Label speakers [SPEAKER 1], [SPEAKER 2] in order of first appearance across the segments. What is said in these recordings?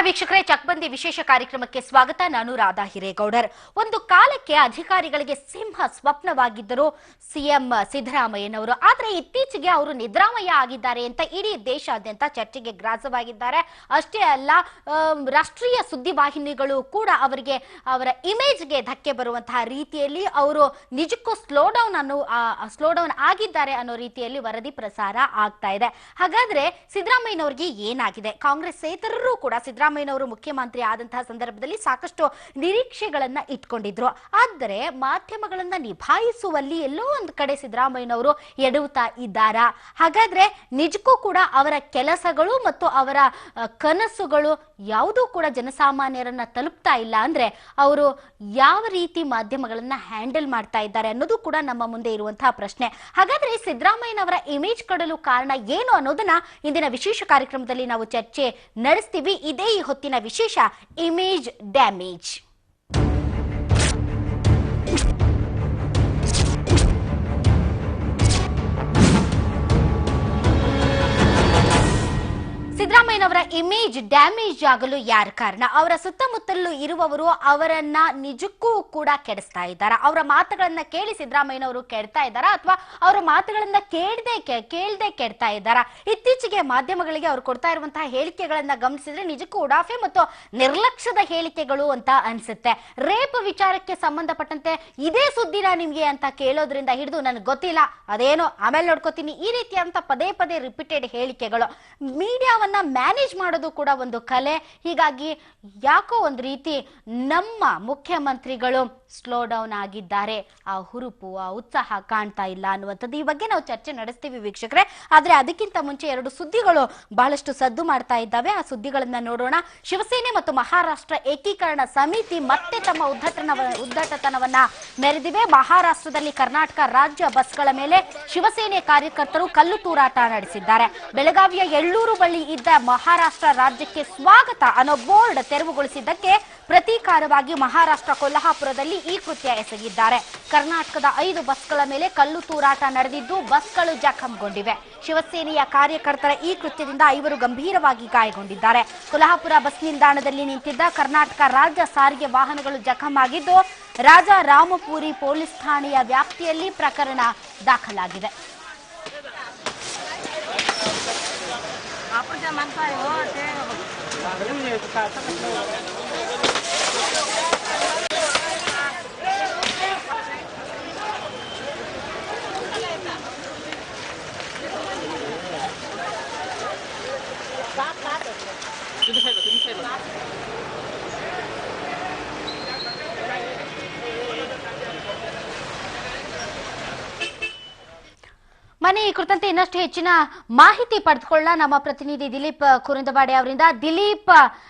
[SPEAKER 1] ವೀಕ್ಷಕರೇ, ಚಕ್ಬಂದಿ ವಿಶೇಷ ಕಾರ್ಯಕ್ರಮಕ್ಕೆ ಸ್ವಾಗತ. ನಾನು ರಾಧಾ ಹಿರೇಗೌಡರ್. ಒಂದು ಕಾಲಕ್ಕೆ ಅಧಿಕಾರಿಗಳಿಗೆ ಸಿಂಹ ಸ್ವಪ್ನವಾಗಿದ್ದರು ಸಿಎಂ ಸಿದ್ದರಾಮಯ್ಯನವರು. ಆದರೆ ಇತ್ತೀಚೆಗೆ ಅವರು ನಿದ್ರಾಮಯ ಆಗಿದ್ದಾರೆ ಅಂತ ಇಡೀ ದೇಶಾದ್ಯಂತ ಚರ್ಚೆಗೆ ಗ್ರಾಸವಾಗಿದ್ದಾರೆ. ಅಷ್ಟೇ ಅಲ್ಲ, ರಾಷ್ಟ್ರೀಯ ಸುದ್ದಿವಾಹಿನಿಗಳು ಕೂಡ ಅವರ ಇಮೇಜ್ಗೆ ಧಕ್ಕೆ ಬರುವಂತಹ ರೀತಿಯಲ್ಲಿ ಅವರು ನಿಜಕ್ಕೂ ಸ್ಲೋಡೌನ್ ಆಗಿದ್ದಾರೆ ಅನ್ನೋ ರೀತಿಯಲ್ಲಿ ವರದಿ ಪ್ರಸಾರ ಆಗ್ತಾ ಇದೆ. ಹಾಗಾದ್ರೆ ಸಿದ್ದರಾಮಯ್ಯನವರಿಗೆ ಏನಾಗಿದೆ? ಕಾಂಗ್ರೆಸ್ಸೇತರರು ಕೂಡ ಸಿದ್ದರಾಮಯ್ಯನವರು ಮುಖ್ಯಮಂತ್ರಿ ಆದಂತಹ ಸಂದರ್ಭದಲ್ಲಿ ಸಾಕಷ್ಟು ನಿರೀಕ್ಷೆಗಳನ್ನ ಇಟ್ಕೊಂಡಿದ್ರು. ಆದರೆ ಮಾಧ್ಯಮಗಳನ್ನ ನಿಭಾಯಿಸುವಲ್ಲಿ ಎಲ್ಲೋ ಒಂದು ಕಡೆ ಸಿದ್ದರಾಮಯ್ಯನವರು ಎಡುತ್ತಾ ಇದ್ದಾರಾ? ಹಾಗಾದ್ರೆ ನಿಜಕ್ಕೂ ಕೂಡ ಅವರ ಕೆಲಸಗಳು ಮತ್ತು ಅವರ ಕನಸುಗಳು ಯಾವುದೂ ಕೂಡ ಜನಸಾಮಾನ್ಯರನ್ನ ತಲುಪ್ತಾ ಇಲ್ಲ ಅಂದ್ರೆ ಅವರು ಯಾವ ರೀತಿ ಮಾಧ್ಯಮಗಳನ್ನ ಹ್ಯಾಂಡಲ್ ಮಾಡ್ತಾ ಇದ್ದಾರೆ ಅನ್ನೋದು ಕೂಡ ನಮ್ಮ ಮುಂದೆ ಇರುವಂತಹ ಪ್ರಶ್ನೆ. ಹಾಗಾದ್ರೆ ಸಿದ್ದರಾಮಯ್ಯನವರ ಇಮೇಜ್ ಕೊಡಲು ಕಾರಣ ಏನು ಅನ್ನೋದನ್ನ ಇಂದಿನ ವಿಶೇಷ ಕಾರ್ಯಕ್ರಮದಲ್ಲಿ ನಾವು ಚರ್ಚೆ ನಡೆಸ್ತೀವಿ. ಇದೇ ಈ ಹೊತ್ತಿನ ವಿಶೇಷ, ಇಮೇಜ್ ಡ್ಯಾಮೇಜ್. ಸಿದ್ದರಾಮಯ್ಯನವರ ಇಮೇಜ್ ಡ್ಯಾಮೇಜ್ ಆಗಲು ಯಾರು ಕಾರಣ? ಅವರ ಸುತ್ತಮುತ್ತಲೂ ಇರುವವರು ಅವರನ್ನ ನಿಜಕ್ಕೂ ಕೂಡ ಕೆಡಿಸ್ತಾ ಇದ್ದಾರಾ? ಅವರ ಮಾತುಗಳನ್ನ ಕೇಳಿ ಸಿದ್ದರಾಮಯ್ಯನವರು ಕೆಡ್ತಾ ಇದ್ದಾರಾ, ಅಥವಾ ಅವರ ಮಾತುಗಳನ್ನ ಕೇಳದೆ ಕೆಡ್ತಾ ಇದ್ದಾರಾ? ಇತ್ತೀಚೆಗೆ ಮಾಧ್ಯಮಗಳಿಗೆ ಅವರು ಕೊಡ್ತಾ ಇರುವಂತಹ ಹೇಳಿಕೆಗಳನ್ನ ಗಮನಿಸಿದ್ರೆ ನಿಜಕ್ಕೂ ಉಡಾಫೆ ಮತ್ತು ನಿರ್ಲಕ್ಷ್ಯದ ಹೇಳಿಕೆಗಳು ಅಂತ ಅನ್ಸುತ್ತೆ. ರೇಪ್ ವಿಚಾರಕ್ಕೆ ಸಂಬಂಧಪಟ್ಟಂತೆ ಇದೇ ಸುದ್ದಿನ ನಿಮ್ಗೆ ಅಂತ ಕೇಳೋದ್ರಿಂದ ಹಿಡಿದು ನನಗೆ ಗೊತ್ತಿಲ್ಲ, ಅದೇನೋ ಆಮೇಲೆ ನೋಡ್ಕೋತೀನಿ, ಈ ರೀತಿಯಂತ ಪದೇ ಪದೇ ರಿಪೀಟೆಡ್ ಹೇಳಿಕೆಗಳು. ಮೀಡಿಯಾವನ್ನ ಮ್ಯಾನೇಜ್ ಮಾಡೋದು ಕೂಡ ಒಂದು ಕಲೆ. ಹೀಗಾಗಿ ಯಾಕೋ ಒಂದು ರೀತಿ ನಮ್ಮ ಮುಖ್ಯಮಂತ್ರಿಗಳು ಸ್ಲೋ ಡೌನ್ ಆಗಿದ್ದಾರೆ, ಆ ಹುರುಪು ಆ ಉತ್ಸಾಹ ಕಾಣ್ತಾ ಇಲ್ಲ ಅನ್ನುವಂಥದ್ದು. ಈ ಬಗ್ಗೆ ನಾವು ಚರ್ಚೆ ನಡೆಸ್ತೀವಿ ವೀಕ್ಷಕರೇ. ಆದ್ರೆ ಅದಕ್ಕಿಂತ ಮುಂಚೆ ಎರಡು ಸುದ್ದಿಗಳು ಬಹಳಷ್ಟು ಸದ್ದು ಮಾಡ್ತಾ ಇದ್ದಾವೆ. ಆ ಸುದ್ದಿಗಳನ್ನ ನೋಡೋಣ. ಶಿವಸೇನೆ ಮತ್ತು ಮಹಾರಾಷ್ಟ್ರ ಏಕೀಕರಣ ಸಮಿತಿ ಮತ್ತೆ ತಮ್ಮ ಉದ್ದಟತನವನ್ನ ಮೆರೆದಿವೆ. ಮಹಾರಾಷ್ಟ್ರದಲ್ಲಿ ಕರ್ನಾಟಕ ರಾಜ್ಯ ಬಸ್ಗಳ ಮೇಲೆ ಶಿವಸೇನೆ ಕಾರ್ಯಕರ್ತರು ಕಲ್ಲು ತೂರಾಟ ನಡೆಸಿದ್ದಾರೆ. ಬೆಳಗಾವಿಯ ಎಳ್ಳೂರು ಬಳಿ ಇದ್ದ ಮಹಾರಾಷ್ಟ್ರ ರಾಜ್ಯಕ್ಕೆ ಸ್ವಾಗತ ಅನ್ನೋ ಬೋರ್ಡ್ ತೆರವುಗೊಳಿಸಿದ್ದಕ್ಕೆ ಪ್ರತೀಕಾರವಾಗಿ ಮಹಾರಾಷ್ಟ್ರ ಕೊಲ್ಹಾಪುರದಲ್ಲಿ ಈ ಕೃತ್ಯ ಎಸಗಿದ್ದಾರೆ. ಕರ್ನಾಟಕದ 5 ಬಸ್ಗಳ ಮೇಲೆ ಕಲ್ಲು ತೂರಾಟ ನಡೆದಿದ್ದು ಬಸ್ಗಳು ಜಖಂಗೊಂಡಿವೆ. ಶಿವಸೇನೆಯ ಕಾರ್ಯಕರ್ತರ ಈ ಕೃತ್ಯದಿಂದ 5 ಗಂಭೀರವಾಗಿ ಗಾಯಗೊಂಡಿದ್ದಾರೆ. ಕೊಲ್ಹಾಪುರ ಬಸ್ ನಿಲ್ದಾಣದಲ್ಲಿ ನಿಂತಿದ್ದ ಕರ್ನಾಟಕ ರಾಜ್ಯ ಸಾರಿಗೆ ವಾಹನಗಳು ಜಖಂ ಆಗಿದ್ದು ರಾಜಾರಾಮಪುರಿ ಪೊಲೀಸ್ ಠಾಣೆಯ ವ್ಯಾಪ್ತಿಯಲ್ಲಿ ಪ್ರಕರಣ ದಾಖಲಾಗಿದೆ. ಮನೆ ಈ ಕುರಿತಂತೆ ಇನ್ನಷ್ಟು ಹೆಚ್ಚಿನ ಮಾಹಿತಿ ಪಡೆದುಕೊಳ್ಳ ನಮ್ಮ ಪ್ರತಿನಿಧಿ ದಿಲೀಪ್ ಕುರುಂದವಾಡೆ ಅವರಿಂದ. ದಿಲೀಪ್,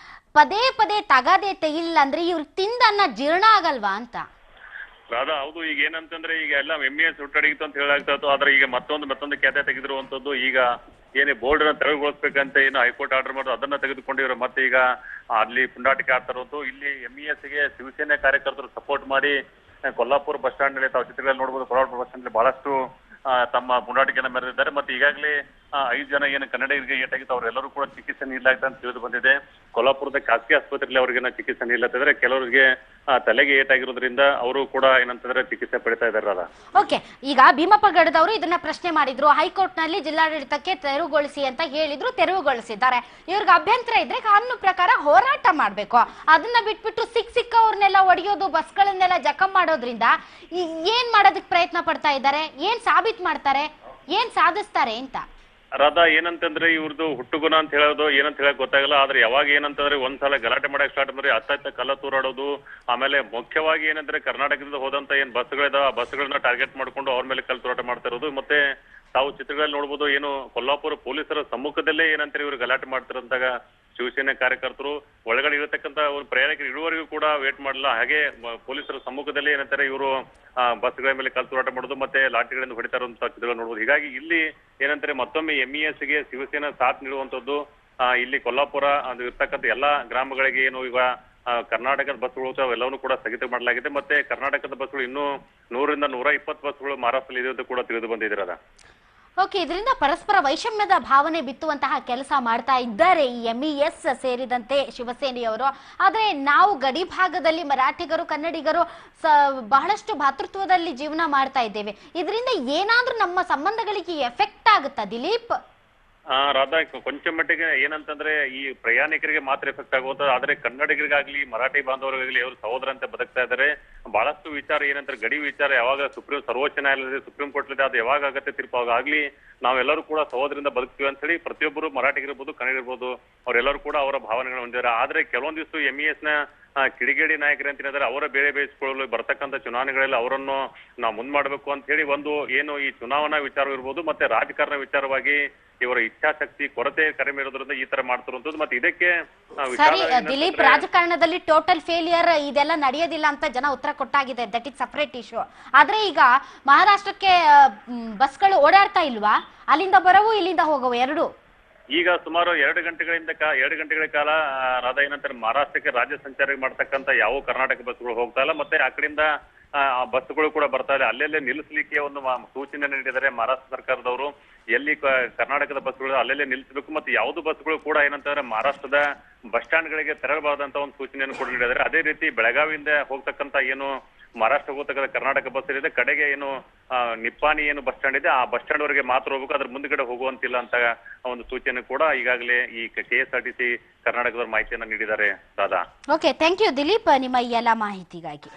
[SPEAKER 1] ಪದೇ ಪದೇ ತಗದೆ ತೆಗಿಲ್ಲ ಅಂದ್ರೆ ಇವ್ರು ತಿಂದನ್ನ ಜೀರ್ಣ ಆಗಲ್ವಾ ಅಂತ?
[SPEAKER 2] ರಾಧಾ, ಹೌದು. ಈಗ ಏನಂತಂದ್ರೆ ಈಗ ಎಲ್ಲ MES ಹುಟ್ಟಡಗಿತ್ತು ಅಂತ ಹೇಳಾಗ್ತಾ ಇತ್ತು. ಆದ್ರೆ ಈಗ ಮತ್ತೊಂದು ಖ್ಯಾತೆ ತೆಗೆದಿರುವಂತದ್ದು. ಈಗ ಏನೇ ಬೋರ್ಡ್ ಅನ್ನ ತೆರವುಗೊಳಿಸ್ಬೇಕಂತ ಏನು ಹೈಕೋರ್ಟ್ ಆರ್ಡರ್ ಮಾಡೋದು ಅದನ್ನ ತೆಗೆದುಕೊಂಡಿದ್ರು. ಮತ್ತೆ ಈಗ ಅಲ್ಲಿ ಪುಂಡಾಟಿಕೆ ಆಗ್ತಾ ಇರೋದು. ಇಲ್ಲಿ MES ಗೆ ಶಿವಸೇನೆ ಕಾರ್ಯಕರ್ತರು ಸಪೋರ್ಟ್ ಮಾಡಿ ಕೊಲ್ಲಾಪುರ ಬಸ್ ಸ್ಟಾಂಡ್ ನಲ್ಲಿ ತಾವು ಚಿತ್ರಗಳಲ್ಲಿ ನೋಡಬಹುದು. ಕೊಲ್ಲಾಪುರ ಬಸ್ ಸ್ಟಾಂಡ್ ಬಹಳಷ್ಟು ತಮ್ಮ ಪುಂಡಾಟಿಕೆಯನ್ನು ಮೆರೆದಿದ್ದಾರೆ. ಮತ್ತೆ ಈಗಾಗಲೇ 5 ಜನ ಏನು ಕನ್ನಡಿಗರಿಗೆ ಏಟಾಗಿತ್ತು ಅವರೆಲ್ಲರೂ ಕೂಡ ಚಿಕಿತ್ಸೆ ನೀಡಲಾಗ್ತದೆ ಅಂತ ತಿಳಿದು ಬಂದಿದೆ. ಕೊಲ್ಲಾಪುರದ ಖಾಸಗಿ ಆಸ್ಪತ್ರೆಯಲ್ಲಿ ಅವ್ರಿಗೆ ಚಿಕಿತ್ಸೆ ನೀಡಲಾಗ್ತದೆ. ಕೆಲವರಿಗೆ ತಲೆಗೆ ಏಟಾಗಿರೋದ್ರಿಂದ ಅವರು ಕೂಡ ಏನಂತಂದ್ರೆ ಚಿಕಿತ್ಸೆ ಪಡಿತಾ ಇದ್ದಾರೆ.
[SPEAKER 1] ಓಕೆ, ಈಗ ಭೀಮಪ್ಪಗಡದವರು ಇದನ್ನ ಪ್ರಶ್ನೆ ಮಾಡಿದ್ರು. ಹೈಕೋರ್ಟ್ ನಲ್ಲಿ ಜಿಲ್ಲಾಡಳಿತಕ್ಕೆ ತೆರವುಗೊಳಿಸಿ ಅಂತ ಹೇಳಿದ್ರು, ತೆರವುಗೊಳಿಸಿದ್ದಾರೆ. ಇವ್ರಿಗೆ ಅಭ್ಯಂತರ ಇದ್ರೆ ಕಾನೂನು ಪ್ರಕಾರ ಹೋರಾಟ ಮಾಡ್ಬೇಕು. ಅದನ್ನ ಬಿಟ್ಬಿಟ್ಟು ಸಿಕ್ಕವ್ರನ್ನೆಲ್ಲ ಒಡೆಯೋದು, ಬಸ್ಗಳನ್ನೆಲ್ಲ ಜಖಂ ಮಾಡೋದ್ರಿಂದ ಏನ್ ಮಾಡೋದಕ್ಕೆ ಪ್ರಯತ್ನ ಪಡ್ತಾ ಇದ್ದಾರೆ? ಏನ್ ಸಾಬೀತ್ ಮಾಡ್ತಾರೆ? ಏನ್ ಸಾಧಿಸ್ತಾರೆ ಅಂತ?
[SPEAKER 2] ರಾಧಾ, ಏನಂತಂದ್ರೆ ಇವ್ರದ್ದು ಹುಟ್ಟುಗುಣ ಅಂತ ಹೇಳೋದು ಏನಂತ ಹೇಳಕ್ ಗೊತ್ತಾಗಲ್ಲ. ಆದ್ರೆ ಯಾವಾಗ ಏನಂತಂದ್ರೆ ಒಂದ್ಸಲ ಗಲಾಟೆ ಮಾಡಕ್ ಸ್ಟಾರ್ಟ್ ಮಾಡಿದ್ರೆ ಹತ್ತ ಕಲ್ಲ ತೂರಾಡೋದು. ಆಮೇಲೆ ಮುಖ್ಯವಾಗಿ ಏನಂದ್ರೆ ಕರ್ನಾಟಕದಿಂದ ಹೋದಂತ ಏನ್ ಬಸ್ಗಳಿದಾವ ಆ ಬಸ್ಗಳನ್ನ ಟಾರ್ಗೆಟ್ ಮಾಡ್ಕೊಂಡು ಅವ್ರ ಮೇಲೆ ಕಲ್ಲು ತೂರಾಟ ಮಾಡ್ತಾ ಇರೋದು. ಮತ್ತೆ ತಾವು ಚಿತ್ರಗಳಲ್ಲಿ ನೋಡ್ಬೋದು, ಏನು ಕೊಲ್ಲಾಪುರ ಪೊಲೀಸರ ಸಮ್ಮುಖದಲ್ಲೇ ಏನಂತಾರೆ ಇವ್ರು ಗಲಾಟೆ ಮಾಡ್ತಿರಂತಾಗ ಶಿವಸೇನೆ ಕಾರ್ಯಕರ್ತರು ಒಳಗಡೆ ಇರತಕ್ಕಂತ ಒಂದು ಪ್ರಯಾಣಿಕರು ಇರುವವರೆಗೂ ಕೂಡ ವೇಟ್ ಮಾಡಲ್ಲ. ಹಾಗೆ ಪೊಲೀಸರ ಸಮ್ಮುಖದಲ್ಲಿ ಏನಂತಾರೆ ಇವರು ಬಸ್ಗಳ ಮೇಲೆ ಕಲ್ಲು ತೂರಾಟ ಮಾಡೋದು ಮತ್ತೆ ಲಾಠಿಗಳಿಂದ ಹೊಡಿತಾ ಇರುವಂತ ಚಿತ್ರಗಳು ನೋಡ್ಬೋದು. ಹೀಗಾಗಿ ಇಲ್ಲಿ ಏನಂತಾರೆ ಮತ್ತೊಮ್ಮೆ MES ಗೆ ಶಿವಸೇನಾ ಸಾಥ್ ನೀಡುವಂತದ್ದು. ಇಲ್ಲಿ ಕೊಲ್ಲಾಪುರ ಅದು ಇರ್ತಕ್ಕಂಥ ಎಲ್ಲಾ ಗ್ರಾಮಗಳಿಗೆ ಏನು ಈಗ ಕರ್ನಾಟಕದ ಬಸ್ಗಳು ಅವೆಲ್ಲವನ್ನೂ ಕೂಡ ಸ್ಥಗಿತ ಮಾಡಲಾಗಿದೆ. ಮತ್ತೆ ಕರ್ನಾಟಕದ ಬಸ್ಗಳು ಇನ್ನೂ 100 ರಿಂದ 120 ಬಸ್ಗಳು ಮಹಾರಾಷ್ಟ್ರದಲ್ಲಿ ಇದೆ ಅಂತ ಕೂಡ ತಿಳಿದು ಬಂದಿದ್ದೀರ.
[SPEAKER 1] ಓಕೆ, ಇದರಿಂದ ಪರಸ್ಪರ ವೈಷಮ್ಯದ ಭಾವನೆ ಬಿತ್ತುವಂತಹ ಕೆಲಸ ಮಾಡ್ತಾ ಇದ್ದಾರೆ ಈ MES ಸೇರಿದಂತೆ ಶಿವಸೇನೆಯವರು. ಆದ್ರೆ ನಾವು ಗಡಿ ಭಾಗದಲ್ಲಿ ಮರಾಠಿಗರು ಕನ್ನಡಿಗರು ಬಹಳಷ್ಟು ಭಾತೃತ್ವದಲ್ಲಿ ಜೀವನ ಮಾಡ್ತಾ ಇದ್ದೇವೆ. ಇದರಿಂದ ಏನಾದ್ರೂ ನಮ್ಮ ಸಂಬಂಧಗಳಿಗೆ ಎಫೆಕ್ಟ್ ಆಗುತ್ತಾ ದಿಲೀಪ್?
[SPEAKER 2] ರಾಧಾ, ಕೊಂಚ ಮಟ್ಟಿಗೆ ಏನಂತಂದ್ರೆ ಈ ಪ್ರಯಾಣಿಕರಿಗೆ ಮಾತ್ರ ಎಫೆಕ್ಟ್ ಆಗುತ್ತೆ. ಆದ್ರೆ ಕನ್ನಡಿಗರಿಗಾಗ್ಲಿ ಮರಾಠಿ ಬಾಂಧವರಿಗಾಗ್ಲಿ ಅವರು ಸಹೋದರ ಅಂತ ಬದುಕ್ತಾ ಇದ್ದಾರೆ. ಬಹಳಷ್ಟು ವಿಚಾರ ಏನಂತಾರೆ, ಗಡಿ ವಿಚಾರ ಯಾವಾಗ ಸರ್ವೋಚ್ಚ ನ್ಯಾಯಾಲಯದ ಸುಪ್ರೀಂ ಕೋರ್ಟ್ ಇದೆ, ಅದು ಯಾವಾಗ ಆಗತ್ತೆ ತೀರ್ಪು ಆಗ್ಲಿ ನಾವೆಲ್ಲರೂ ಕೂಡ ಸಹೋದರಿಂದ ಬದುಕ್ತೀವಿ ಅಂತ ಹೇಳಿ ಪ್ರತಿಯೊಬ್ಬರು ಮರಾಠಿಗಿರ್ಬೋದು ಕನ್ನಡಿಗಿರ್ಬೋದು ಅವರೆಲ್ಲರೂ ಕೂಡ ಅವರ ಭಾವನೆಗಳು ಹೊಂದಿದ್ದಾರೆ. ಆದ್ರೆ ಕೆಲವೊಂದಿಷ್ಟು MES ನ ಕಿಡಿಗೇಡಿ ನಾಯಕರು ಅಂತ ಏನಾದ್ರೆ ಅವರ ಬೇರೆ ಬೇಯಿಸಿಕೊಳ್ಳಲು ಬರ್ತಕ್ಕಂಥ ಚುನಾವಣೆಗಳಲ್ಲಿ ಅವರನ್ನು ನಾವು ಮುಂದ್ ಮಾಡಬೇಕು ಅಂತ ಹೇಳಿ ಒಂದು ಏನು ಈ ಚುನಾವಣಾ ವಿಚಾರವಿರ್ಬೋದು ಮತ್ತೆ ರಾಜಕಾರಣ ವಿಚಾರವಾಗಿ ಇವರ ಇಚ್ಛಾಶಕ್ತಿ ಕೊರತೆ ಕಡಿಮೆ ಇರೋದ್ರಿಂದ ಈ ತರ ಮಾಡ್ತಿರುವಂತದ್ದು. ಮತ್ತೆ ಇದಕ್ಕೆ
[SPEAKER 1] ಸರಿ ದಿಲೀಪ್, ರಾಜಕಾರಣದಲ್ಲಿ ಟೋಟಲ್ ಫೇಲಿಯರ್ ಇದೆಲ್ಲ ನಡೆಯೋದಿಲ್ಲ ಅಂತ ಜನ ಉತ್ತರ ಕೊಟ್ಟಾಗಿದೆ, ದಟ್ ಇಸ್ ಸಪರೇಟ್ ಇಶ್ಯೂ. ಆದ್ರೆ ಈಗ ಮಹಾರಾಷ್ಟ್ರಕ್ಕೆ ಬಸ್ಗಳು ಓಡಾಡ್ತಾ ಇಲ್ವಾ? ಅಲ್ಲಿಂದ ಬರವು ಇಲ್ಲಿಂದ ಹೋಗವು ಎರಡು
[SPEAKER 2] ಈಗ ಸುಮಾರು 2 ಗಂಟೆಗಳ ಕಾಲ ರಾಧಾ ಏನಂತಾರೆ ಮಹಾರಾಷ್ಟ್ರಕ್ಕೆ ರಾಜ್ಯ ಸಂಚಾರ ಮಾಡ್ತಕ್ಕಂಥ ಯಾವ ಕರ್ನಾಟಕ ಬಸ್ಗಳು ಹೋಗ್ತಾ ಇಲ್ಲ. ಮತ್ತೆ ಆ ಕಡೆಯಿಂದ ಬಸ್ಗಳು ಕೂಡ ಬರ್ತಾ ಇದೆ. ಅಲ್ಲೆಲ್ಲೇ ನಿಲ್ಲಿಸಲಿಕ್ಕೆ ಒಂದು ಸೂಚನೆ ನೀಡಿದ್ದಾರೆ ಮಹಾರಾಷ್ಟ್ರ ಸರ್ಕಾರದವರು. ಎಲ್ಲಿ ಕರ್ನಾಟಕದ ಬಸ್ಗಳು ಅಲ್ಲೆಲ್ಲೇ ನಿಲ್ಲಿಸಬೇಕು, ಮತ್ತೆ ಯಾವ್ದು ಬಸ್ಗಳು ಕೂಡ ಏನಂತಂದ್ರೆ ಮಹಾರಾಷ್ಟ್ರದ ಬಸ್ ಸ್ಟ್ಯಾಂಡ್ ಗಳಿಗೆ ತೆರಳಬಾರದಂತ ಒಂದು ಸೂಚನೆಯನ್ನು ಕೂಡ ನೀಡಿದ್ದಾರೆ. ಅದೇ ರೀತಿ ಬೆಳಗಾವಿಯಿಂದ ಹೋಗ್ತಕ್ಕಂತ ಏನು ಮಹಾರಾಷ್ಟ್ರ ಹೋಗ್ತಕ್ಕಂಥ ಕರ್ನಾಟಕ ಬಸ್ ಇದೆ ಕಡೆಗೆ ಏನು ನಿಪ್ಪಾಣಿ ಏನು ಬಸ್ ಸ್ಟ್ಯಾಂಡ್ ಇದೆ ಆ ಬಸ್ ಸ್ಟ್ಯಾಂಡ್ ವರೆಗೆ ಮಾತ್ರ ಹೋಗ್ಬೇಕು, ಅದ್ರ ಮುಂದ್ಗಡೆ ಹೋಗುವಂತಿಲ್ಲ ಅಂತ ಒಂದು ಸೂಚನೆ ಕೂಡ ಈಗಾಗಲೇ ಈ KSRTC ಕರ್ನಾಟಕದವರು ಮಾಹಿತಿಯನ್ನ ನೀಡಿದ್ದಾರೆ. Radha,
[SPEAKER 1] okay, thank you Dilip ನಿಮ್ಮ ಈ ಎಲ್ಲ ಮಾಹಿತಿಗಾಗಿ.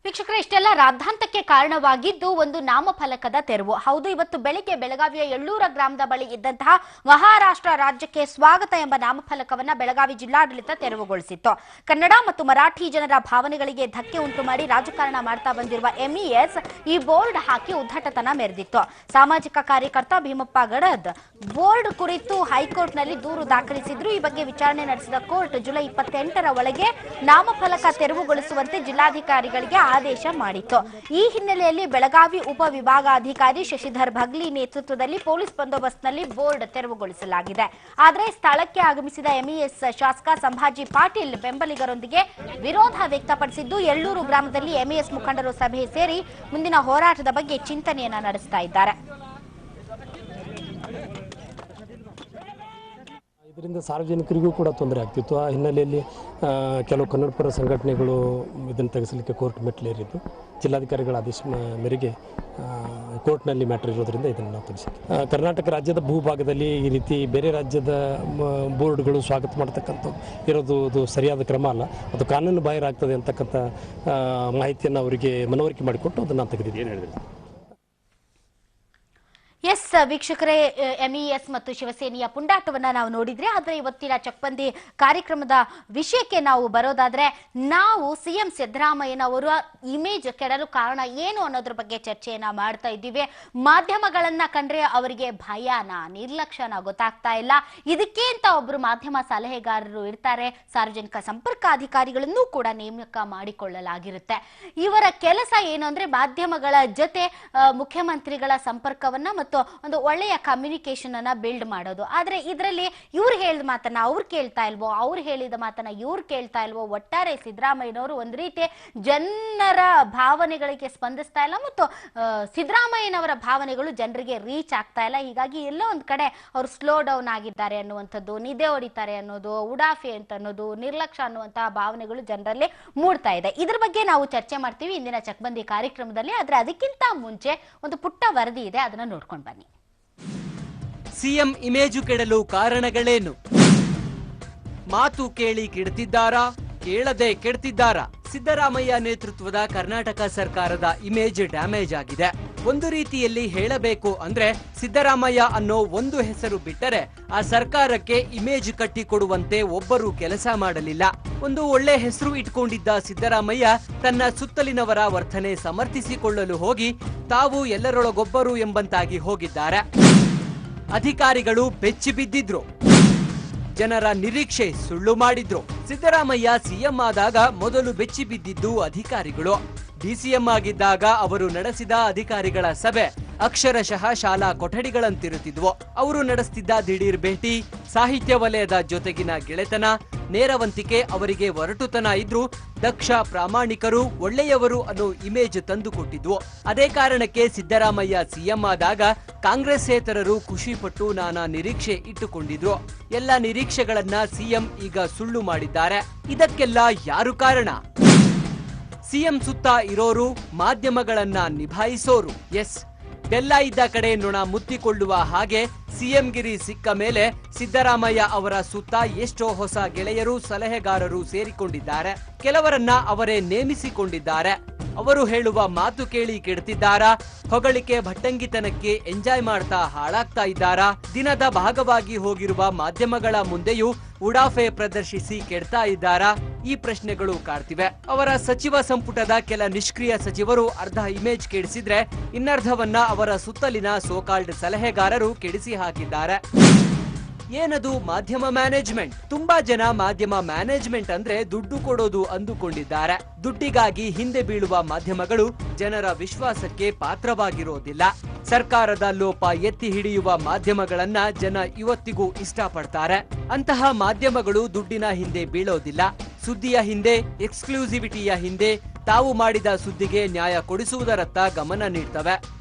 [SPEAKER 1] ವೀಕ್ಷಕರೇ, ಇಷ್ಟೆಲ್ಲ ರಾದ್ಧಾಂತಕ್ಕೆ ಕಾರಣವಾಗಿದ್ದು ಒಂದು ನಾಮಫಲಕದ ತೆರವು. ಹೌದು, ಇವತ್ತು ಬೆಳಿಗ್ಗೆ ಬೆಳಗಾವಿಯ ಎಳ್ಳೂರ ಗ್ರಾಮದ ಬಳಿ ಇದ್ದಂತಹ ಮಹಾರಾಷ್ಟ್ರ ರಾಜ್ಯಕ್ಕೆ ಸ್ವಾಗತ ಎಂಬ ನಾಮಫಲಕವನ್ನ ಬೆಳಗಾವಿ ಜಿಲ್ಲಾಡಳಿತ ತೆರವುಗೊಳಿಸಿತ್ತು. ಕನ್ನಡ ಮತ್ತು ಮರಾಠಿ ಜನರ ಭಾವನೆಗಳಿಗೆ ಧಕ್ಕೆ ಉಂಟು ಮಾಡಿ ರಾಜಕಾರಣ ಮಾಡ್ತಾ ಬಂದಿರುವ MES ಈ ಬೋರ್ಡ್ ಹಾಕಿ ಉದ್ದಟತನ ಮೆರೆದಿತ್ತು. ಸಾಮಾಜಿಕ ಕಾರ್ಯಕರ್ತ ಭೀಮಪ್ಪ ಗಡದ್ ಬೋರ್ಡ್ ಕುರಿತು ಹೈಕೋರ್ಟ್ನಲ್ಲಿ ದೂರು ದಾಖಲಿಸಿದ್ರು. ಈ ಬಗ್ಗೆ ವಿಚಾರಣೆ ನಡೆಸಿದ ಕೋರ್ಟ್ ಜುಲೈ 28ರ ಒಳಗೆ ನಾಮಫಲಕ ತೆರವುಗೊಳಿಸುವಂತೆ ಜಿಲ್ಲಾಧಿಕಾರಿಗಳಿಗೆ ಆದೇಶ ಮಾಡಿತ್ತು. ಈ ಹಿನ್ನೆಲೆಯಲ್ಲಿ ಬೆಳಗಾವಿ ಉಪವಿಭಾಗಾಧಿಕಾರಿ ಶಶಿಧರ್ ಭಗ್ಲಿ ನೇತೃತ್ವದಲ್ಲಿ ಪೊಲೀಸ್ ಬಂದೋಬಸ್ತ್ನಲ್ಲಿ ಬೋರ್ಡ್ ತೆರವುಗೊಳಿಸಲಾಗಿದೆ. ಆದರೆ ಸ್ಥಳಕ್ಕೆ ಆಗಮಿಸಿದ MES ಶಾಸಕ ಸಂಭಾಜಿ ಪಾಟೀಲ್ ಬೆಂಬಲಿಗರೊಂದಿಗೆ ವಿರೋಧ ವ್ಯಕ್ತಪಡಿಸಿದ್ದು, ಎಳ್ಳೂರು ಗ್ರಾಮದಲ್ಲಿ MES ಮುಖಂಡರು ಸಭೆ ಸೇರಿ ಮುಂದಿನ ಹೋರಾಟದ ಬಗ್ಗೆ ಚಿಂತನೆಯನ್ನ ನಡೆಸ್ತಾ ಇದ್ದಾರೆ.
[SPEAKER 3] ಇದರಿಂದ ಸಾರ್ವಜನಿಕರಿಗೂ ಕೂಡ ತೊಂದರೆ ಆಗ್ತಿತ್ತು. ಆ ಹಿನ್ನೆಲೆಯಲ್ಲಿ ಕೆಲವು ಕನ್ನಡಪರ ಸಂಘಟನೆಗಳು ಇದನ್ನು ತೆಗೆಸಲಿಕ್ಕೆ ಕೋರ್ಟ್ ಮೆಟ್ಲೇರಿದ್ದು, ಜಿಲ್ಲಾಧಿಕಾರಿಗಳ ಆದೇಶ ಮೇರೆಗೆ ಕೋರ್ಟ್ನಲ್ಲಿ ಮ್ಯಾಟರ್ ಇರೋದ್ರಿಂದ ಇದನ್ನು ನಾವು ತೆಗೆಸಿದ್ವಿ. ಕರ್ನಾಟಕ ರಾಜ್ಯದ ಭೂಭಾಗದಲ್ಲಿ ಈ ರೀತಿ ಬೇರೆ ರಾಜ್ಯದ ಬೋರ್ಡ್ಗಳು ಸ್ವಾಗತ ಮಾಡ್ತಕ್ಕಂಥ ಇರೋದು ಅದು ಸರಿಯಾದ ಕ್ರಮ ಅಲ್ಲ, ಅದು ಕಾನೂನು ಬಾಹಿರಾಗ್ತದೆ ಅಂತಕ್ಕಂಥ ಮಾಹಿತಿಯನ್ನು ಅವರಿಗೆ ಮನವರಿಕೆ ಮಾಡಿಕೊಟ್ಟು ಅದನ್ನು ತೆಗೆದಿದ್ದೀವಿ. ಏನು ಹೇಳಿದ್ರೆ
[SPEAKER 1] ಎಸ್ ವೀಕ್ಷಕರೇ, MES ಮತ್ತು ಶಿವಸೇನೆಯ ಪುಂಡಾಟವನ್ನ ನಾವು ನೋಡಿದ್ರೆ. ಆದ್ರೆ ಇವತ್ತಿನ ಚಕ್ಬಂದಿ ಕಾರ್ಯಕ್ರಮದ ವಿಷಯಕ್ಕೆ ನಾವು ಬರೋದಾದ್ರೆ, ನಾವು CM ಸಿದ್ದರಾಮಯ್ಯನವರ ಇಮೇಜ್ ಕೆಡಲು ಕಾರಣ ಏನು ಅನ್ನೋದ್ರ ಬಗ್ಗೆ ಚರ್ಚೆಯನ್ನ ಮಾಡ್ತಾ ಇದ್ದೀವಿ. ಮಾಧ್ಯಮಗಳನ್ನ ಕಂಡ್ರೆ ಅವರಿಗೆ ಭಯನ ನಿರ್ಲಕ್ಷ್ಯನ ಗೊತ್ತಾಗ್ತಾ ಇಲ್ಲ. ಇದಕ್ಕೆ ಅಂತ ಒಬ್ರು ಮಾಧ್ಯಮ ಸಲಹೆಗಾರರು ಇರ್ತಾರೆ, ಸಾರ್ವಜನಿಕ ಸಂಪರ್ಕ ಅಧಿಕಾರಿಗಳನ್ನು ಕೂಡ ನೇಮಕ ಮಾಡಿಕೊಳ್ಳಲಾಗಿರುತ್ತೆ. ಇವರ ಕೆಲಸ ಏನು ಅಂದ್ರೆ ಮಾಧ್ಯಮಗಳ ಜೊತೆ ಮುಖ್ಯಮಂತ್ರಿಗಳ ಸಂಪರ್ಕವನ್ನ ಮತ್ತು ಒಂದು ಒಳ್ಳೆಯ ಕಮ್ಯುನಿಕೇಶನ್ ಅನ್ನ ಬಿಲ್ಡ್ ಮಾಡೋದು. ಆದ್ರೆ ಇದರಲ್ಲಿ ಇವ್ರು ಹೇಳಿದ ಮಾತನ್ನ ಅವ್ರು ಕೇಳ್ತಾ ಇಲ್ವೋ, ಅವ್ರು ಹೇಳಿದ ಮಾತನ್ನ ಇವ್ರು ಕೇಳ್ತಾ ಇಲ್ವೋ, ಒಟ್ಟಾರೆ ಸಿದ್ದರಾಮಯ್ಯನವರು ಒಂದ್ ರೀತಿ ಜನರ ಭಾವನೆಗಳಿಗೆ ಸ್ಪಂದಿಸ್ತಾ ಇಲ್ಲ ಮತ್ತು ಸಿದ್ದರಾಮಯ್ಯನವರ ಭಾವನೆಗಳು ಜನರಿಗೆ ರೀಚ್ ಆಗ್ತಾ ಇಲ್ಲ. ಹೀಗಾಗಿ ಎಲ್ಲೋ ಒಂದ್ ಕಡೆ ಅವರು ಸ್ಲೋ ಡೌನ್ ಆಗಿದ್ದಾರೆ ಅನ್ನುವಂಥದ್ದು, ನಿದ್ದೆ ಹೊಡಿತಾರೆ ಅನ್ನೋದು, ಉಡಾಫಿ ಅಂತ ಅನ್ನೋದು, ನಿರ್ಲಕ್ಷ್ಯ ಅನ್ನುವಂತಹ ಭಾವನೆಗಳು ಜನರಲ್ಲಿ ಮೂಡ್ತಾ ಇದೆ. ಇದ್ರ ಬಗ್ಗೆ ನಾವು ಚರ್ಚೆ ಮಾಡ್ತೀವಿ ಇಂದಿನ ಚಕ್ಬಂದಿ ಕಾರ್ಯಕ್ರಮದಲ್ಲಿ. ಆದ್ರೆ ಅದಕ್ಕಿಂತ ಮುಂಚೆ ಒಂದು ಪುಟ್ಟ ವರದಿ ಇದೆ, ಅದನ್ನ ನೋಡ್ಕೊಂಡು ಬನ್ನಿ.
[SPEAKER 4] ಸಿಎಂ ಇಮೇಜು ಕೆಡಲು ಕಾರಣಗಳೇನು? ಮಾತು ಕೇಳಿ ಕೆಡ್ತಿದ್ದಾರಾ, ಕೇಳದೆ ಕೆಡ್ತಿದ್ದಾರಾ? ಸಿದ್ದರಾಮಯ್ಯ ನೇತೃತ್ವದ ಕರ್ನಾಟಕ ಸರ್ಕಾರದ ಇಮೇಜ್ ಡ್ಯಾಮೇಜ್ ಆಗಿದೆ. ಒಂದು ರೀತಿಯಲ್ಲಿ ಹೇಳಬೇಕು ಅಂದ್ರೆ ಸಿದ್ದರಾಮಯ್ಯ ಅನ್ನೋ ಒಂದು ಹೆಸರು ಬಿಟ್ಟರೆ ಆ ಸರ್ಕಾರಕ್ಕೆ ಇಮೇಜ್ ಕಟ್ಟಿಕೊಡುವಂತೆ ಒಬ್ಬರು ಕೆಲಸ ಮಾಡಲಿಲ್ಲ. ಒಂದು ಒಳ್ಳೆ ಹೆಸರು ಇಟ್ಕೊಂಡಿದ್ದ ಸಿದ್ದರಾಮಯ್ಯ ತನ್ನ ಸುತ್ತಲಿನವರ ವರ್ತನೆ ಸಮರ್ಥಿಸಿಕೊಳ್ಳಲು ಹೋಗಿ ತಾವು ಎಲ್ಲರೊಳಗೊಬ್ಬರು ಎಂಬಂತಾಗಿ ಹೋಗಿದ್ದಾರೆ. ಅಧಿಕಾರಿಗಳು ಬೆಚ್ಚಿ ಬಿದ್ದಿದ್ರು, ಜನರ ನಿರೀಕ್ಷೆ ಸುಳ್ಳು ಮಾಡಿದ್ರು. ಸಿದ್ದರಾಮಯ್ಯ ಸಿಎಂ ಆದಾಗ ಮೊದಲು ಬೆಚ್ಚಿ ಬಿದ್ದಿದ್ದು ಅಧಿಕಾರಿಗಳು. ಡಿಸಿಎಂ ಆಗಿದ್ದಾಗ ಅವರು ನಡೆಸಿದ ಅಧಿಕಾರಿಗಳ ಸಭೆ ಅಕ್ಷರಶಃ ಶಾಲಾ ಕೊಠಡಿಗಳಂತಿರುತ್ತಿದ್ವು. ಅವರು ನಡೆಸುತ್ತಿದ್ದ ದಿಢೀರ್ ಭೇಟಿ, ಸಾಹಿತ್ಯ ವಲಯದ ಜೊತೆಗಿನ ಗೆಳೆತನ, ನೇರವಂತಿಕೆ ಅವರಿಗೆ ಒರಟುತನ ಇದ್ರೂ ದಕ್ಷ, ಪ್ರಾಮಾಣಿಕರು, ಒಳ್ಳೆಯವರು ಅನ್ನೋ ಇಮೇಜ್ ತಂದುಕೊಟ್ಟಿದ್ವು. ಅದೇ ಕಾರಣಕ್ಕೆ ಸಿದ್ದರಾಮಯ್ಯ ಸಿಎಂ ಆದಾಗ ಕಾಂಗ್ರೆಸ್ಸೇತರರು ಖುಷಿಪಟ್ಟು ನಾನಾ ನಿರೀಕ್ಷೆ ಇಟ್ಟುಕೊಂಡಿದ್ರು. ಎಲ್ಲ ನಿರೀಕ್ಷೆಗಳನ್ನ ಸಿಎಂ ಈಗ ಸುಳ್ಳು ಮಾಡಿದ್ದಾರೆ. ಇದಕ್ಕೆಲ್ಲ ಯಾರು ಕಾರಣ? ಸಿಎಂ ಸುತ್ತ ಇರೋರು, ಮಾಧ್ಯಮಗಳನ್ನ ನಿಭಾಯಿಸೋರು. ಎಸ್, ಬೆಲ್ಲ ಇದ್ದ ಕಡೆ ನೊಣ ಮುತ್ತಿಕೊಳ್ಳುವ ಹಾಗೆ ಸಿಎಂ ಗಿರಿ ಸಿಕ್ಕ ಮೇಲೆ ಸಿದ್ದರಾಮಯ್ಯ ಅವರ ಸುತ್ತ ಎಷ್ಟೋ ಹೊಸ ಗೆಳೆಯರು, ಸಲಹೆಗಾರರು ಸೇರಿಕೊಂಡಿದ್ದಾರೆ. ಕೆಲವರನ್ನ ಅವರೇ ನೇಮಿಸಿಕೊಂಡಿದ್ದಾರೆ. ಅವರು ಹೇಳುವ ಮಾತು ಕೇಳಿ ಕೆಡ್ತಿದ್ದಾರಾ? ಹೊಗಳಿಕೆ ಭಟ್ಟಂಗಿತನಕ್ಕೆ ಎಂಜಾಯ್ ಮಾಡ್ತಾ ಹಾಳಾಗ್ತಾ ಇದ್ದಾರಾ? ದಿನದ ಭಾಗವಾಗಿ ಹೋಗಿರುವ ಮಾಧ್ಯಮಗಳ ಮುಂದೆಯೂ ಉಡಾಫೆ ಪ್ರದರ್ಶಿಸಿ ಕೆಡ್ತಾ ಇದ್ದಾರಾ? ಈ ಪ್ರಶ್ನೆಗಳು ಕಾಡ್ತಿವೆ. ಅವರ ಸಚಿವ ಸಂಪುಟದ ಕೆಲ ನಿಷ್ಕ್ರಿಯ ಸಚಿವರು ಅರ್ಧ ಇಮೇಜ್ ಕೆಡಿಸಿದ್ರೆ ಇನ್ನರ್ಧವನ್ನ ಅವರ ಸುತ್ತಲಿನ ಸೋಕಾಲ್ಡ್ ಸಲಹೆಗಾರರು ಕೆಡಿಸಿ ಹಾಕಿದ್ದಾರೆ. ಏನದು ಮಾಧ್ಯಮ ಮ್ಯಾನೇಜ್ಮೆಂಟ್? ತುಂಬಾ ಜನ ಮಾಧ್ಯಮ ಮ್ಯಾನೇಜ್ಮೆಂಟ್ ಅಂದ್ರೆ ದುಡ್ಡು ಕೊಡೋದು ಅಂದುಕೊಂಡಿದ್ದಾರೆ. ದುಡ್ಡಿಗಾಗಿ ಹಿಂದೆ ಬೀಳುವ ಮಾಧ್ಯಮಗಳು ಜನರ ವಿಶ್ವಾಸಕ್ಕೆ ಪಾತ್ರವಾಗಿರೋದಿಲ್ಲ. ಸರ್ಕಾರದ ಲೋಪ ಎತ್ತಿ ಹಿಡಿಯುವ ಮಾಧ್ಯಮಗಳನ್ನ ಜನ ಇವತ್ತಿಗೂ ಇಷ್ಟಪಡ್ತಾರೆ. ಅಂತಹ ಮಾಧ್ಯಮಗಳು ದುಡ್ಡಿನ ಹಿಂದೆ ಬೀಳೋದಿಲ್ಲ. ಸುದ್ದಿಯ ಹಿಂದೆ, ಎಕ್ಸ್ಕ್ಲೂಸಿವಿಟಿಯ ಹಿಂದೆ, ತಾವು ಮಾಡಿದ ಸುದ್ದಿಗೆ ನ್ಯಾಯ ಕೊಡಿಸುವುದರತ್ತ ಗಮನ ನೀಡ್ತವೆ.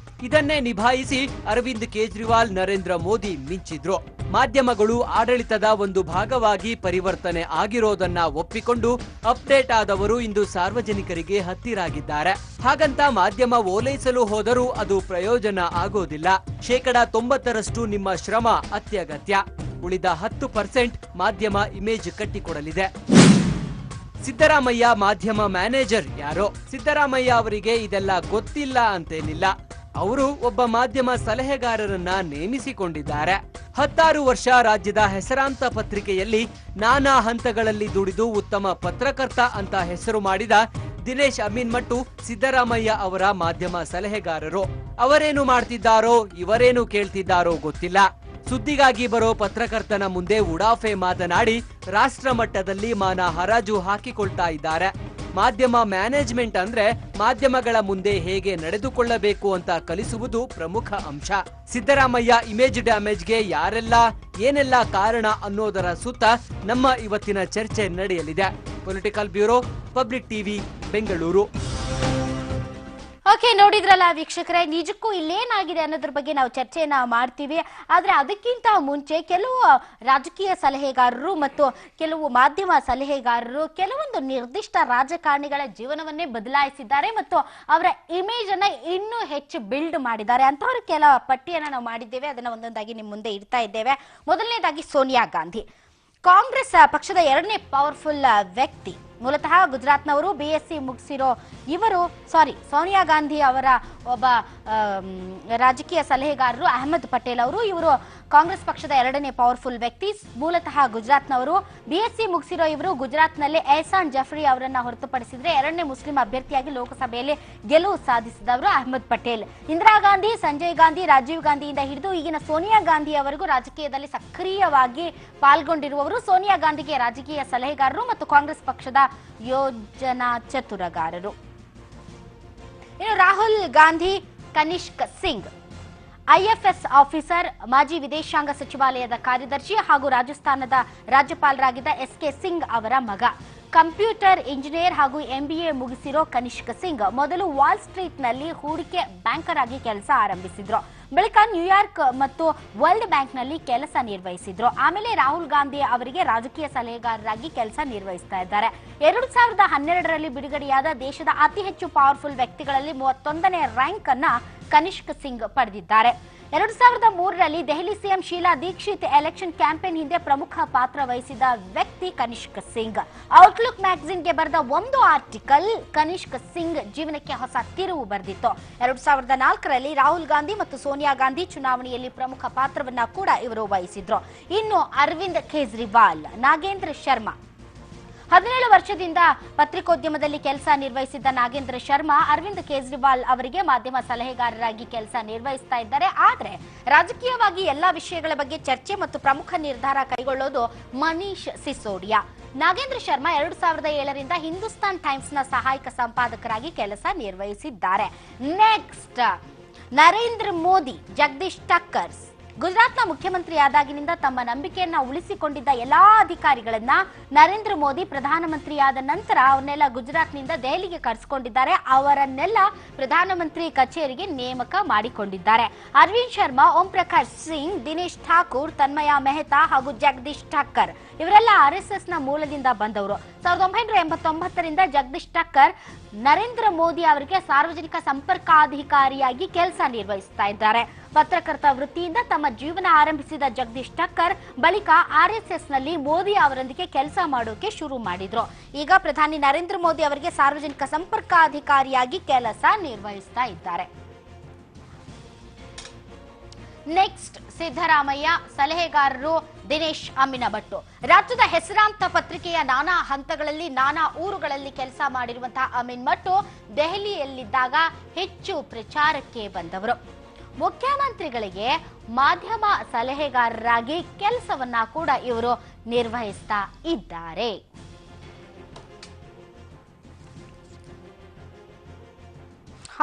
[SPEAKER 4] ಇದನ್ನೇ ನಿಭಾಯಿಸಿ ಅರವಿಂದ್ ಕೇಜ್ರಿವಾಲ್, ನರೇಂದ್ರ ಮೋದಿ ಮಿಂಚಿದ್ರು. ಮಾಧ್ಯಮಗಳು ಆಡಳಿತದ ಒಂದು ಭಾಗವಾಗಿ ಪರಿವರ್ತನೆ ಆಗಿರೋದನ್ನ ಒಪ್ಪಿಕೊಂಡು ಅಪ್ಡೇಟ್ ಆದವರು ಇಂದು ಸಾರ್ವಜನಿಕರಿಗೆ ಹತ್ತಿರಾಗಿದ್ದಾರೆ. ಹಾಗಂತ ಮಾಧ್ಯಮ ಓಲೈಸಲು ಹೋದರೂ ಅದು ಪ್ರಯೋಜನ ಆಗೋದಿಲ್ಲ. 90% ನಿಮ್ಮ ಶ್ರಮ ಅತ್ಯಗತ್ಯ. ಉಳಿದ 10% ಮಾಧ್ಯಮ ಇಮೇಜ್ ಕಟ್ಟಿಕೊಡಲಿದೆ. ಸಿದ್ದರಾಮಯ್ಯ ಮಾಧ್ಯಮ ಮ್ಯಾನೇಜರ್ ಯಾರೋ? ಸಿದ್ದರಾಮಯ್ಯ ಅವರಿಗೆ ಇದೆಲ್ಲ ಗೊತ್ತಿಲ್ಲ ಅಂತೇನಿಲ್ಲ. ಅವರು ಒಬ್ಬ ಮಾಧ್ಯಮ ಸಲಹೆಗಾರರನ್ನ ನೇಮಿಸಿಕೊಂಡಿದ್ದಾರೆ. 16 ವರ್ಷ ರಾಜ್ಯದ ಹೆಸರಾಂತ ಪತ್ರಿಕೆಯಲ್ಲಿ ನಾನಾ ಹಂತಗಳಲ್ಲಿ ದುಡಿದು ಉತ್ತಮ ಪತ್ರಕರ್ತ ಅಂತ ಹೆಸರು ಮಾಡಿದ ದಿನೇಶ್ ಅಮೀನ್ಮಟ್ಟು ಸಿದ್ದರಾಮಯ್ಯ ಅವರ ಮಾಧ್ಯಮ ಸಲಹೆಗಾರರು. ಅವರೇನು ಮಾಡ್ತಿದ್ದಾರೋ, ಇವರೇನು ಕೇಳ್ತಿದ್ದಾರೋ ಗೊತ್ತಿಲ್ಲ. ಸುದ್ದಿಗಾಗಿ ಬರೋ ಪತ್ರಕರ್ತನ ಮುಂದೆ ಉಡಾಫೆ ಮಾತನಾಡಿ ರಾಷ್ಟ್ರ ಮಟ್ಟದಲ್ಲಿ ಮಾನ ಹರಾಜು ಹಾಕಿಕೊಳ್ತಾ ಇದ್ದಾರೆ. ಮಾಧ್ಯಮ ಮ್ಯಾನೇಜ್ಮೆಂಟ್ ಅಂದ್ರೆ ಮಾಧ್ಯಮಗಳ ಮುಂದೆ ಹೇಗೆ ನಡೆದುಕೊಳ್ಳಬೇಕು ಅಂತ ಕಲಿಸುವುದು ಪ್ರಮುಖ ಅಂಶ. ಸಿದ್ದರಾಮಯ್ಯ ಇಮೇಜ್ ಡ್ಯಾಮೇಜ್ಗೆ ಯಾರೆಲ್ಲ, ಏನೆಲ್ಲ ಕಾರಣ ಅನ್ನೋದರ ಸುತ್ತ ನಮ್ಮ ಇವತ್ತಿನ ಚರ್ಚೆ ನಡೆಯಲಿದೆ. Political bureau, public TV, Bengaluru.
[SPEAKER 1] Okay, ನೋಡಿದ್ರಲ್ಲ ವೀಕ್ಷಕರೇ, ನಿಜಕ್ಕೂ ಇಲ್ಲೇನಾಗಿದೆ ಅನ್ನೋದ್ರ ಬಗ್ಗೆ ನಾವು ಚರ್ಚೆಯನ್ನ ಮಾಡ್ತೀವಿ. ಆದ್ರೆ ಅದಕ್ಕಿಂತ ಮುಂಚೆ ಕೆಲವು ರಾಜಕೀಯ ಸಲಹೆಗಾರರು ಮತ್ತು ಕೆಲವು ಮಾಧ್ಯಮ ಸಲಹೆಗಾರರು ಕೆಲವೊಂದು ನಿರ್ದಿಷ್ಟ ರಾಜಕಾರಣಿಗಳ ಜೀವನವನ್ನೇ ಬದಲಾಯಿಸಿದ್ದಾರೆ ಮತ್ತು ಅವರ ಇಮೇಜ್ ಅನ್ನ ಇನ್ನೂ ಹೆಚ್ಚು ಬಿಲ್ಡ್ ಮಾಡಿದ್ದಾರೆ. ಅಂತವರ ಕೆಲ ಪಟ್ಟಿಯನ್ನ ನಾವು ಮಾಡಿದ್ದೇವೆ. ಅದನ್ನ ಒಂದೊಂದಾಗಿ ನಿಮ್ಮ ಮುಂದೆ ಇಡ್ತಾ ಇದ್ದೇವೆ. ಮೊದಲನೇದಾಗಿ ಸೋನಿಯಾ ಗಾಂಧಿ, ಕಾಂಗ್ರೆಸ್ ಪಕ್ಷದ 2ನೇ ಪವರ್ಫುಲ್ ವ್ಯಕ್ತಿ. ಮೂಲತಃ ಗುಜರಾತ್ನವರು, BSc ಮುಗಿಸಿರೋ ಇವರು, ಸೋನಿಯಾ ಗಾಂಧಿ ಅವರ ಒಬ್ಬ ರಾಜಕೀಯ ಸಲಹೆಗಾರರು ಅಹಮದ್ ಪಟೇಲ್ ಅವರು. ಇವರು ಕಾಂಗ್ರೆಸ್ ಪಕ್ಷದ 2ನೇ ಪವರ್ಫುಲ್ ವ್ಯಕ್ತಿ, ಮೂಲತಃ ಗುಜರಾತ್ನವರು. BSc ಮುಗಿಸಿರೋ ಇವರು ಗುಜರಾತ್ನಲ್ಲಿ ಎಹ್ಸಾನ್ ಜಫ್ರಿ ಅವರನ್ನ ಹೊರತುಪಡಿಸಿದ್ರೆ 2ನೇ ಮುಸ್ಲಿಂ ಅಭ್ಯರ್ಥಿಯಾಗಿ ಲೋಕಸಭೆಯಲ್ಲಿ ಗೆಲುವು ಸಾಧಿಸಿದವರು ಅಹಮದ್ ಪಟೇಲ್. ಇಂದಿರಾ ಗಾಂಧಿ, ಸಂಜಯ್ ಗಾಂಧಿ, ರಾಜೀವ್ ಗಾಂಧಿಯಿಂದ ಹಿಡಿದು ಈಗಿನ ಸೋನಿಯಾ ಗಾಂಧಿ ಅವರಿಗೂ ರಾಜಕೀಯದಲ್ಲಿ ಸಕ್ರಿಯವಾಗಿ ಪಾಲ್ಗೊಂಡಿರುವವರು. ಸೋನಿಯಾ ಗಾಂಧಿಗೆ ರಾಜಕೀಯ ಸಲಹೆಗಾರರು ಮತ್ತು ಕಾಂಗ್ರೆಸ್ ಪಕ್ಷದ ಯೋಜನಾ ಚತುರಗಾರರು. ಇನ್ನು ರಾಹುಲ್ ಗಾಂಧಿ, ಕನಿಷ್ಕ್ ಸಿಂಗ್, IFS ಆಫೀಸರ್, ಮಾಜಿ ವಿದೇಶಾಂಗ ಸಚಿವಾಲಯದ ಕಾರ್ಯದರ್ಶಿ ಹಾಗೂ ರಾಜಸ್ಥಾನದ ರಾಜ್ಯಪಾಲರಾಗಿದ್ದ SK ಸಿಂಗ್ ಅವರ ಮಗ. ಕಂಪ್ಯೂಟರ್ ಇಂಜಿನಿಯರ್ ಹಾಗೂ MBA ಮುಗಿಸಿರೋ ಕನಿಷ್ಕ್ ಸಿಂಗ್ ಮೊದಲು ವಾಲ್ ಸ್ಟ್ರೀಟ್ ನಲ್ಲಿ ಹೂಡಿಕೆ ಬ್ಯಾಂಕರ್ ಆಗಿ ಕೆಲಸ ಆರಂಭಿಸಿದ್ರು. ಬಳಿಕ ನ್ಯೂಯಾರ್ಕ್ ಮತ್ತು ವರ್ಲ್ಡ್ ಬ್ಯಾಂಕ್ ನಲ್ಲಿ ಕೆಲಸ ನಿರ್ವಹಿಸಿದ್ರು. ಆಮೇಲೆ ರಾಹುಲ್ ಗಾಂಧಿ ಅವರಿಗೆ ರಾಜಕೀಯ ಸಲಹೆಗಾರರಾಗಿ ಕೆಲಸ ನಿರ್ವಹಿಸ್ತಾ ಇದ್ದಾರೆ. 2012ರಲ್ಲಿ ಬಿಡುಗಡೆಯಾದ ದೇಶದ ಅತಿ ಹೆಚ್ಚು ಪವರ್ಫುಲ್ ವ್ಯಕ್ತಿಗಳಲ್ಲಿ 31ನೇ ರ್ಯಾಂಕ್ ಅನ್ನ ಕನಿಷ್ಕ್ ಸಿಂಗ್ ಪಡೆದಿದ್ದಾರೆ. 2003ರಲ್ಲಿ Delhi CM Sheila Dikshit election campaign ಹಿಂದೆ ಪ್ರಮುಖ ಪಾತ್ರ ವಹಿಸಿದ ವ್ಯಕ್ತಿ ಕನಿಷ್ಕ್ ಸಿಂಗ್. ಔಟ್ಲುಕ್ ಮ್ಯಾಗಝಿನ್ಗೆ ಬರೆದ ಒಂದು ಆರ್ಟಿಕಲ್ ಕನಿಷ್ಕ್ ಸಿಂಗ್ ಜೀವನಕ್ಕೆ ಹೊಸ ತಿರುವು ಬರೆದಿತ್ತು. 2004ರಲ್ಲಿ ರಾಹುಲ್ ಗಾಂಧಿ ಮತ್ತು ಸೋನಿಯಾ ಗಾಂಧಿ ಚುನಾವಣೆಯಲ್ಲಿ ಪ್ರಮುಖ ಪಾತ್ರವನ್ನ ಕೂಡ ಇವರು ವಹಿಸಿದ್ರು. ಇನ್ನು ಅರವಿಂದ್ ಕೇಜ್ರಿವಾಲ್, ನಾಗೇಂದ್ರ ಶರ್ಮಾ, 17 ವರ್ಷದಿಂದ ಪತ್ರಿಕೋದ್ಯಮದಲ್ಲಿ ಕೆಲಸ ನಿರ್ವಹಿಸಿದ್ದ ನಾಗೇಂದ್ರ ಶರ್ಮಾ ಅರವಿಂದ್ ಕೇಜ್ರಿವಾಲ್ ಅವರಿಗೆ ಮಾಧ್ಯಮ ಸಲಹೆಗಾರರಾಗಿ ಕೆಲಸ ನಿರ್ವಹಿಸ್ತಾ ಇದ್ದಾರೆ. ಆದ್ರೆ ರಾಜಕೀಯವಾಗಿ ಎಲ್ಲಾ ವಿಷಯಗಳ ಬಗ್ಗೆ ಚರ್ಚೆ ಮತ್ತು ಪ್ರಮುಖ ನಿರ್ಧಾರ ಕೈಗೊಳ್ಳೋದು ಮನೀಶ್ ಸಿಸೋಡಿಯಾ. ನಾಗೇಂದ್ರ ಶರ್ಮಾ 2007ರಿಂದ ಹಿಂದೂಸ್ತಾನ್ ಟೈಮ್ಸ್ ನ ಸಹಾಯಕ ಸಂಪಾದಕರಾಗಿ ಕೆಲಸ ನಿರ್ವಹಿಸಿದ್ದಾರೆ. ನೆಕ್ಸ್ಟ್ ನರೇಂದ್ರ ಮೋದಿ ಜಗದೀಶ್ ಠಕ್ಕರ್ ಗುಜರಾತ್ನ ಮುಖ್ಯಮಂತ್ರಿಯಾದಾಗಿನಿಂದ ತಮ್ಮ ನಂಬಿಕೆಯನ್ನ ಉಳಿಸಿಕೊಂಡಿದ್ದ ಎಲ್ಲಾ ಅಧಿಕಾರಿಗಳನ್ನ ನರೇಂದ್ರ ಮೋದಿ ಪ್ರಧಾನಮಂತ್ರಿಯಾದ ನಂತರ ಅವನ್ನೆಲ್ಲ ಗುಜರಾತ್ನಿಂದ ದೆಹಲಿಗೆ ಕರೆಸಿಕೊಂಡಿದ್ದಾರೆ. ಅವರನ್ನೆಲ್ಲ ಪ್ರಧಾನಮಂತ್ರಿ ಕಚೇರಿಗೆ ನೇಮಕ ಮಾಡಿಕೊಂಡಿದ್ದಾರೆ. ಅರವಿಂದ್ ಶರ್ಮಾ, ಓಂ ಪ್ರಕಾಶ್ ಸಿಂಗ್, ದಿನೇಶ್ ಠಾಕೂರ್, ತನ್ಮಯ ಮೆಹ್ತಾ ಹಾಗೂ ಜಗದೀಶ್ ಠಕ್ಕರ್ ಇವರೆಲ್ಲ RSS ನ ಮೂಲದಿಂದ ಬಂದವರು. 1989ರಿಂದ ಜಗದೀಶ್ ಠಕ್ಕರ್ ನರೇಂದ್ರ ಮೋದಿ ಅವರಿಗೆ ಸಾರ್ವಜನಿಕ ಸಂಪರ್ಕಾಧಿಕಾರಿಯಾಗಿ ಕೆಲಸ ನಿರ್ವಹಿಸ್ತಾ ಇದ್ದಾರೆ. ಪತ್ರಕರ್ತ ವೃತ್ತಿಯಿಂದ ತಮ್ಮ ಜೀವನ ಆರಂಭಿಸಿದ ಜಗದೀಶ್ ಠಕ್ಕರ್ ಬಳಿಕ RSS ನಲ್ಲಿ ಮೋದಿ ಅವರೊಂದಿಗೆ ಕೆಲಸ ಮಾಡೋಕೆ ಶುರು ಮಾಡಿದ್ರು. ಈಗ ಪ್ರಧಾನಿ ನರೇಂದ್ರ ಮೋದಿ ಅವರಿಗೆ ಸಾರ್ವಜನಿಕ ಸಂಪರ್ಕಾಧಿಕಾರಿಯಾಗಿ ಕೆಲಸ ನಿರ್ವಹಿಸ್ತಾ ಇದ್ದಾರೆ. ನೆಕ್ಸ್ಟ್, ಸಿದ್ದರಾಮಯ್ಯ ಸಲಹೆಗಾರರು ದಿನೇಶ್ ಅಮ್ಮಿನಭಟ್ಟು. ರಾಜ್ಯದ ಹೆಸರಾಂತ ಪತ್ರಿಕೆಯ ನಾನಾ ಹಂತಗಳಲ್ಲಿ ನಾನಾ ಊರುಗಳಲ್ಲಿ ಕೆಲಸ ಮಾಡಿರುವಂತಹ ಅಮೀನ್ ಭಟ್ಟು ದೆಹಲಿಯಲ್ಲಿದ್ದಾಗ ಹೆಚ್ಚು ಪ್ರಚಾರಕ್ಕೆ ಬಂದವರು. ಮುಖ್ಯಮಂತ್ರಿಗಳಿಗೆ ಮಾಧ್ಯಮ ಸಲಹೆಗಾರರಾಗಿ ಕೆಲಸವನ್ನ ಕೂಡ ಇವರು ನಿರ್ವಹಿಸ್ತಾ ಇದ್ದಾರೆ.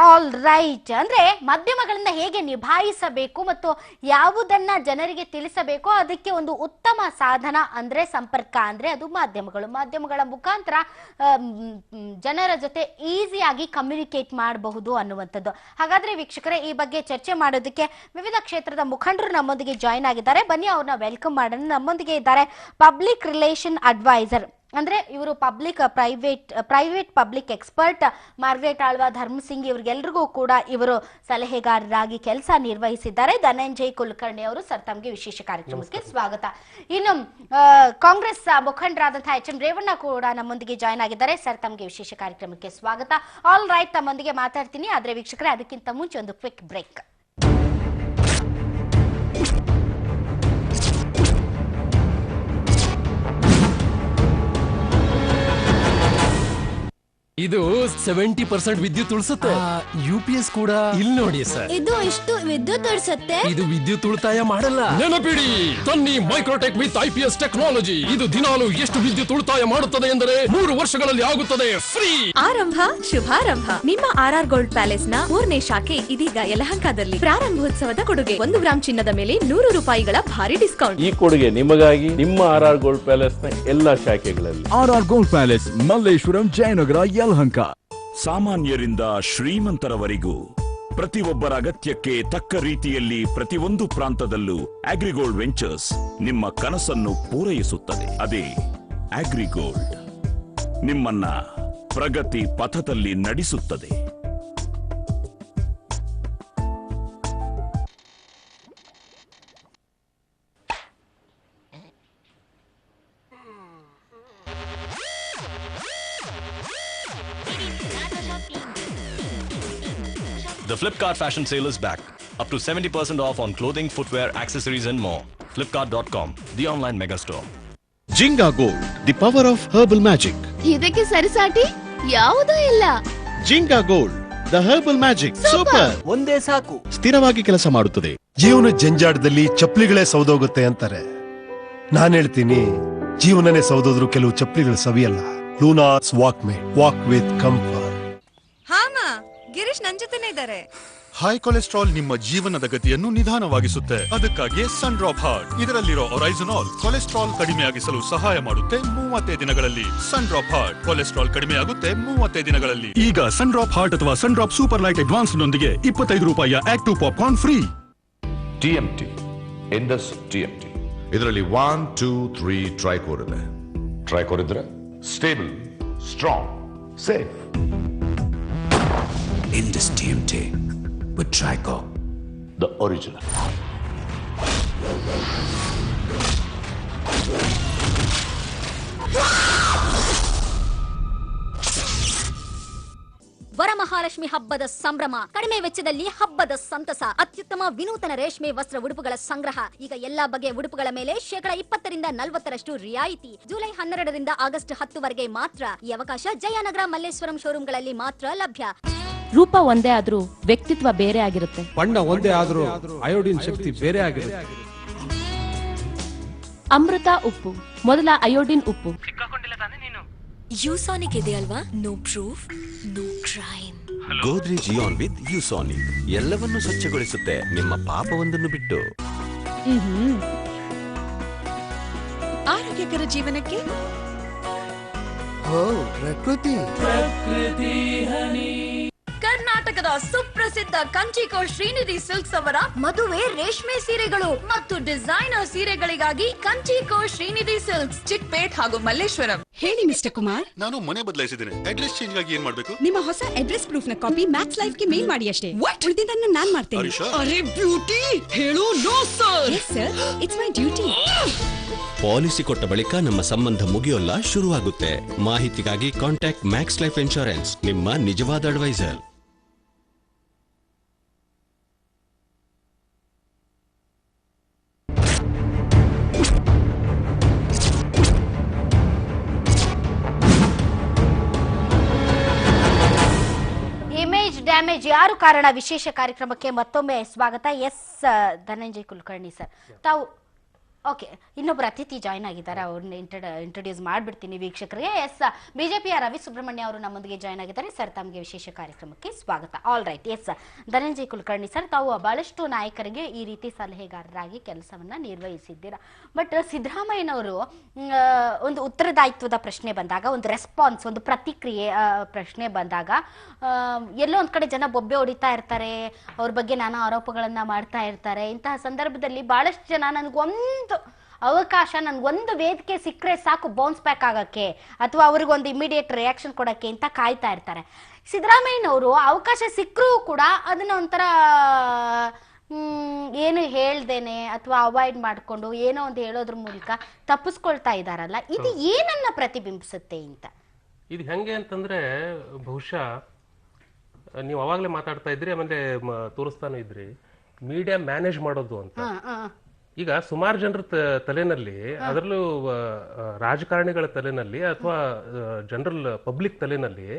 [SPEAKER 1] All right. ಅಂದ್ರೆ ಮಾಧ್ಯಮಗಳನ್ನ ಹೇಗೆ ನಿಭಾಯಿಸಬೇಕು ಮತ್ತು ಯಾವುದನ್ನ ಜನರಿಗೆ ತಿಳಿಸಬೇಕು, ಅದಕ್ಕೆ ಒಂದು ಉತ್ತಮ ಸಾಧನ ಅಂದ್ರೆ ಸಂಪರ್ಕ, ಅಂದ್ರೆ ಅದು ಮಾಧ್ಯಮಗಳ ಮುಖಾಂತರ ಜನರ ಜೊತೆ ಈಸಿಯಾಗಿ ಕಮ್ಯುನಿಕೇಟ್ ಮಾಡಬಹುದು ಅನ್ನುವಂಥದ್ದು. ಹಾಗಾದ್ರೆ ವೀಕ್ಷಕರೇ, ಈ ಬಗ್ಗೆ ಚರ್ಚೆ ಮಾಡೋದಕ್ಕೆ ವಿವಿಧ ಕ್ಷೇತ್ರದ ಮುಖಂಡರು ನಮ್ಮೊಂದಿಗೆ ಜಾಯಿನ್ ಆಗಿದ್ದಾರೆ. ಬನ್ನಿ ಅವ್ರನ್ನ ವೆಲ್ಕಮ್ ಮಾಡೋಣ. ನಮ್ಮೊಂದಿಗೆ ಇದ್ದಾರೆ ಪಬ್ಲಿಕ್ ರಿಲೇಷನ್ ಅಡ್ವೈಸರ್, ಅಂದ್ರೆ ಇವರು private public expert Margaret Alva, Dharam Singh, ಇವ್ರಿಗೆಲ್ರಿಗೂ ಕೂಡ ಇವರು ಸಲಹೆಗಾರರಾಗಿ ಕೆಲಸ ನಿರ್ವಹಿಸಿದ್ದಾರೆ. ಧನಂಜಯ್ ಕುಲಕರ್ಣಿ ಅವರು, ಸರ್ ತಮಗೆ ವಿಶೇಷ ಕಾರ್ಯಕ್ರಮಕ್ಕೆ ಸ್ವಾಗತ. ಇನ್ನು ಕಾಂಗ್ರೆಸ್ ಮುಖಂಡರಾದಂತಹ HM ರೇವಣ್ಣ ಕೂಡ ನಮ್ಮೊಂದಿಗೆ ಜಾಯ್ನ್ ಆಗಿದ್ದಾರೆ. ಸರ್ ತಮಗೆ ವಿಶೇಷ ಕಾರ್ಯಕ್ರಮಕ್ಕೆ ಸ್ವಾಗತ. ಆಲ್ ರೈಟ್, ತಮ್ಮೊಂದಿಗೆ ಮಾತಾಡ್ತೀನಿ. ಆದ್ರೆ ವೀಕ್ಷಕರೇ, ಅದಕ್ಕಿಂತ ಮುಂಚೆ ಒಂದು ಕ್ವಿಕ್ ಬ್ರೇಕ್.
[SPEAKER 5] ಇದು 70% ವಿದ್ಯುತ್ ಉಳಿಸುತ್ತೆ. UPS ಕೂಡ ಇಲ್ಲಿ ನೋಡಿ ಸರ್,
[SPEAKER 6] ಇದು ಇಷ್ಟು ವಿದ್ಯುತ್ ಉಳಿಸುತ್ತೆ.
[SPEAKER 5] ಇದು ವಿದ್ಯುತ್ ಉಳಿತಾಯ ಮಾಡಲ್ಲ. ನೆನಪಿಡಿ, ತನ್ನಿ ಮೈಕ್ರೋಟೆಕ್ ವಿತ್ IPS ಟೆಕ್ನಾಲಜಿ. ಇದು ದಿನಾಲು ಎಷ್ಟು ವಿದ್ಯುತ್ ಉಳಿತಾಯ ಮಾಡುತ್ತದೆ ಎಂದರೆ 3 ವರ್ಷಗಳಲ್ಲಿ ಆಗುತ್ತದೆ ಫ್ರೀ.
[SPEAKER 6] ಆರಂಭ ಶುಭಾರಂಭ. ನಿಮ್ಮ RR ಗೋಲ್ಡ್ ಪ್ಯಾಲೇಸ್ ನ 3ನೇ ಶಾಖೆ ಇದೀಗ ಯಲಹಂಕದಲ್ಲಿ. ಪ್ರಾರಂಭೋತ್ಸವದ ಕೊಡುಗೆ 1 ಗ್ರಾಂ ಚಿನ್ನದ ಮೇಲೆ 100 ರೂಪಾಯಿಗಳ ಭಾರಿ ಡಿಸ್ಕೌಂಟ್.
[SPEAKER 7] ಈ ಕೊಡುಗೆ ನಿಮಗಾಗಿ ನಿಮ್ಮ RR ಗೋಲ್ಡ್ ಪ್ಯಾಲೇಸ್ ನ ಎಲ್ಲಾ ಶಾಖೆಗಳಲ್ಲಿ.
[SPEAKER 8] RR gold palace, Malleshwaram, Jayanagar, Yelahanka.
[SPEAKER 9] ಸಾಮಾನ್ಯರಿಂದ ಶ್ರೀಮಂತರವರೆಗೂ ಪ್ರತಿಯೊಬ್ಬರ ಅಗತ್ಯಕ್ಕೆ ತಕ್ಕ ರೀತಿಯಲ್ಲಿ ಪ್ರತಿಯೊಂದು ಪ್ರಾಂತದಲ್ಲೂ ಅಗ್ರಿಗೋಲ್ಡ್ ವೆಂಚರ್ಸ್ ನಿಮ್ಮ ಕನಸನ್ನು ಪೂರೈಸುತ್ತದೆ. ಅದೇ ಅಗ್ರಿಗೋಲ್ಡ್ ನಿಮ್ಮನ್ನ ಪ್ರಗತಿ ಪಥದಲ್ಲಿ ನಡೆಸುತ್ತದೆ.
[SPEAKER 10] The Flipkart fashion sale is back. Up to 70% off on clothing, footwear, accessories and more. Flipkart.com, the online mega store.
[SPEAKER 11] ಜಿಂಗಾ gold, the power of herbal magic.
[SPEAKER 6] ಇದಕ್ಕೆ ಸರಿಸಾಟಿ ಯಾವುದೂ ಇಲ್ಲ.
[SPEAKER 11] ಜಿಂಗಾ gold, the herbal magic. Super.
[SPEAKER 4] ಒಂದೇ ಸಾಕು,
[SPEAKER 11] ಸ್ಥಿರವಾಗಿ ಕೆಲಸ ಮಾಡುತ್ತದೆ.
[SPEAKER 12] ಜೀವನ ಜಂಜಾಟದಲ್ಲಿ ಚಪ್ಪಲಿಗಳೇ ಸೌದೋಗುತ್ತೆ ಅಂತಾರೆ. ನಾನ್ ಹೇಳ್ತೀನಿ, ಜೀವನನೇ ಸೌದೋದ್ರು ಕೆಲವು ಚಪ್ಪಲಿಗಳು ಸವಿಯಲ್ಲ. ಲೂನಾಸ್ ವಾಕ್ ವಿತ್ ಕಂಫರ್ಟ್.
[SPEAKER 6] ಹಾಮ ಗಿರೀಶ್ ನನ್ ಜೊತೆನೇ ಇದ್ದಾರೆ.
[SPEAKER 8] ಹೈ ಕೊಲೆಸ್ಟ್ರಾಲ್ ನಿಮ್ಮ ಜೀವನದ ಗತಿಯನ್ನು ನಿಧಾನವಾಗಿಸುತ್ತೆ. ಅದಕ್ಕಾಗಿ ಸನ್ ಡ್ರಾಪ್ ಹಾರ್ಟ್. ಇದರಲ್ಲಿರೋ ಒರೈಸನಾಲ್ ಕೊಲೆಸ್ಟ್ರಾಲ್ ಕಡಿಮೆಯಾಗಿಸಲು ಸಹಾಯ ಮಾಡುತ್ತೆ 35 ದಿನಗಳಲ್ಲಿ. ಸನ್ ಡ್ರಾಪ್ ಹಾರ್ಟ್, ಕೊಲೆಸ್ಟ್ರಾಲ್ ಕಡಿಮೆಯಾಗುತ್ತೆ 35 ದಿನಗಳಲ್ಲಿ. ಈಗ ಸನ್ ಡ್ರಾಪ್ ಹಾರ್ಟ್ ಅಥವಾ ಸನ್ ಡ್ರಾಪ್ ಸೂಪರ್ ಲೈಟ್ ಅಡ್ವಾನ್ಸ್ ನೊಂದಿಗೆ 25 ರೂಪಾಯಿಯ active popcorn free.
[SPEAKER 13] TMT, Indus TMT. ಇದರಲ್ಲಿ 1, 2, 3 ಟ್ರೈಕೋರ್ ಇದೆ. ಟ್ರೈಕೋರ್ ಇದ್ರೆ stable, strong, safe.
[SPEAKER 14] Indus TMT with Trico,
[SPEAKER 13] the original.
[SPEAKER 15] Varamahalakshmi ಹಬ್ಬದ ಸಂಭ್ರಮ, ಕಡಿಮೆ ವೆಚ್ಚದಲ್ಲಿ ಹಬ್ಬದ ಸಂತಸ, ಅತ್ಯುತ್ತಮ ವಿನೂತನ ರೇಷ್ಮೆ ವಸ್ತ್ರ ಉಡುಪುಗಳ ಸಂಗ್ರಹ. ಈಗ ಎಲ್ಲಾ ಬಗೆಯ ಉಡುಪುಗಳ ಮೇಲೆ 20% ರಿಂದ 40% ರಿಯಾಯಿತಿ. ಜುಲೈ 12ರಿಂದ ಆಗಸ್ಟ್ 10 ವರೆಗೆ ಮಾತ್ರ ಈ ಅವಕಾಶ. ಜಯನಗರ, ಮಲ್ಲೇಶ್ವರಂ ಶೋರೂಮ್ಗಳಲ್ಲಿ ಮಾತ್ರ ಲಭ್ಯ.
[SPEAKER 16] ರೂಪ ಒಂದೇ ಆದ್ರೂ ವ್ಯಕ್ತಿತ್ವ ಬೇರೆ ಆಗಿರುತ್ತೆ.
[SPEAKER 17] ಬಣ್ಣ ಒಂದೇ ಆದ್ರೂ ಅಯೋಡಿನ್ ಶಕ್ತಿ ಬೇರೆ ಆಗಿರುತ್ತೆ.
[SPEAKER 16] ಅಮೃತ ಉಪ್ಪು, ಮೊದಲ ಅಯೋಡಿನ್ ಉಪ್ಪು.
[SPEAKER 6] ಯೂಸಾನಿಕ್ ಇದೆ ಅಲ್ವಾ? No proof, no crime.
[SPEAKER 18] Godrej ಇಯಾನ್ ವಿತ್ ಯೂಸಾನಿಕ್ ಎಲ್ಲವನ್ನೂ ಸ್ವಚ್ಛಗೊಳಿಸುತ್ತೆ, ನಿಮ್ಮ ಪಾಪವೊಂದನ್ನು ಬಿಟ್ಟು.
[SPEAKER 19] ಆರೋಗ್ಯಕರ ಜೀವನಕ್ಕೆ
[SPEAKER 20] ಪ್ರಕೃತಿ
[SPEAKER 19] ಕರ್ನಾಟಕದ ಸುಪ್ರಸಿದ್ಧ ಕಂಚಿಕೋ ಶ್ರೀನಿಧಿ ಸಿಲ್ಕ್ಸ್ ಅವರ ಮದುವೆ ರೇಷ್ಮೆ ಸೀರೆಗಳು ಮತ್ತು ಡಿಸೈನರ್ ಸೀರೆಗಳಿಗಾಗಿ ಕಂಚಿಕೋ ಶ್ರೀನಿಧಿ ಸಿಲ್ಕ್ಸ್, ಚಿಕ್ಪೇಟ್ ಹಾಗೂ ಮಲ್ಲೇಶ್ವರಂ.
[SPEAKER 21] ಹೇಳಿ ಮಿಸ್ಟರ್ ಕುಮಾರ್.
[SPEAKER 8] ನಾನು ಮನೆ ಬದಲಾಯಿಸಿದ್ದೇನೆ. ಅಡ್ರೆಸ್ ಚೇಂಜ್ ಆಗಿ ಏನ್ ಮಾಡ್ಬೇಕು?
[SPEAKER 21] ನಿಮ್ಮ ಹೊಸ ಅಡ್ರೆಸ್ ಪ್ರೂಫ್ ನ ಕಾಪಿ ಮ್ಯಾಕ್ಸ್ ಲೈಫ್ ಗೆ ಮೇಲ್ ಮಾಡಿ ಅಷ್ಟೇ. ಉಳಿದಿದ್ದನ್ನು ನಾನ್ ಮಾಡ್ತೇನೆ.
[SPEAKER 19] ಅರೆ ಬ್ಯೂಟಿ ಹೇಳು no sir.
[SPEAKER 21] Yes sir, it's my duty.
[SPEAKER 18] Policy ಕೊಟ್ಟ ಬಳಿಕ ನಮ್ಮ ಸಂಬಂಧ ಮುಗಿಯೋಲ್ಲ, ಶುರುವಾಗುತ್ತೆ. ಮಾಹಿತಿಗಾಗಿ ಕಾಂಟ್ಯಾಕ್ಟ್ ಮ್ಯಾಕ್ಸ್ ಲೈಫ್ ಇನ್ಶೂರೆನ್ಸ್, ನಿಮ್ಮ ನಿಜವಾದ ಅಡ್ವೈಸರ್.
[SPEAKER 1] ಇಮೇಜ್ ಡ್ಯಾಮೇಜ್ ಯಾರು ಕಾರಣ ವಿಶೇಷ ಕಾರ್ಯಕ್ರಮಕ್ಕೆ ಮತ್ತೊಮ್ಮೆ ಸ್ವಾಗತ. ಎಸ್ ಧನಂಜಯ್ ಕುಲಕರ್ಣಿ ಸರ್, ತಾವು ಓಕೆ, ಇನ್ನೊಬ್ಬರು ಅತಿಥಿ ಜಾಯ್ನ್ ಆಗಿದ್ದಾರೆ, ಅವ್ರನ್ನ ಇಂಟ್ರೊಡ್ಯೂಸ್ ಮಾಡ್ಬಿಡ್ತೀನಿ ವೀಕ್ಷಕರಿಗೆ. ಎಸ್, ಬಿಜೆಪಿಯ ರವಿ ಸುಬ್ರಹ್ಮಣ್ಯ ಅವರು ನಮ್ಮೊಂದಿಗೆ ಜಾಯ್ನ್ ಆಗಿದ್ದಾರೆ. ಸರ್, ತಮಗೆ ವಿಶೇಷ ಕಾರ್ಯಕ್ರಮಕ್ಕೆ ಸ್ವಾಗತ. All right. Yes, Dhananjay Kulkarni sir, ತಾವು ಬಹಳಷ್ಟು ನಾಯಕರಿಗೆ ಈ ರೀತಿ ಸಲಹೆಗಾರರಾಗಿ ಕೆಲಸವನ್ನ ನಿರ್ವಹಿಸಿದ್ದೀರಾ. ಬಟ್ ಸಿದ್ದರಾಮಯ್ಯನವರು ಒಂದು ಉತ್ತರದಾಯಿತ್ವದ ಪ್ರಶ್ನೆ ಬಂದಾಗ, ಒಂದು ರೆಸ್ಪಾನ್ಸ್, ಒಂದು ಪ್ರತಿಕ್ರಿಯೆ ಪ್ರಶ್ನೆ ಬಂದಾಗ ಎಲ್ಲೋ ಒಂದ್ ಕಡೆ ಜನ ಬೊಬ್ಬೆ ಹೊಡಿತಾ ಇರ್ತಾರೆ, ಅವ್ರ ಬಗ್ಗೆ ನಾನಾ ಆರೋಪಗಳನ್ನ ಮಾಡ್ತಾ ಇರ್ತಾರೆ. ಇಂತಹ ಸಂದರ್ಭದಲ್ಲಿ ಬಹಳಷ್ಟು ಜನ ನನಗೊಂದು ಅವಕಾಶ, ನನ್ಗೊಂದು ವೇದಿಕೆ ಸಿಕ್ಕರೆ ಸಾಕು ಬೌನ್ಸ್ ಬ್ಯಾಕ್ ಆಗಕ್ಕೆ ಅಥವಾ ಅವ್ರಿಗೊಂದು ಇಮಿಡಿಯೇಟ್ ರಿಯಾಕ್ಷನ್ ಕೊಡಕ್ಕೆ ಅಂತ ಕಾಯ್ತಾ ಇರ್ತಾರೆ. ಸಿದ್ದರಾಮಯ್ಯನವರು ಅವಕಾಶ ಸಿಕ್ಕರೂ ಕೂಡ ಅದನ್ನ ಒಂಥರ ಏನು ಹೇಳ್ದೇನೆ ಅಥವಾ ಅವಾಯ್ಡ್ ಮಾಡ್ಕೊಂಡು ಏನೋ ಒಂದು ಹೇಳೋದ್ರ ಮೂಲಕ ತಪ್ಪಿಸ್ಕೊಳ್ತಾ ಇದಾರಲ್ಲ, ಇದು ಏನನ್ನ ಪ್ರತಿಬಿಂಬಿಸುತ್ತೆ ಅಂತ?
[SPEAKER 22] ಇದು ಹೆಂಗೆ ಅಂತಂದ್ರೆ, ಬಹುಶಃ ನೀವು ಅವಾಗಲೇ ಮಾತಾಡ್ತಾ ಇದ್ರಿ, ಆಮೇಲೆ ತೋರಿಸ್ತಾನು ಇದ್ರಿ, ಮೀಡಿಯಾ ಮ್ಯಾನೇಜ್ ಮಾಡೋದು ಅಂತ. ಈಗ ಸುಮಾರು ಜನರ ತಲೆನಲ್ಲಿ, ಅದರಲ್ಲೂ ರಾಜಕಾರಣಿಗಳ ತಲೆನಲ್ಲಿ ಅಥವಾ ಜನರಲ್ ಪಬ್ಲಿಕ್ ತಲೆನಲ್ಲಿ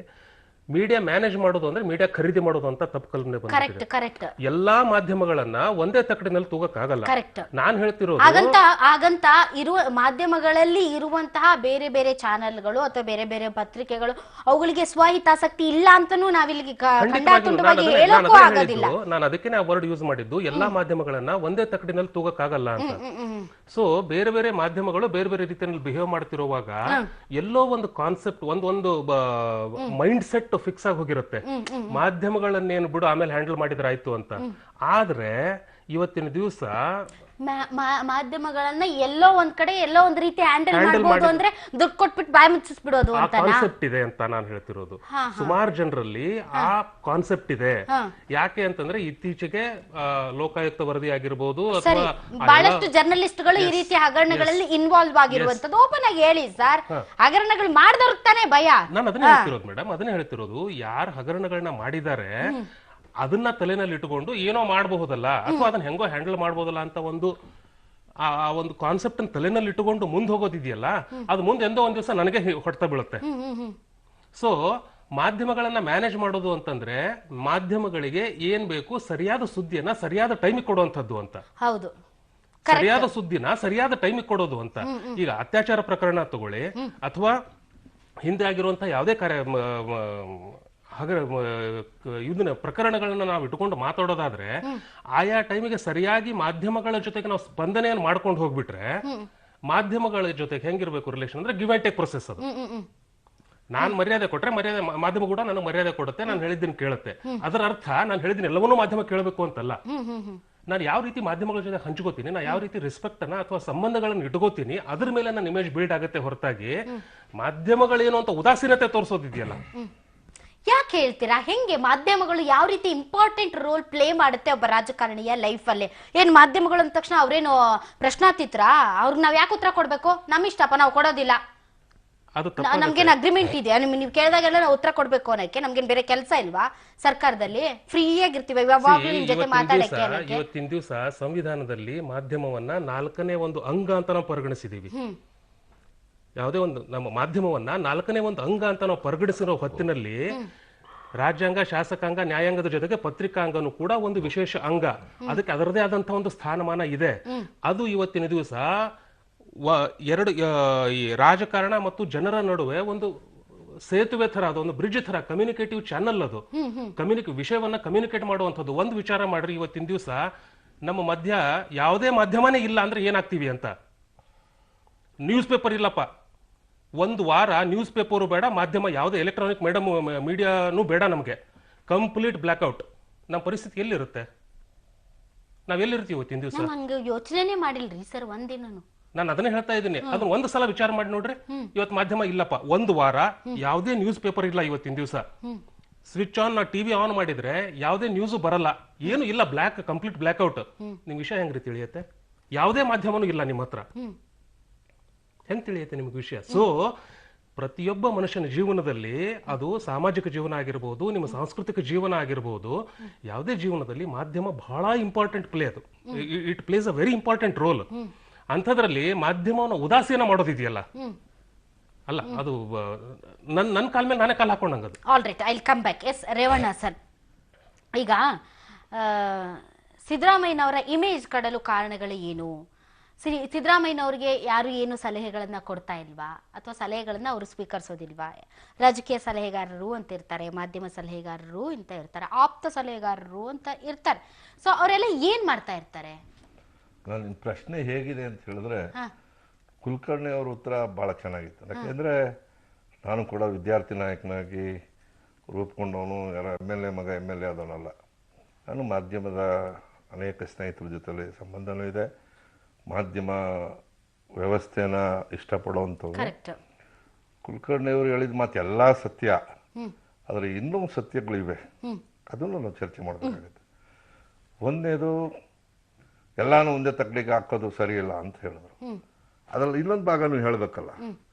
[SPEAKER 22] ಮೀಡಿಯಾ ಮ್ಯಾನೇಜ್ ಮಾಡೋದು ಅಂದ್ರೆ ಮೀಡಿಯಾ ಖರೀದಿ ಮಾಡೋದು ಅಂತ ತಪ್ಪು ಕಲ್ಪನೆ ಬಂದಿದೆ. ಎಲ್ಲಾ ಮಾಧ್ಯಮಗಳನ್ನ ಒಂದೇ ತಕ್ಕಡಿನಲ್ಲಿ ತೂಗಕ್ಕಾಗಲ್ಲ. ನಾನ್ ಹೇಳ್ತಿರೋದು,
[SPEAKER 1] ಹಾಗಂತ ಇರುವ ಮಾಧ್ಯಮಗಳಲ್ಲಿ ಇರುವಂತಹ ಬೇರೆ ಬೇರೆ ಚಾನೆಲ್ಗಳು ಅಥವಾ ಬೇರೆ ಬೇರೆ ಪತ್ರಿಕೆಗಳು ಅವುಗಳಿಗೆ ಸ್ವಹಿತಾಸಕ್ತಿ ಇಲ್ಲ ಅಂತಾನೂ ನಾವಿಲ್ಲಿಗೆ ಹೇಳೋಕ್ಕೂ ಆಗೋದಿಲ್ಲ.
[SPEAKER 22] ನಾನು ಅದಕ್ಕೆ ಆ ವರ್ಡ್ ಯೂಸ್ ಮಾಡಿದ್ದು, ಎಲ್ಲಾ ಮಾಧ್ಯಮಗಳನ್ನ ಒಂದೇ ತಕ್ಕಡಿನಲ್ಲಿ ತೂಗಕ್ಕಾಗಲ್ಲ ಅಂತ. ಸೊ ಬೇರೆ ಬೇರೆ ಮಾಧ್ಯಮಗಳು ಬೇರೆ ಬೇರೆ ರೀತಿಯಲ್ಲಿ ಬಿಹೇವ್ ಮಾಡ್ತಿರುವಾಗ ಎಲ್ಲೋ ಒಂದು ಕಾನ್ಸೆಪ್ಟ್, ಒಂದು ಮೈಂಡ್ ಸೆಟ್ ಫಿಕ್ಸ್ ಆಗಿ ಹೋಗಿರುತ್ತೆ, ಮಾಧ್ಯಮಗಳನ್ನೇನು ಬಿಡು ಆಮೇಲೆ ಹ್ಯಾಂಡಲ್ ಮಾಡಿದ್ರೆ ಆಯ್ತು ಅಂತ. ಆದ್ರೆ ಇವತ್ತಿನ ದಿವಸ
[SPEAKER 1] ಮಾಧ್ಯಮಗಳನ್ನ ಎಲ್ಲೋ ಒಂದ್ ಕಡೆ ಎಲ್ಲೋ ಒಂದ್ ರೀತಿ ಹ್ಯಾಂಡಲ್ ಮಾಡಬಹುದು ಅಂದ್ರೆ ದುಡ್ಡು ಕೊಟ್ಬಿಟ್ಟು ಬಾಯಿ ಮುಚ್ಚಿಸ್ಬಿಡೋದು ಅಂತ
[SPEAKER 22] ಕಾನ್ಸೆಪ್ಟ್ ಇದೆ ಅಂತ ನಾನು ಹೇಳ್ತಿರೋದು. ಸುಮಾರು ಜನರಲ್ಲಿ ಆ ಕಾನ್ಸೆಪ್ಟ್ ಇದೆ. ಯಾಕೆ ಅಂತಂದ್ರೆ ಇತ್ತೀಚೆಗೆ ಲೋಕಾಯುಕ್ತ ವರದಿ ಆಗಿರ್ಬೋದು ಅಥವಾ
[SPEAKER 1] ಬಹಳಷ್ಟು ಜರ್ನಲಿಸ್ಟ್ಗಳು ಈ ರೀತಿ ಹಗರಣಗಳಲ್ಲಿ ಇನ್ವಾಲ್ವ್ ಆಗಿರುವಂತದ್ದು ಓಪನ್ ಆಗಿ ಹೇಳಿ ಸರ್. ಹಗರಣಗಳು ಮಾಡಿದವ್ರಿಗೆ ತಾನೇ ಭಯ.
[SPEAKER 22] ನಾನು ಅದನ್ನೇ ಹೇಳ್ತಿರೋದು ಮೇಡಮ್, ಅದನ್ನೇ ಹೇಳ್ತಿರೋದು. ಯಾರು ಹಗರಣಗಳನ್ನ ಮಾಡಿದ್ದಾರೆ ಅದನ್ನ ತಲೆನಲ್ಲಿ ಇಟ್ಟುಕೊಂಡು ಏನೋ ಮಾಡಬಹುದಲ್ಲ ಅಥವಾ ಅದನ್ನ ಹೆಂಗೋ ಹ್ಯಾಂಡಲ್ ಮಾಡಬಹುದಲ್ಲ ಅಂತ ಒಂದು ಕಾನ್ಸೆಪ್ಟ್ ತಲೆನಲ್ಲಿ ಇಟ್ಟುಕೊಂಡು ಮುಂದೆ ಹೋಗೋದಿದೆಯಲ್ಲ, ಅದು ಮುಂದೆ ಎಂದೋ ಒಂದ್ ದಿವಸ ನನಗೆ ಹೊಡ್ತಾ ಬೀಳುತ್ತೆ. ಸೊ ಮಾಧ್ಯಮಗಳನ್ನ ಮ್ಯಾನೇಜ್ ಮಾಡೋದು ಅಂತಂದ್ರೆ ಮಾಧ್ಯಮಗಳಿಗೆ ಏನ್ ಬೇಕು, ಸರಿಯಾದ ಸುದ್ದಿಯನ್ನ ಸರಿಯಾದ ಟೈಮಿಗೆ ಕೊಡುವಂತದ್ದು ಅಂತ.
[SPEAKER 1] ಹೌದು,
[SPEAKER 22] ಸರಿಯಾದ ಸುದ್ದಿನ ಸರಿಯಾದ ಟೈಮಿಗೆ ಕೊಡೋದು ಅಂತ. ಈಗ ಅತ್ಯಾಚಾರ ಪ್ರಕರಣ ತಗೊಳ್ಳಿ ಅಥವಾ ಹಿಂದೆ ಆಗಿರುವಂತಹ ಯಾವುದೇ ಇದನ್ನ ಪ್ರಕರಣಗಳನ್ನ ನಾವು ಇಟ್ಕೊಂಡು ಮಾತಾಡೋದಾದ್ರೆ ಆಯಾ ಟೈಮಿಗೆ ಸರಿಯಾಗಿ ಮಾಧ್ಯಮಗಳ ಜೊತೆಗೆ ನಾವು ಸ್ಪಂದನೆಯನ್ನು ಮಾಡ್ಕೊಂಡು ಹೋಗ್ಬಿಟ್ರೆ, ಮಾಧ್ಯಮಗಳ ಜೊತೆಗೆ ಹೆಂಗಿರ್ಬೇಕು ರಿಲೇಷನ್ ಅಂದ್ರೆ ಗಿವ್ ಅಂಡ್ ಟೇಕ್ ಪ್ರೊಸೆಸ್. ಅದು ನಾನ್ ಮರ್ಯಾದೆ ಕೊಟ್ರೆ ಮಾಧ್ಯಮ ಕೂಡ ನನಗೆ ಮರ್ಯಾದೆ ಕೊಡುತ್ತೆ, ನಾನು ಹೇಳಿದ್ದೀನಿ ಕೇಳುತ್ತೆ. ಅದರ ಅರ್ಥ ನಾನು ಹೇಳಿದ್ದೀನಿ ಎಲ್ಲವನ್ನೂ ಮಾಧ್ಯಮ ಕೇಳಬೇಕು ಅಂತಲ್ಲ. ನಾನು ಯಾವ ರೀತಿ ಮಾಧ್ಯಮಗಳ ಜೊತೆ ಹಂಚ್ಕೋತೀನಿ, ನಾನು ಯಾವ ರೀತಿ ರೆಸ್ಪೆಕ್ಟ್ ಅನ್ನ ಅಥವಾ ಸಂಬಂಧಗಳನ್ನು ಇಟ್ಕೋತೀನಿ, ಅದ್ರ ಮೇಲೆ ನನ್ನ ಇಮೇಜ್ ಬಿಲ್ಡ್ ಆಗುತ್ತೆ ಹೊರತಾಗಿ ಮಾಧ್ಯಮಗಳೇನು ಅಂತ ಉದಾಸೀನತೆ ತೋರಿಸೋದಿದೆಯಲ್ಲ.
[SPEAKER 1] ಯಾಕೆ ಹೇಳ್ತೀರಾ? ಹೆಂಗೆ ಮಾಧ್ಯಮಗಳು ಯಾವ ರೀತಿ ಇಂಪಾರ್ಟೆಂಟ್ ರೋಲ್ ಪ್ಲೇ ಮಾಡುತ್ತೆ ಒಬ್ಬ ರಾಜಕಾರಣಿಯ ಲೈಫ್ ಅಲ್ಲಿ? ಏನ್ ಮಾಧ್ಯಮಗಳು ಅಂದ ತಕ್ಷಣ ಅವ್ರೇನು ಪ್ರಶ್ನಾತೀತ್ರ? ಅವ್ರಿಗೆ ನಾವ್ ಯಾಕೆ ಉತ್ತರ ಕೊಡ್ಬೇಕು? ನಮ್ ಇಷ್ಟಪ್ಪ, ನಾವು ಕೊಡೋದಿಲ್ಲ, ನಮ್ಗೇನ್ ಅಗ್ರಿಮೆಂಟ್ ಇದೆಯಾ? ನೀವು ಕೇಳಿದಾಗೆಲ್ಲ ನಾವು ಉತ್ತರ ಕೊಡ್ಬೇಕು ಅನ್ನಕ್ಕೆ ನಮ್ಗೇನ್ ಬೇರೆ ಕೆಲಸ ಇಲ್ವಾ ಸರ್ಕಾರದಲ್ಲಿ? ಫ್ರೀ ಆಗಿರ್ತೀವಿ ಯಾವಾಗ್ಲೂ ನಿಮ್ ಜೊತೆ ಮಾತಾಡಕ್ಕೆ.
[SPEAKER 22] ಇವತ್ತಿನ ದಿವಸ ಸಂವಿಧಾನದಲ್ಲಿ ಮಾಧ್ಯಮವನ್ನ 4ನೇ ಒಂದು ಅಂಗ ಅಂತ ನಾವು ಪರಿಗಣಿಸಿದೀವಿ. ಯಾವುದೇ ಒಂದು ನಮ್ಮ ಮಾಧ್ಯಮವನ್ನ 4ನೇ ಒಂದು ಅಂಗ ಅಂತ ನಾವು ಪರಿಗಣಿಸಿರೋ ಹೊತ್ತಿನಲ್ಲಿ ರಾಜ್ಯಾಂಗ, ಶಾಸಕಾಂಗ, ನ್ಯಾಯಾಂಗದ ಜೊತೆಗೆ ಪತ್ರಿಕಾಂಗನೂ ಕೂಡ ಒಂದು ವಿಶೇಷ ಅಂಗ. ಅದಕ್ಕೆ ಅದರದೇ ಆದಂತಹ ಒಂದು ಸ್ಥಾನಮಾನ ಇದೆ. ಅದು ಇವತ್ತಿನ ದಿವಸ ಎರಡು ರಾಜಕಾರಣ ಮತ್ತು ಜನರ ನಡುವೆ ಒಂದು ಸೇತುವೆ ತರ, ಅದೊಂದು ಬ್ರಿಡ್ಜ್ ತರ, ಕಮ್ಯುನಿಕೇಟಿವ್ ಚಾನಲ್ ಅದು. ವಿಷಯವನ್ನ ಕಮ್ಯುನಿಕೇಟ್ ಮಾಡುವಂಥದ್ದು. ಒಂದು ವಿಚಾರ ಮಾಡ್ರಿ, ಇವತ್ತಿನ ದಿವಸ ನಮ್ಮ ಮಧ್ಯ ಯಾವುದೇ ಮಾಧ್ಯಮನೇ ಇಲ್ಲ ಅಂದ್ರೆ ಏನಾಗ್ತೀವಿ ಅಂತ. ನ್ಯೂಸ್ ಪೇಪರ್ ಇಲ್ಲಪ್ಪ, ಒಂದು ವಾರ ನ್ಯೂಸ್ ಪೇಪರು ಬೇಡ, ಮಾಧ್ಯಮ ಯಾವುದೇ ಎಲೆಕ್ಟ್ರಾನಿಕ್ ಮೀಡಿಯಾನು ಬೇಡ, ನಮಗೆ ಕಂಪ್ಲೀಟ್ ಬ್ಲ್ಯಾಕ್ಔಟ್. ನಮ್ಮ ಪರಿಸ್ಥಿತಿ ಎಲ್ಲಿರುತ್ತೆ? ನಾವೆಲ್ಲಿರ್ತೀವಿ ಇವತ್ತಿನ ದಿವಸ?
[SPEAKER 1] ಯೋಚನೆ ಮಾಡಿಲ್ರಿ ಸರ್ ಒಂದಿನನು.
[SPEAKER 22] ನಾನು ಅದನ್ನೇ ಹೇಳ್ತಾ ಇದ್ದೀನಿ. ಅದನ್ನ ಒಂದು ಸಲ ವಿಚಾರ ಮಾಡಿ ನೋಡ್ರಿ. ಇವತ್ತು ಮಾಧ್ಯಮ ಇಲ್ಲಪ್ಪ, ಒಂದು ವಾರ ಯಾವುದೇ ನ್ಯೂಸ್ ಪೇಪರ್ ಇಲ್ಲ ಇವತ್ತಿನ ದಿವಸ. ಸ್ವಿಚ್ ಆನ್, ಟಿವಿ ಆನ್ ಮಾಡಿದ್ರೆ ಯಾವುದೇ ನ್ಯೂಸ್ ಬರಲ್ಲ, ಏನು ಇಲ್ಲ, ಕಂಪ್ಲೀಟ್ ಬ್ಲ್ಯಾಕ್ಔಟ್. ನಿಮ್ ವಿಷಯ ಹೆಂಗ್ರಿ ತಿಳಿಯುತ್ತೆ? ಯಾವುದೇ ಮಾಧ್ಯಮನೂ ಇಲ್ಲ ನಿಮ್ಮ ಹತ್ರ, ಹೆಂಗ್ ತಿಳಿಯುತ್ತೆ ನಿಮ್ಗೆ ವಿಷಯ? ಸೊ ಪ್ರತಿಯೊಬ್ಬ ಮನುಷ್ಯನ ಜೀವನದಲ್ಲಿ, ಅದು ಸಾಮಾಜಿಕ ಜೀವನ ಆಗಿರ್ಬೋದು, ನಿಮ್ಮ ಸಾಂಸ್ಕೃತಿಕ ಜೀವನ ಆಗಿರ್ಬೋದು, ಯಾವುದೇ ಜೀವನದಲ್ಲಿ ಮಾಧ್ಯಮ ಬಹಳ ಇಂಪಾರ್ಟೆಂಟ್ ಪ್ಲೇ. ಅದು it place a very important role. ಅಂಥದ್ರಲ್ಲಿ ಮಾಧ್ಯಮವನ್ನು ಉದಾಸೀನ ಮಾಡೋದಿದೆಯಲ್ಲ, ಅಲ್ಲ, ಅದು ನನ್ನ ಕಾಲ ಮೇಲೆ ನಾನೇ ಕಾಲ ಹಾಕೊಂಡಂಗದು.
[SPEAKER 1] All right, I will come back. S Revanna sir, ಈಗ ಸಿದ್ದರಾಮಯ್ಯನವರ ಇಮೇಜ್ ಕಡಲು ಕಾರಣಗಳು ಏನು? ಸಿದ್ದರಾಮಯ್ಯನವ್ರಿಗೆ ಯಾರು ಏನು ಸಲಹೆಗಳನ್ನ ಕೊಡ್ತಾ ಇಲ್ವಾ, ಅಥವಾ ಸಲಹೆಗಳನ್ನ ಅವರು ಸ್ವೀಕರಿಸೋದಿಲ್ವಾ? ರಾಜಕೀಯ ಸಲಹೆಗಾರರು ಅಂತ ಇರ್ತಾರೆ, ಮಾಧ್ಯಮ ಸಲಹೆಗಾರರು ಅಂತ ಇರ್ತಾರೆ, ಆಪ್ತ ಸಲಹೆಗಾರರು ಅಂತ ಇರ್ತಾರೆ. ಸೊ ಅವರೆಲ್ಲ ಏನ್ ಮಾಡ್ತಾ ಇರ್ತಾರೆ?
[SPEAKER 13] ನನ್ನ ಪ್ರಶ್ನೆ ಹೇಗಿದೆ ಅಂತ ಹೇಳಿದ್ರೆ, ಕುಲಕರ್ಣಿ ಅವ್ರ ಉತ್ತರ ಬಹಳ ಚೆನ್ನಾಗಿತ್ತು. ಯಾಕೆಂದ್ರೆ ನಾನು ಕೂಡ ವಿದ್ಯಾರ್ಥಿ ನಾಯಕನಾಗಿ ರೂಪುಗೊಂಡವನು, ಯಾರ MLA ಮಗ MLA ಆದವನಲ್ಲ. ನಾನು ಮಾಧ್ಯಮದ ಅನೇಕ ಸ್ನೇಹಿತರ ಜೊತೆಲಿ ಸಂಬಂಧನೂ ಇದೆ, ಮಾಧ್ಯಮ ವ್ಯವಸ್ಥೆನ ಇಷ್ಟಪಡುವಂಥವ್ರು. ಕುಲಕರ್ಣಿ ಅವರು ಹೇಳಿದ ಮಾತು ಎಲ್ಲ ಸತ್ಯ, ಆದರೆ ಇನ್ನೂ ಸತ್ಯಗಳಿವೆ, ಅದನ್ನು ನಾವು ಚರ್ಚೆ ಮಾಡಬೇಕಾಗುತ್ತೆ. ಒಂದನೇದು, ಎಲ್ಲಾನು ಒಂದೇ ತಕ್ಕಡಿಗೆ ಹಾಕೋದು ಸರಿ ಇಲ್ಲ ಅಂತ ಹೇಳಿದ್ರು. ಅದರಲ್ಲಿ ಇನ್ನೊಂದು ಭಾಗನೂ ಹೇಳಬೇಕಲ್ಲ.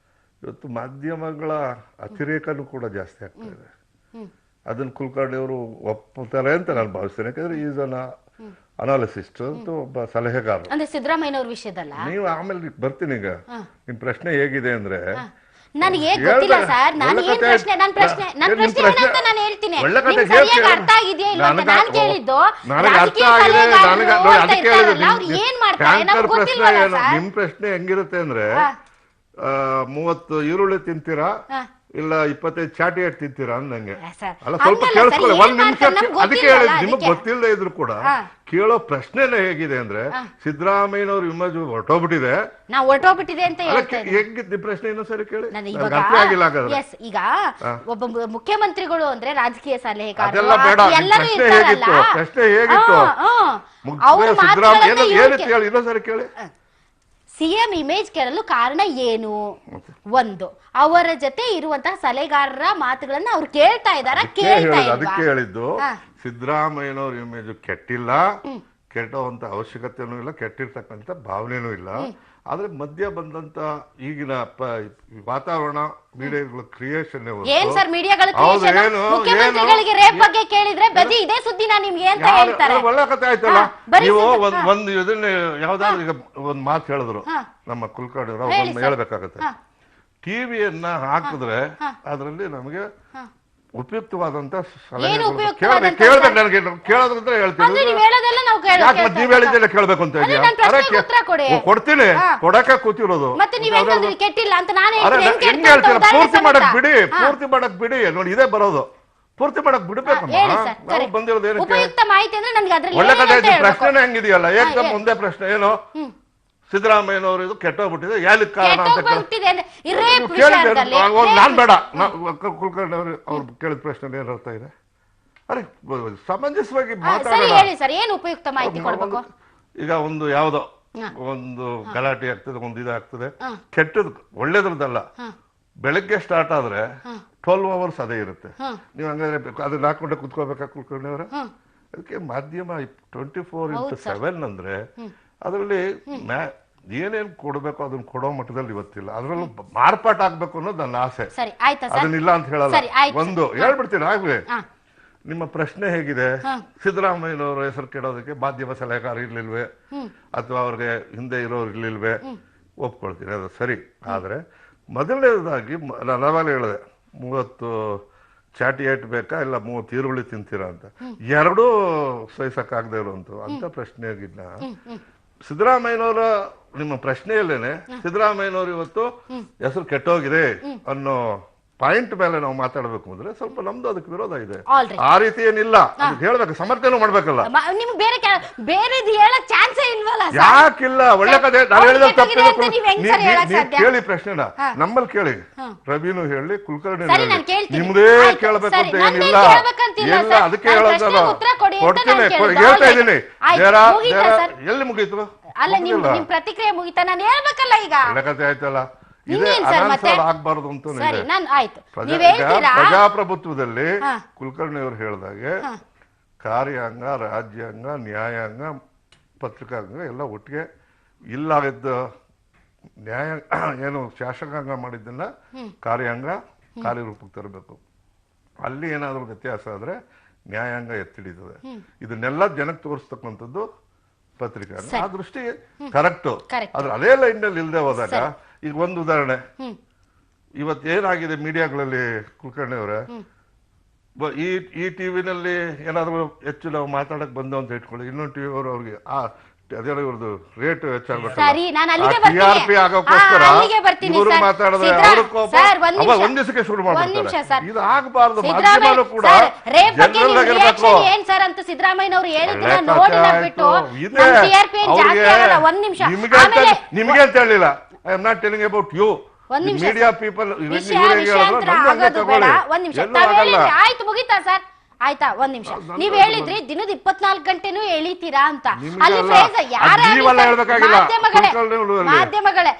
[SPEAKER 13] ಇವತ್ತು ಮಾಧ್ಯಮಗಳ ಅತಿರೇಕನೂ ಕೂಡ ಜಾಸ್ತಿ ಆಗ್ತಾ ಇದೆ. ಅದನ್ನು ಕುಲಕರ್ಣಿ ಅವರು ಒಪ್ಪುತ್ತಾರೆ ಅಂತ ನಾನು ಭಾವಿಸ್ತೇನೆ. ಯಾಕಂದ್ರೆ ಈಸ್ ಅನ್ ಅನಾಲಿಸಿಸ್ಟ್ ಅಂತ ಒಬ್ಬ ಸಲಹೆಗಾರ.
[SPEAKER 1] ಅಂದ್ರೆ ಸಿದ್ದರಾಮಯ್ಯನವ್ರ ವಿಷಯದಲ್ಲ.
[SPEAKER 13] ನೀವು ಆಮೇಲೆ ಬರ್ತೀನಿ. ಈಗ ನಿಮ್ ಪ್ರಶ್ನೆ ಹೇಗಿದೆ ಅಂದ್ರೆ,
[SPEAKER 1] ನನಗೆ ಗೊತ್ತಿಲ್ಲ ಸರ್, ನಾನು ಏನ್ ಪ್ರಶ್ನೆ, ನನ್ನ ಪ್ರಶ್ನೆ ಏನಂತ ನಾನು ಹೇಳ್ತೀನಿ. ನಿಮ್ಗೆ ಸರಿಯಾಗಿ ಅರ್ಥ ಆಗಿದೆಯಾ ಇಲ್ಲ ಅಂತ ನಾನು ಕೇಳಿದ್ದು. ರಾಜಕೀಯ ಸಲಹೆಗಾರರು ಅಂತ ಇರ್ತಾರಲ್ಲ, ಅವ್ರು ಏನ್ ಮಾಡ್ತಾರೆ ನಮ್ಗೆ ಗೊತ್ತಿಲ್ವಲ್ಲ ಸರ್.
[SPEAKER 13] ನಿಮ್ ಪ್ರಶ್ನೆ ಹೆಂಗಿರುತ್ತೆ ಅಂದ್ರೆ, 30 ಈರುಳ್ಳಿ ತಿಂತೀರಾ ಇಲ್ಲ 25 ಚಾಟಿ ಹಣ್ಣು ತಿಂತೀರಾ ಅಂದಂಗೆ. ಅಲ್ಲ, ಸ್ವಲ್ಪ ಕೇಳಿಸ್ಕೊಳ್ಳಿ, 1 ನಿಮಿಷ. ಅದಕ್ಕೆ ಹೇಳಿದ್, ನಿಮಗ್ ಗೊತ್ತಿಲ್ಲದೆ ಇದ್ರು ಕೂಡ ಕೇಳೋ ಪ್ರಶ್ನೆನೇ ಹೇಗಿದೆ ಅಂದ್ರೆ, ಸಿದ್ದರಾಮಯ್ಯನವ್ರ ಇಮೇಜ್ ಹೊರಟೋಗ್ಬಿಟ್ಟಿದೆ,
[SPEAKER 1] ನಾವು ಹೊರಟೋಗ್ಬಿಟ್ಟಿದೆ ಅಂತ ಹೇಳ್ತಾರೆ.
[SPEAKER 13] ಹೆಂಗಿದ್ ಪ್ರಶ್ನೆ ಇನ್ನೊಂದ್ಸರಿ ಕೇಳಿ.
[SPEAKER 1] ಈಗ ಒಬ್ಬ ಮುಖ್ಯಮಂತ್ರಿಗಳು ಅಂದ್ರೆ ರಾಜಕೀಯ ಸಲಹೆಗಾರರು
[SPEAKER 13] ಅದೆಲ್ಲ ಬೇಡ. ಪ್ರಶ್ನೆ ಹೇಗಿತ್ತು? ಪ್ರಶ್ನೆ ಹೇಗಿತ್ತು? ಸಿದ್ದರಾಮಯ್ಯ ಏನು ಇನ್ನೊಂದ್ಸರಿ ಕೇಳಿ.
[SPEAKER 1] ಸಿಎಂ ಇಮೇಜ್ ಕೆಡಲು ಕಾರಣ ಏನು? ಒಂದು, ಅವರ ಜೊತೆ ಇರುವಂತಹ ಸಲಹೆಗಾರರ ಮಾತುಗಳನ್ನ ಅವ್ರು ಕೇಳ್ತಾ ಇದಾರ,
[SPEAKER 13] ಅದಕ್ಕೆ ಹೇಳಿದ್ದು ಸಿದ್ದರಾಮಯ್ಯನವ್ರ ಇಮೇಜ್ ಕೆಟ್ಟಿಲ್ಲ, ಕೆಟ್ಟುವಂತ ಅವಶ್ಯಕತೆನೂ ಇಲ್ಲ, ಕೆಟ್ಟಿರ್ತಕ್ಕಂಥ ಭಾವನೆನೂ ಇಲ್ಲ. ಆದ್ರೆ ಮಧ್ಯ ಬಂದಂತ ಈಗಿನ ವಾತಾವರಣ, ಮೀಡಿಯಾಗಳ ಕ್ರಿಯೇಷನ್,
[SPEAKER 1] ಏನ್ ಸರ್ ಮೀಡಿಯಾಗಳ ಕ್ರಿಯೇಷನ್? ಮುಖ್ಯಮಂತ್ರಿಗಳಿಗೆ ರೇಪ್ ಬಗ್ಗೆ ಕೇಳಿದ್ರೆ ಬದಿ ಇದೇ ಸುದ್ದಿನ ನಿಮ್ಗೆ ಅಂತ ಹೇಳ್ತಾರೆ.
[SPEAKER 13] ಒಳ್ಳೆ ಕಥೆ ಆಯ್ತಲ್ಲ. ನೀವು ಒಂದು ಇದನ್ನ ಯಾವ್ದಾದ್ರು ಈಗ ಒಂದ್ ಮಾತು ಹೇಳಿದ್ರು ನಮ್ಮ ಕುಲಕರ್ಣಿ ಅವರು, ಅವ್ರನ್ನ ಹೇಳ್ಬೇಕಾಗತ್ತೆ. ಟಿವಿಯನ್ನ ಹಾಕಿದ್ರೆ ಅದರಲ್ಲಿ ನಮಗೆ ಉಪಯುಕ್ತವಾದಂತ ಸಲಹೆಗಳು ಕೇಳ್ಬೇಕು. ನನಗೆ ಕೇಳೋದಂದ್ರೆ ಹೇಳ್ತೀನಿ, ನೀವ್ ಹೇಳಿದ್ದೆಲ್ಲ ಕೇಳ್ಬೇಕು ಅಂತ ಕೊಡ್ತೀನಿ, ಕೊಡಕ್ಕೆ ಕೂತಿರೋದು. ಹೆಂಗ್ ಹೇಳ್ತೀರ? ಪೂರ್ತಿ ಮಾಡಕ್ ಬಿಡಿ, ಪೂರ್ತಿ ಮಾಡಕ್ ಬಿಡಿ. ನೋಡಿ, ಇದೇ ಬರೋದು, ಪೂರ್ತಿ ಮಾಡಕ್ ಬಿಡ್ಬೇಕಮ್ಮ. ನಾವು ಬಂದಿರೋದು ಏನಕ್ಕೆ? ಒಳ್ಳೆ ಕಥೆ ಆಯ್ತು. ಪ್ರಶ್ನೆ ಹೆಂಗಿದೆಯಲ್ಲ, ಏಕದಮ್ ಒಂದೇ ಪ್ರಶ್ನೆ. ಏನು ಸಿದ್ದರಾಮಯ್ಯನವರು ಇದು ಕೆಟ್ಟೋಗ್ಬಿಟ್ಟಿದೆ, ಯಾಲಿಕ್ ಕಾರಣ ಅಂತ ನಾನ್ ಬೇಡ. ಕುಲಕರ್ಣಿ ಅವ್ರು ಕೇಳಿದ ಪ್ರಶ್ನೆ ಏನ್ ಅರ್ಥ ಇದೆ? ಅರೆ, ಸಮಂಜಸವಾಗಿ ಮಾತಾಡೋಣ. ಈಗ ಒಂದು ಯಾವ್ದೋ ಒಂದು ಗಲಾಟೆ ಆಗ್ತದೆ, ಒಂದು ಇದಾಗ್ತದೆ, ಕೆಟ್ಟದ್ ಒಳ್ಳೇದ್ರದ್ದಲ್ಲ. ಬೆಳಗ್ಗೆ ಸ್ಟಾರ್ಟ್ ಆದ್ರೆ 12 hours ಅದೇ ಇರುತ್ತೆ. ನೀವು ಹಂಗಾದ್ರೆ ಅದನ್ನ ಹಾಕೊಂಡೆ ಕುತ್ಕೋಬೇಕಾ ಕುಲಕರ್ಣಿ ಅವರ? ಅದಕ್ಕೆ ಮಾಧ್ಯಮ 24/7 ಅಂದ್ರೆ ಅದರಲ್ಲಿ ಏನೇನ್ ಕೊಡ್ಬೇಕು ಅದನ್ನ ಕೊಡೋ ಮಟ್ಟದಲ್ಲಿ ಇವತ್ತಿಲ್ಲ. ಅದ್ರಲ್ಲೂ ಮಾರ್ಪಾಟ್ ಆಗ್ಬೇಕು ಅನ್ನೋದು ನನ್ನ ಆಸೆ. ಅದನ್ನಿಲ್ಲ ಅಂತ ಹೇಳಲ್ಲ. ಒಂದು ಹೇಳ್ಬಿಡ್ತೀನಿ ಆಗ್ಲೇ. ನಿಮ್ಮ ಪ್ರಶ್ನೆ ಹೇಗಿದೆ? ಸಿದ್ದರಾಮಯ್ಯನವರ ಹೆಸರು ಕೆಡೋದಕ್ಕೆ ಮಾಧ್ಯಮ ಸಲಹೆಗಾರ ಇರ್ಲಿಲ್ವೇ, ಅಥವಾ ಅವ್ರಿಗೆ ಹಿಂದೆ ಇರೋರು ಇರ್ಲಿಲ್ವೇ? ಒಪ್ಕೊಳ್ತೀನಿ, ಅದು ಸರಿ. ಆದ್ರೆ ಮೊದಲನೇದಾಗಿ ನಾನು ಅವಾಗಲೇ ಹೇಳಿದೆ, 30 ಚಾಟಿ ಏಟ್ ಬೇಕಾ ಇಲ್ಲ 30 ಈರುಳ್ಳಿ ತಿಂತೀರಾ ಅಂತ. ಎರಡೂ ಸಹಿಸಕ್ಕಾಗದೆ ಇರುವಂತ ಅಂತ ಪ್ರಶ್ನೆಗಿನ್ನ ಸಿದ್ದರಾಮಯ್ಯನವರ ನಿಮ್ಮ ಪ್ರಶ್ನೆಯಲ್ಲೇನೆ ಸಿದ್ದರಾಮಯ್ಯನವರು ಇವತ್ತು ಹೆಸರು ಕೆಟ್ಟೋಗಿದೆ ಅನ್ನೋ ಪಾಯಿಂಟ್ ಮೇಲೆ ನಾವು ಮಾತಾಡಬೇಕು ಅಂದ್ರೆ ಸ್ವಲ್ಪ ನಮ್ದು ಅದಕ್ಕೆ ವಿರೋಧ ಇದೆ.
[SPEAKER 1] Alright.
[SPEAKER 13] ಆ ರೀತಿ ಏನಿಲ್ಲ, ಹೇಳ್ಬೇಕು, ಸಮರ್ಥನೆ ಮಾಡ್ಬೇಕಲ್ಲ.
[SPEAKER 1] ನಿಮ್ಗೆ ಬೇರೆದು ಹೇಳಕ್ ಚಾನ್ಸೇ ಇಲ್ವಲ್ಲ?
[SPEAKER 13] ಯಾಕಿಲ್ಲ? ಒಳ್ಳೆ ಕಥೆ. ನಾನು ಹೇಳಿದ ಕೇಳಿ ಪ್ರಶ್ನೆನ ನಮ್ಮಲ್ಲಿ ಕೇಳಿ, ರವಿನು ಹೇಳಿ, ಕುಲಕರ್ಣಿ ನಿಮ್ದೇ ಕೇಳಬೇಕು ಅಂತ ಏನಿಲ್ಲ. ಇಲ್ಲ, ಅದಕ್ಕೆ ಹೇಳೋದಲ್ಲ. ಕೊಡ್ತೀನಿ, ಹೇಳ್ತಾ ಇದ್ದೀನಿ. ಎಲ್ಲಿ ಮುಗೀತು?
[SPEAKER 1] ಅಲ್ಲ, ನಿಮ್ ಪ್ರತಿಕ್ರಿಯೆ ಮುಗಿತಾ? ನಾನು ಹೇಳ್ಬೇಕಲ್ಲ ಈಗ.
[SPEAKER 13] ಒಳ್ಳೆ ಕಥೆ ಆಯ್ತಲ್ಲ. ಆಗ್ಬಾರ್ದು ಅಂತ ಪ್ರಜಾಪ್ರಭುತ್ವದಲ್ಲಿ ಕುಲಕರ್ಣಿ ಅವರು ಹೇಳಿದಾಗೆ ಕಾರ್ಯಾಂಗ, ರಾಜ್ಯಾಂಗ, ನ್ಯಾಯಾಂಗ, ಪತ್ರಿಕಾಂಗ ಎಲ್ಲ ಒಟ್ಟಿಗೆ ಇಲ್ಲಾಗಿದ್ದ ನ್ಯಾಯ ಏನು ಶಾಸಕಾಂಗ ಮಾಡಿದ್ದನ್ನ ಕಾರ್ಯಾಂಗ ಕಾರ್ಯರೂಪಕ್ಕೆ ತರಬೇಕು. ಅಲ್ಲಿ ಏನಾದರೂ ವ್ಯತ್ಯಾಸ ಆದ್ರೆ ನ್ಯಾಯಾಂಗ ಎತ್ತಿಡಿತದೆ. ಇದನ್ನೆಲ್ಲ ಜನಕ್ಕೆ ತೋರಿಸ್ತಕ್ಕಂಥದ್ದು ಪತ್ರಿಕಾಂಗ. ಆ ದೃಷ್ಟಿಗೆ ಕರೆಕ್ಟು. ಆದ್ರೆ ಅದೇ ಲೈನ್ ನಲ್ಲಿ ಇಲ್ಲದೆ ಹೋದಾಗ, ಈಗ ಒಂದು ಉದಾಹರಣೆ, ಇವತ್ತೇನಾಗಿದೆ ಮೀಡಿಯಾಗಳಲ್ಲಿ ಕುಲಕರ್ಣಿ ಅವರೇ, ಈ ಟಿವಿನಲ್ಲಿ ಏನಾದ್ರು ಹೆಚ್ಚು ನಾವು ಮಾತಾಡಕ್ ಬಂದು ಅಂತ ಇಟ್ಕೊಳ್ಳಿ, ಇನ್ನೊಂದು ಟಿವಿ ಅವರು ಅವ್ರಿಗೆ ಅದೇನೋ ಇವ್ರದ್ದು ರೇಟ್ ಹೆಚ್ಚಾಗಬೇಕು, TRP ಆಗೋಕ್ಕೋಸ್ಕರ ಇವರು ಮಾತಾಡಿದ್ರೆ ಅವ್ರ ಕೋಪ ಒಂದ್ ದಿವಸಕ್ಕೆ ಶುರು ಮಾಡ್ತಾರೆ. ಇದು ಆಗಬಾರ್ದು. ಮಾಧ್ಯಮನೂ ಕೂಡ ಜನರಲ್ ಆಗಿರ್ಬೇಕು. ನಿಮ್ಗೆ ಅಂತ ಹೇಳಿಲ್ಲ, I am not telling about you, media people.
[SPEAKER 1] ಆಯ್ತು, ಮುಗಿತಾ ಸರ್? ಆಯ್ತಾ, ಒಂದ್ ನಿಮಿಷ. ನೀವ್ ಹೇಳಿದ್ರಿ ದಿನದ 24 ಗಂಟೆನೂ ಎಳಿತೀರಾ ಅಂತ. ಅಲ್ಲಿ ಮಾಧ್ಯಮಗಳೇ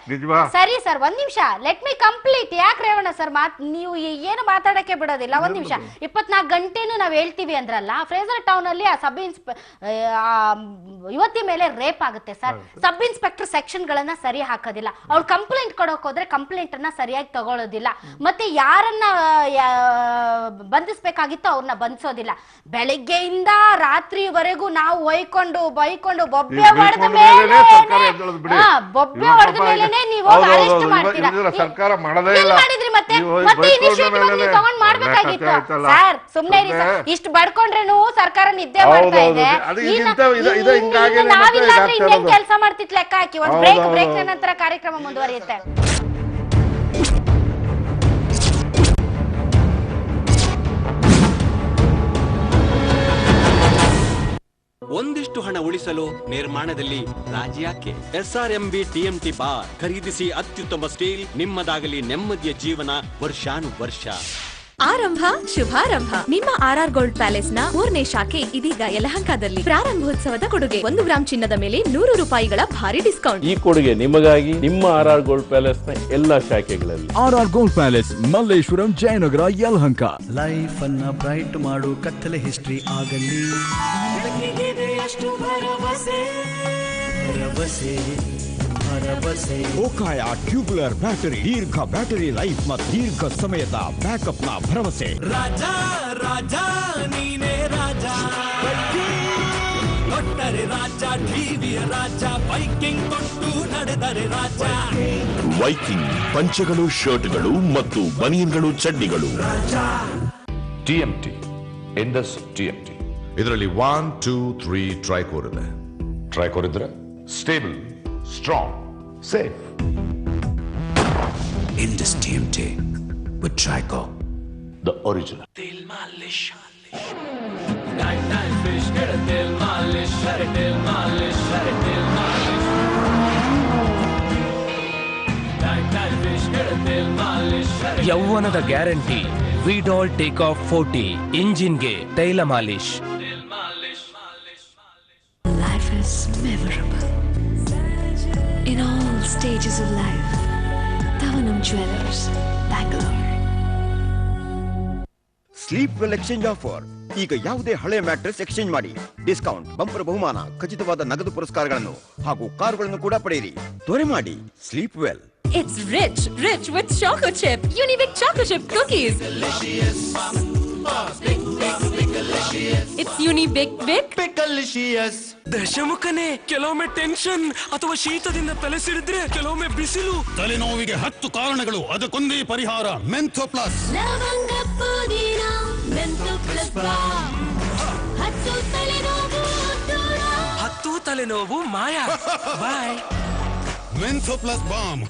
[SPEAKER 1] ಸರಿ ಸರ್, ಒಂದ್ ನಿಮಿಷ, ಲೆಟ್ ಮಿ ಕಂಪ್ಲೀಟ್. ಯಾಕೆ ರೇವಣ್ಣ ಸರ್ ನೀವು ಏನು ಮಾತಾಡಕ್ಕೆ ಬಿಡೋದಿಲ್ಲ? ಒಂದ್ ನಿಮಿಷ. 24 ಗಂಟೆನೂ ನಾವ್ ಹೇಳ್ತೀವಿ ಅಂದ್ರಲ್ಲ, ಫ್ರೇಸರ್ ಟೌನ್ ಅಲ್ಲಿ ಆ ಯುವತಿ ಮೇಲೆ ರೇಪ್ ಆಗುತ್ತೆ ಸರ್. ಸಬ್ ಇನ್ಸ್ಪೆಕ್ಟರ್ ಸೆಕ್ಷನ್ ಗಳನ್ನ ಸರಿ ಹಾಕೋದಿಲ್ಲ. ಅವ್ಳು ಕಂಪ್ಲೇಂಟ್ ಕೊಡೋಕ್ ಹೋದ್ರೆ ಕಂಪ್ಲೇಂಟ್ ಅನ್ನ ಸರಿಯಾಗಿ ತಗೊಳ್ಳೋದಿಲ್ಲ. ಮತ್ತೆ ಯಾರನ್ನ ಬಂಧಿಸ್ಬೇಕಾಗಿತ್ತು ಅವ್ರನ್ನ ಬಂಧಿಸೋದಿಲ್ಲ. ಬೆಳಿಗ್ಗೆಯಿಂದ ರಾತ್ರಿವರೆಗೂ ನಾವು ಬೈಕೊಂಡು ಬೊಬ್ಬೆ ಹೊಡೆದ ಮೇಲೆನೆ ನೀವು ಅರೆಸ್ಟ್ ಮಾಡ್ತೀರಾ.
[SPEAKER 13] ಸರ್ಕಾರ ಮಾಡದೇ ಇಲ್ಲ.
[SPEAKER 1] ಮತ್ತೆ ಇನಿಷಿಯೇಟಿವ್ ತಗೊಂಡ್ ಮಾಡ್ಬೇಕಾಗಿತ್ತು ಸರ್. ಸುಮ್ನೆ ಇಷ್ಟು ಬಡ್ಕೊಂಡ್ರೇನು ಸರ್ಕಾರ ನಿದ್ದೆ ಮಾಡ್ತಾ ಇದೆ. ನಾವಿಲ್ಲಾಂದ್ರೆ ಇನ್ನೇನ್ ಕೆಲಸ ಮಾಡ್ತಿತ್ ಲೆಕ್ಕ ಹಾಕಿ. ಒಂದು ಬ್ರೇಕ್ ನಂತರ ಕಾರ್ಯಕ್ರಮ ಮುಂದುವರಿಯುತ್ತೆ.
[SPEAKER 18] ಒಂದಿಷ್ಟು ಹಣ ಉಳಿಸಲು ನಿರ್ಮಾಣದಲ್ಲಿ ರಾಜಿ ಯಾಕೆ? SRMB TMT ಬಾರ್ ಖರೀದಿಸಿ ಅತ್ಯುತ್ತಮ ಸ್ಟೀಲ್, ನಿಮ್ಮದಾಗಲಿ ನೆಮ್ಮದಿಯ ಜೀವನ ವರ್ಷಾನುವರ್ಷ.
[SPEAKER 6] ಆರಂಭ ಶುಭಾರಂಭ. ನಿಮ್ಮ RR ಗೋಲ್ಡ್ ಪ್ಯಾಲೇಸ್ ನ 3ನೇ ಶಾಖೆ ಇದೀಗ ಯಲಹಂಕದಲ್ಲಿ. ಪ್ರಾರಂಭೋತ್ಸವದ ಕೊಡುಗೆ 1 ಗ್ರಾಂ ಚಿನ್ನದ ಮೇಲೆ 100 ರೂಪಾಯಿಗಳ ಭಾರಿ ಡಿಸ್ಕೌಂಟ್.
[SPEAKER 7] ಈ ಕೊಡುಗೆ ನಿಮಗಾಗಿ ನಿಮ್ಮ RR ಗೋಲ್ಡ್ ಪ್ಯಾಲೇಸ್ ನ ಎಲ್ಲಾ ಶಾಖೆಗಳಲ್ಲಿ.
[SPEAKER 2] RR gold palace, Malleshwaram, Jayanagar, Yelahanka.
[SPEAKER 20] Life ಅನ್ನ ಬ್ರೈಟ್ ಮಾಡು, ಕತ್ತಲೆ ಹಿಸ್ಟ್ರಿ ಆಗಲಿ.
[SPEAKER 2] ಓಕಾಯ ಟ್ಯೂಬುಲರ್ ಬ್ಯಾಟರಿ, ದೀರ್ಘ ಬ್ಯಾಟರಿ ಲೈಫ್ ಮತ್ತು ದೀರ್ಘ ಸಮಯದ ಬ್ಯಾಕಪ್ ನ ಭರವಸೆ. ರಾಜ ರಾಜ ನೀನೇ ರಾಜ, ಕೊಟ್ಟರೆ ರಾಜ, ಟಿವಿಯ ರಾಜ, ಬೈಕಿಂಗ್ ಕೊಟ್ಟು ನಡೆದರೆ ರಾಜ.
[SPEAKER 9] ವೈಕಿಂಗ್ ಪಂಚಗಳು, ಶರ್ಟ್ಗಳು ಮತ್ತು ಬನಿಯನ್ಗಳು, ಚಡ್ಡಿಗಳು.
[SPEAKER 23] TMT, Indus TMT. ಇದರಲ್ಲಿ 1, 2, 3 ಟ್ರೈಕೋರ್ ಇದೆ. ಟ್ರೈಕೋರ್ ಇದ್ರೆ stable, strong, safe.
[SPEAKER 14] Indus TMT with Trico,
[SPEAKER 23] the original.
[SPEAKER 14] Til Malish.
[SPEAKER 24] ಯೌವನದ ಗ್ಯಾರಂಟಿ ವಿಡಾಲ್ ಟೇಕ್ ಆಫ್ 40 ಇಂಜಿನ್ಗೆ ತೈಲ ಮಾಲಿಶ್.
[SPEAKER 25] Life is memorable in all stages of life. Tavanam Jewelers, Bangalore.
[SPEAKER 26] Sleep well exchange offer. ಈಗ ಯಾವುದೇ ಹಳೆ mattress exchange ಮಾಡಿ discount, bumper ಬಹುಮಾನ, ಖಚಿತವಾದ ನಗದು ಪುರಸ್ಕಾರಗಳನ್ನು ಹಾಗೂ ಕಾರುಗಳನ್ನು ಕೂಡ ಪಡೆಯಿರಿ. ತ್ವರೆ ಮಾಡಿ. Sleep well.
[SPEAKER 6] It's rich with choco chip. Unique choco chip cookies. It's Unibic
[SPEAKER 24] Pickleicious. ದಶಮುಖನೇ, ಕೆಲವೊಮ್ಮೆ ಟೆನ್ಷನ್ ಅಥವಾ ಶೀತದಿಂದ ತಲೆ ಸಿಡಿದ್ರೆ, ಕೆಲವೊಮ್ಮೆ ಬಿಸಿಲು.
[SPEAKER 27] ತಲೆನೋವಿಗೆ 10 ಕಾರಣಗಳು, ಅದಕ್ಕೊಂದೇ ಪರಿಹಾರ. ಮೆಂಥೋ ಪ್ಲಸ್.
[SPEAKER 25] ಲವಂಗ ಪುದೀನ ಮೆಂಥೋ ಪ್ಲಸ್ ಬಾಮ್. 10 ತಲೆನೋವು ದೂರ.
[SPEAKER 24] 10 ತಲೆನೋವು ಮಾಯ. Bye.
[SPEAKER 27] Mentho plus balm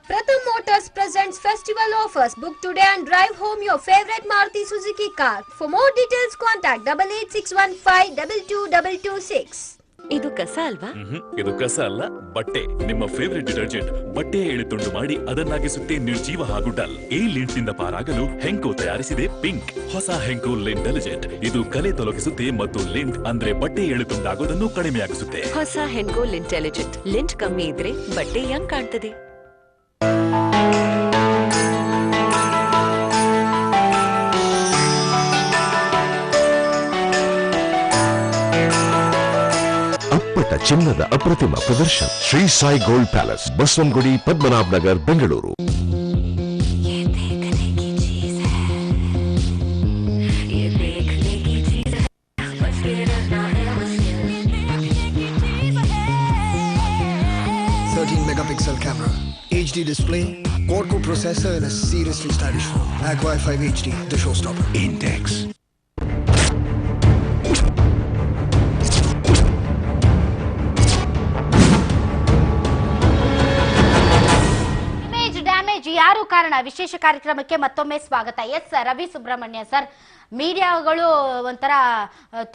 [SPEAKER 19] Pratham Motors presents festival offers. Book today and drive home your favorite Maruti Suzuki car. For more details, contact 8861522226.
[SPEAKER 3] ಇದು ಕಸ ಅಲ್ವಾ?
[SPEAKER 4] ಇದು ಕಸ ಅಲ್ಲ, ಬಟ್ಟೆ. ನಿಮ್ಮ ಫೇವರಿಟ್ ಡಿಟರ್ಜೆಂಟ್ ಬಟ್ಟೆಯ ಎಳೆತುಂಡು ಮಾಡಿ ಅದನ್ನಾಗಿಸುತ್ತೆ ನಿರ್ಜೀವ ಹಾಗೂ ಡಲ್. ಈ ಲಿಂಟ್ ನಿಂದ ಪಾರಾಗಲು ಹೆಂಕೋ ತಯಾರಿಸಿದೆ ಪಿಂಕ್ ಹೊಸ ಹೆಂಕೋ ಲಿಂಟ್ ಡೆಲಿಜೆಂಟ್. ಇದು ಕಲೆ ತೊಲಗಿಸುತ್ತೆ ಮತ್ತು ಲಿಂಟ್ ಅಂದ್ರೆ ಬಟ್ಟೆ ಎಳೆತುಂಡಾಗೋದನ್ನು ಕಡಿಮೆಯಾಗಿಸುತ್ತೆ.
[SPEAKER 3] ಹೊಸ ಹೆಂಕೋ ಲಿಂಟ್ ಡೆಲಿಜೆಂಟ್. ಲಿಂಟ್ ಕಮ್ಮಿ ಇದ್ರೆ ಬಟ್ಟೆ ಯಂಗ್ ಕಾಣ್ತದೆ.
[SPEAKER 9] ಅಪ್ಪಟ ಚಿನ್ನದ ಅಪ್ರತಿಮ ಪ್ರದರ್ಶನ Shri Sai gold palace, Basavanagudi, Padmanabha Nagar, Bengaluru.
[SPEAKER 5] Megapixel camera, HD display, quad-core processor and a seriously stylish phone. Agri 5 HD, the showstopper.
[SPEAKER 14] Index.
[SPEAKER 1] Image damage ಯಾರು ಕಾರಣ? ವಿಶೇಷ ಕಾರ್ಯಕ್ರಮಕ್ಕೆ ಮತ್ತೊಮ್ಮೆ ಸ್ವಾಗತ. ಎಸ್ ರವಿ ಸುಬ್ರಹ್ಮಣ್ಯ ಸರ್, ಮೀಡಿಯಾಗಳು ಒಂಥರ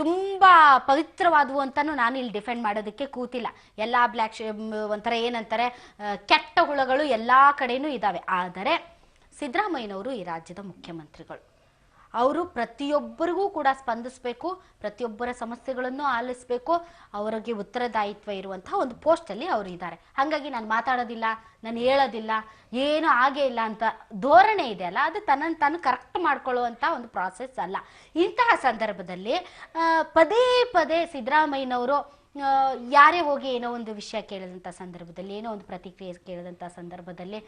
[SPEAKER 1] ತುಂಬಾ ಪವಿತ್ರವಾದವು ಅಂತಾನು ನಾನು ಇಲ್ಲಿ ಡಿಫೆಂಡ್ ಮಾಡೋದಕ್ಕೆ ಕೂತಿಲ್ಲ. ಎಲ್ಲಾ ಬ್ಲ್ಯಾಕ್ ಒಂಥರ ಏನಂತಾರೆ, ಕೆಟ್ಟ ಹುಳಗಳು ಎಲ್ಲಾ ಕಡೆನೂ ಇದಾವೆ. ಆದರೆ ಸಿದ್ದರಾಮಯ್ಯನವರು ಈ ರಾಜ್ಯದ ಮುಖ್ಯಮಂತ್ರಿಗಳು. ಅವರು ಪ್ರತಿಯೊಬ್ಬರಿಗೂ ಕೂಡ ಸ್ಪಂದಿಸಬೇಕು, ಪ್ರತಿಯೊಬ್ಬರ ಸಮಸ್ಯೆಗಳನ್ನು ಆಲಿಸಬೇಕು, ಅವರಿಗೆ ಉತ್ತರದಾಯಿತ್ವ ಇರುವಂತಹ ಒಂದು ಪೋಸ್ಟ್ ಅಲ್ಲಿ ಅವರು ಇದ್ದಾರೆ. ಹಾಗಾಗಿ ನಾನು ಮಾತಾಡೋದಿಲ್ಲ, ನಾನು ಹೇಳೋದಿಲ್ಲ, ಏನು ಆಗೇ ಇಲ್ಲ ಅಂತ ಧೋರಣೆ ಇದೆ ಅಲ್ಲ, ಅದು ತನ್ನನ್ನು ತಾನು ಕರೆಕ್ಟ್ ಮಾಡ್ಕೊಳ್ಳುವಂತ ಒಂದು ಪ್ರಾಸೆಸ್ ಅಲ್ಲ. ಇಂತಹ ಸಂದರ್ಭದಲ್ಲಿ ಪದೇ ಪದೇ ಸಿದ್ದರಾಮಯ್ಯನವರು ಯಾರೇ ಹೋಗಿ ಏನೋ ಒಂದು ವಿಷಯ ಕೇಳಿದಂಥ ಸಂದರ್ಭದಲ್ಲಿ, ಏನೋ ಒಂದು ಪ್ರತಿಕ್ರಿಯೆ ಕೇಳಿದಂಥ ಸಂದರ್ಭದಲ್ಲಿ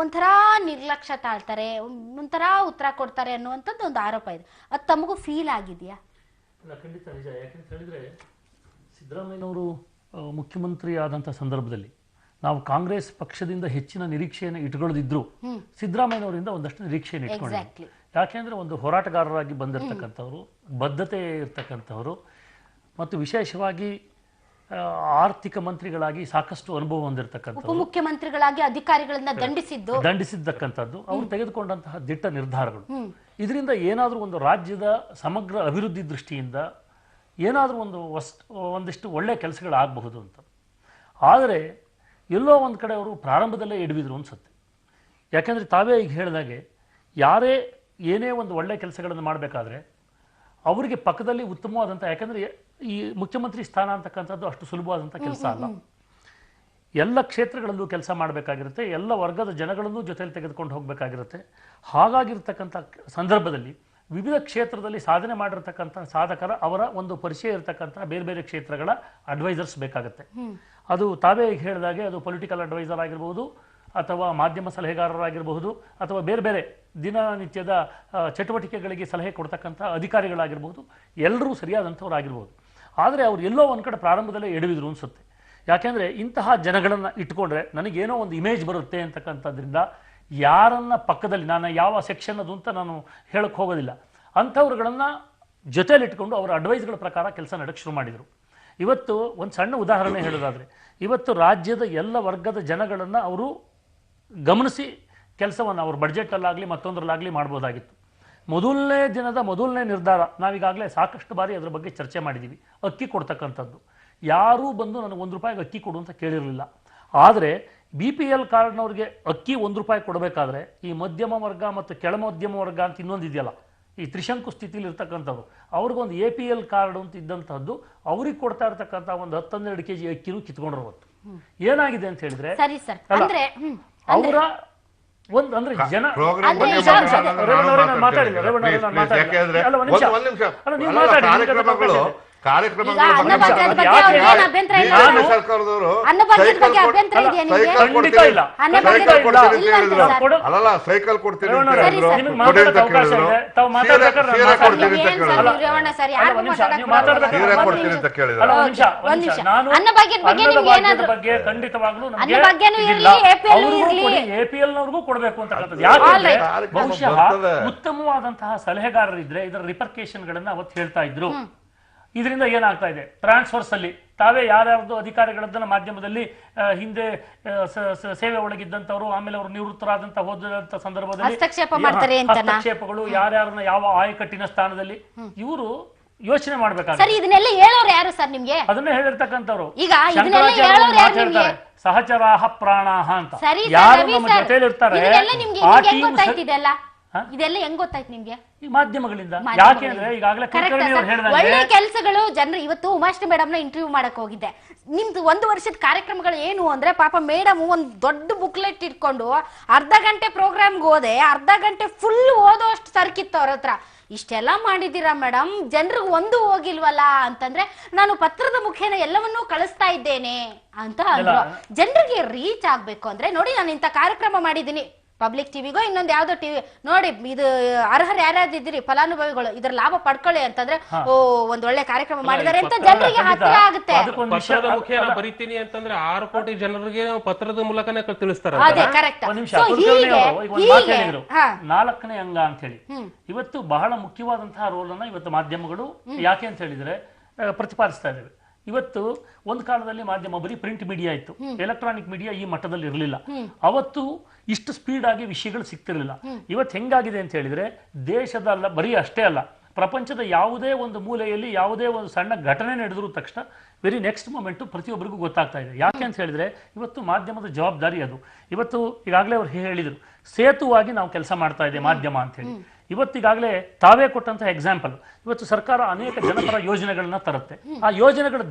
[SPEAKER 1] ಒಂಥರ ನಿರ್ಲಕ್ಷ್ಯ ತಾಳ್ತಾರೆ, ಒಂಥರ ಉತ್ತರ ಕೊಡ್ತಾರೆ ಅನ್ನುವಂಥದ್ದು ಒಂದು ಆರೋಪ ಇದೆ. ಅದು ತಮಗೂ ಫೀಲ್ ಆಗಿದೆಯಾ?
[SPEAKER 10] ಖಂಡಿತ ನಿಜ. ಯಾಕೆಂತ ಹೇಳಿದ್ರೆ, ಸಿದ್ದರಾಮಯ್ಯನವರು ಮುಖ್ಯಮಂತ್ರಿ ಆದಂಥ ಸಂದರ್ಭದಲ್ಲಿ ನಾವು ಕಾಂಗ್ರೆಸ್ ಪಕ್ಷದಿಂದ ಹೆಚ್ಚಿನ ನಿರೀಕ್ಷೆಯನ್ನು ಇಟ್ಕೊಳ್ಳದಿದ್ರು ಸಿದ್ದರಾಮಯ್ಯನವರಿಂದ ಒಂದಷ್ಟು ನಿರೀಕ್ಷೆಯನ್ನು ಇಟ್ಕೊಂಡಿದ್ವಿ. ಯಾಕೆಂದ್ರೆ ಒಂದು ಹೋರಾಟಗಾರರಾಗಿ ಬಂದಿರತಕ್ಕಂಥವ್ರು, ಬದ್ಧತೆ ಇರ್ತಕ್ಕಂಥವ್ರು ಮತ್ತು ವಿಶೇಷವಾಗಿ ಆರ್ಥಿಕ ಮಂತ್ರಿಗಳಾಗಿ ಸಾಕಷ್ಟು ಅನುಭವ ಹೊಂದಿರತಕ್ಕಂಥದ್ದು,
[SPEAKER 1] ಉಪಮುಖ್ಯಮಂತ್ರಿಗಳಾಗಿ ಅಧಿಕಾರಿಗಳನ್ನ
[SPEAKER 10] ದಂಡಿಸಿದ್ದಕ್ಕಂಥದ್ದು, ಅವರು ತೆಗೆದುಕೊಂಡಂತಹ ದಿಟ್ಟ ನಿರ್ಧಾರಗಳು, ಇದರಿಂದ ಏನಾದರೂ ಒಂದು ರಾಜ್ಯದ ಸಮಗ್ರ ಅಭಿವೃದ್ಧಿ ದೃಷ್ಟಿಯಿಂದ ಏನಾದರೂ ಒಂದಿಷ್ಟು ಒಳ್ಳೆ ಕೆಲಸಗಳಾಗಬಹುದು ಅಂತ. ಆದರೆ ಎಲ್ಲೋ ಒಂದು ಕಡೆ ಅವರು ಪ್ರಾರಂಭದಲ್ಲೇ ಎಡವಿದ್ರು ಅನ್ಸುತ್ತೆ. ಯಾಕೆಂದರೆ ತಾವೇ ಈಗ ಹೇಳಿದಾಗೆ, ಯಾರೇ ಏನೇ ಒಂದು ಒಳ್ಳೆ ಕೆಲಸಗಳನ್ನು ಮಾಡಬೇಕಾದ್ರೆ ಅವರಿಗೆ ಪಕ್ಕದಲ್ಲಿ ಉತ್ತಮವಾದಂಥ, ಯಾಕಂದರೆ ಈ ಮುಖ್ಯಮಂತ್ರಿ ಸ್ಥಾನ ಅಂತಕ್ಕಂಥದ್ದು ಅಷ್ಟು ಸುಲಭವಾದಂಥ ಕೆಲಸ ಅಲ್ಲ. ಎಲ್ಲ ಕ್ಷೇತ್ರಗಳಲ್ಲೂ ಕೆಲಸ ಮಾಡಬೇಕಾಗಿರುತ್ತೆ, ಎಲ್ಲ ವರ್ಗದ ಜನಗಳನ್ನೂ ಜೊತೆಯಲ್ಲಿ ತೆಗೆದುಕೊಂಡು ಹೋಗಬೇಕಾಗಿರುತ್ತೆ. ಹಾಗಾಗಿರ್ತಕ್ಕಂಥ ಸಂದರ್ಭದಲ್ಲಿ ವಿವಿಧ ಕ್ಷೇತ್ರದಲ್ಲಿ ಸಾಧನೆ ಮಾಡಿರ್ತಕ್ಕಂಥ ಸಾಧಕರ ಅವರ ಒಂದು ಪರಿಚಯ ಇರತಕ್ಕಂಥ ಬೇರೆ ಬೇರೆ ಕ್ಷೇತ್ರಗಳ ಅಡ್ವೈಸರ್ಸ್ ಬೇಕಾಗುತ್ತೆ. ಅದು ತಾವೇ ಈಗ ಹೇಳಿದಾಗೆ, ಅದು ಪೊಲಿಟಿಕಲ್ ಅಡ್ವೈಸರ್ ಆಗಿರ್ಬೋದು, ಅಥವಾ ಮಾಧ್ಯಮ ಸಲಹೆಗಾರರಾಗಿರಬಹುದು, ಅಥವಾ ಬೇರೆ ಬೇರೆ ದಿನನಿತ್ಯದ ಚಟುವಟಿಕೆಗಳಿಗೆ ಸಲಹೆ ಕೊಡ್ತಕ್ಕಂಥ ಅಧಿಕಾರಿಗಳಾಗಿರ್ಬೋದು, ಎಲ್ಲರೂ ಸರಿಯಾದಂಥವ್ರಾಗಿರ್ಬೋದು. ಆದರೆ ಅವ್ರು ಎಲ್ಲೋ ಒಂದು ಕಡೆ ಪ್ರಾರಂಭದಲ್ಲೇ ಎಡವಿದ್ರು ಅನಿಸುತ್ತೆ. ಯಾಕೆಂದರೆ ಇಂತಹ ಜನಗಳನ್ನು ಇಟ್ಕೊಂಡ್ರೆ ನನಗೇನೋ ಒಂದು ಇಮೇಜ್ ಬರುತ್ತೆ ಅಂತಕ್ಕಂಥದ್ರಿಂದ ಯಾರನ್ನ ಪಕ್ಕದಲ್ಲಿ, ನಾನು ಯಾವ ಸೆಕ್ಷನ್ ಅದು ಅಂತ ನಾನು ಹೇಳಕ್ಕೆ ಹೋಗೋದಿಲ್ಲ, ಅಂಥವ್ರುಗಳನ್ನು ಜೊತೆಯಲ್ಲಿಟ್ಕೊಂಡು ಅವರ ಅಡ್ವೈಸ್ಗಳ ಪ್ರಕಾರ ಕೆಲಸ ನಡೆಕ್ಕೆ ಶುರು ಮಾಡಿದರು. ಇವತ್ತು ಒಂದು ಸಣ್ಣ ಉದಾಹರಣೆ ಹೇಳೋದಾದರೆ, ಇವತ್ತು ರಾಜ್ಯದ ಎಲ್ಲ ವರ್ಗದ ಜನಗಳನ್ನು ಅವರು ಗಮನಿಸಿ ಕೆಲಸವನ್ನು ಅವ್ರ ಬಡ್ಜೆಟಲ್ಲಾಗಲಿ ಮತ್ತೊಂದರಲ್ಲಾಗಲಿ ಮಾಡ್ಬೋದಾಗಿತ್ತು. ಮೊದಲನೇ ದಿನದ ಮೊದಲನೇ ನಿರ್ಧಾರ, ನಾವೀಗಾಗಲೇ ಸಾಕಷ್ಟು ಬಾರಿ ಅದರ ಬಗ್ಗೆ ಚರ್ಚೆ ಮಾಡಿದ್ದೀವಿ, ಅಕ್ಕಿ ಕೊಡ್ತಕ್ಕಂಥದ್ದು. ಯಾರೂ ಬಂದು ನನಗೆ ₹1 ಅಕ್ಕಿ ಕೊಡು ಅಂತ ಕೇಳಿರಲಿಲ್ಲ. ಆದರೆ BPL ಕಾರ್ಡ್ನವ್ರಿಗೆ ಅಕ್ಕಿ ₹1 ಕೊಡಬೇಕಾದ್ರೆ ಈ ಮಧ್ಯಮ ವರ್ಗ ಮತ್ತು ಕೆಳ ಮಧ್ಯಮ ವರ್ಗ ಅಂತ ಇನ್ನೊಂದಿದೆಯಲ್ಲ, ಈ ತ್ರಿಶಂಕು ಸ್ಥಿತಿಲಿ ಇರ್ತಕ್ಕಂಥವ್ರು, ಅವ್ರಿಗೊಂದು APL ಕಾರ್ಡ್ ಅಂತ ಇದ್ದಂಥದ್ದು, ಅವ್ರಿಗೆ ಕೊಡ್ತಾ ಇರ್ತಕ್ಕಂಥ ಒಂದು 10-12 kg ಅಕ್ಕಿನೂ ಕಿತ್ಕೊಂಡ್ರು. ಅವತ್ತು ಏನಾಗಿದೆ ಅಂತ ಹೇಳಿದ್ರೆ, ಅವರ ಒಂದು ಅಂದ್ರೆ ಜನ
[SPEAKER 13] ಸೈಕಲ್ ಕೊಡ್ತೀನಿ,
[SPEAKER 10] APLನವ್ರಿಗೂ ಕೊಡಬೇಕು ಅಂತಕ್ಕಂಥದ್ದು. ಯಾಕಂದ್ರೆ ಬಹುಶಃ ಉತ್ತಮವಾದಂತಹ ಸಲಹೆಗಾರರಿದ್ರೆ ಇದರ ರಿಪರ್ಕೇಶನ್ ಗಳನ್ನ ಅವತ್ತು ಹೇಳ್ತಾ ಇದ್ರು. ಇದರಿಂದ ಏನಾಗ್ತಾ ಇದೆ, ಟ್ರಾನ್ಸ್ಫರ್ಸ್ ಅಲ್ಲಿ ತಾವೇ ಯಾರ್ಯಾರ್ದು ಅಧಿಕಾರಿಗಳದ್ದನ್ನ ಮಾಧ್ಯಮದಲ್ಲಿ ಹಿಂದೆ ಸೇವೆ ಒಳಗಿದ್ದಂಥವ್ರು ಆಮೇಲೆ ಅವರು ನಿವೃತ್ತರಾದಂತ ಹೋದಂತ ಸಂದರ್ಭದಲ್ಲಿ ಹಸ್ತಕ್ಷೇಪಗಳು ಯಾರ್ಯಾರನ್ನ ಯಾವ ಆಯಕಟ್ಟಿನ ಸ್ಥಾನದಲ್ಲಿ ಇವರು ಯೋಚನೆ ಮಾಡ್ಬೇಕಾದ್ರೆ
[SPEAKER 1] ಇದನ್ನೆಲ್ಲ ಹೇಳೋರು ಯಾರು ಸರ್ ನಿಮ್ಗೆ?
[SPEAKER 10] ಅದನ್ನೇ ಹೇಳಿರ್ತಕ್ಕಂಥವ್ರು
[SPEAKER 1] ಈಗ
[SPEAKER 10] ಸಹಚರಾಹ ಪ್ರಾಣಾಹ ಅಂತ ಯಾರು ನಮ್ಮ ಜೊತೆಲಿ ಇರ್ತಾರೆ.
[SPEAKER 1] ಇದೆಲ್ಲ ಹೆಂಗ್ ಗೊತ್ತಾಯ್ತು ನಿಮ್ಗೆ?
[SPEAKER 10] ಈ ಮಾಧ್ಯಮಗಳಿಂದ. ಯಾಕೆಂದ್ರೆ ಈಗಾಗಲೇ
[SPEAKER 1] ಒಳ್ಳೆ ಕೆಲಸಗಳು ಜನರು. ಇವತ್ತು ಉಮಾಶ್ರೀ ಮೇಡಮ್ ನ ಇಂಟರ್ವ್ಯೂ ಮಾಡಕ್ ಹೋಗಿದ್ದೆ. ನಿಮ್ದು 1 ವರ್ಷದ ಕಾರ್ಯಕ್ರಮಗಳು ಏನು ಅಂದ್ರೆ ಪಾಪ ಮೇಡಮ್ ಒಂದ್ ದೊಡ್ಡ ಬುಕ್ಲೆಟ್ ಇಟ್ಕೊಂಡು ಅರ್ಧ ಗಂಟೆ ಪ್ರೋಗ್ರಾಮ್ಗೆ ಹೋದೆ, ಅರ್ಧ ಗಂಟೆ ಫುಲ್ ಓದೋಷ್ಟು ಸರ್ಕಿತ್ತು ಅವ್ರ ಹತ್ರ. ಇಷ್ಟೆಲ್ಲ ಮಾಡಿದೀರಾ ಮೇಡಮ್, ಜನರಿಗೆ ಒಂದು ಹೋಗಿಲ್ವಲ್ಲ ಅಂತಂದ್ರೆ ನಾನು ಪತ್ರದ ಮುಖೇನ ಎಲ್ಲವನ್ನೂ ಕಳಿಸ್ತಾ ಇದ್ದೇನೆ ಅಂತ ಅಂದ್ರು. ಜನರಿಗೆ ರೀಚ್ ಆಗ್ಬೇಕು ಅಂದ್ರೆ ನೋಡಿ, ನಾನು ಇಂಥ ಕಾರ್ಯಕ್ರಮ ಮಾಡಿದ್ದೀನಿ, ಪಬ್ಲಿಕ್ ಟಿವಿಗೋ ಇನ್ನೊಂದು ಯಾವ್ದೋ ಟಿವಿ ನೋಡಿ, ಇದು ಅರ್ಹರು ಯಾರ್ಯಾರಿದ್ದೀರಿ ಫಲಾನುಭವಿಗಳು ಇದರ ಲಾಭ ಪಡ್ಕೊಳ್ಳಿ ಅಂತಂದ್ರೆ ಓ ಒಂದ್ ಒಳ್ಳೆ ಕಾರ್ಯಕ್ರಮ ಮಾಡಿದಾರೆ ಅಂತ ಜನರಿಗೆ ಹತ್ತಿರ ಆಗುತ್ತೆ.
[SPEAKER 22] ಪತ್ರದ ಮುಖೇನ ಬರೀತೀನಿ ಅಂತಂದ್ರೆ 6 ಕೋಟಿ ಜನರಿಗೆ ಪತ್ರದ ಮೂಲಕನೇ ತಿಳಿಸ್ತಾರೆ.
[SPEAKER 1] ಅದೇ ಕರೆಕ್ಟ್.
[SPEAKER 10] 4ನೇ ಅಂಗ ಅಂತ ಹೇಳಿ ಇವತ್ತು ಬಹಳ ಮುಖ್ಯವಾದಂತಹ ರೋಲ್ ಅನ್ನ ಇವತ್ತು ಮಾಧ್ಯಮಗಳು ಯಾಕೆ ಅಂತ ಹೇಳಿದ್ರೆ ಪ್ರತಿಪಾದಿಸ್ತಾ ಇದ್ದೇವೆ. ಇವತ್ತು ಒಂದು ಕಾಲದಲ್ಲಿ ಮಾಧ್ಯಮ ಬರೀ ಪ್ರಿಂಟ್ ಮೀಡಿಯಾ ಇತ್ತು, ಎಲೆಕ್ಟ್ರಾನಿಕ್ ಮೀಡಿಯಾ ಈ ಮಟ್ಟದಲ್ಲಿ ಇರಲಿಲ್ಲ. ಅವತ್ತು ಇಷ್ಟು ಸ್ಪೀಡ್ ಆಗಿ ವಿಷಯಗಳು ಸಿಗ್ತಿರ್ಲಿಲ್ಲ. ಇವತ್ತು ಹೆಂಗಾಗಿದೆ ಅಂತ ಹೇಳಿದ್ರೆ ದೇಶದಲ್ಲ ಬರೀ ಅಷ್ಟೇ ಅಲ್ಲ, ಪ್ರಪಂಚದ ಯಾವುದೇ ಒಂದು ಮೂಲೆಯಲ್ಲಿ ಯಾವುದೇ ಒಂದು ಸಣ್ಣ ಘಟನೆ ನಡೆದರೂ ತಕ್ಷಣ ವೆರಿ ನೆಕ್ಸ್ಟ್ ಮೊಮೆಂಟು ಪ್ರತಿಯೊಬ್ಬರಿಗೂ ಗೊತ್ತಾಗ್ತಾ ಇದೆ. ಯಾಕೆ ಅಂತ ಹೇಳಿದ್ರೆ ಇವತ್ತು ಮಾಧ್ಯಮದ ಜವಾಬ್ದಾರಿ ಅದು. ಇವತ್ತು ಈಗಾಗಲೇ ಅವ್ರು ಹೇಳಿದರು, ಸೇತುವಾಗಿ ನಾವು ಕೆಲಸ ಮಾಡ್ತಾ ಇದೆ ಮಾಧ್ಯಮ ಅಂತ ಹೇಳಿ. ಇವತ್ತಿಗಾಗಲೇ ತಾವೇ ಕೊಟ್ಟಂತಹ ಎಕ್ಸಾಂಪಲ್, ಇವತ್ತು ಸರ್ಕಾರ ಅನೇಕ ಜನಪರ ಯೋಜನೆಗಳನ್ನ ತರುತ್ತೆ. ಆ ಯೋಜನೆಗಳು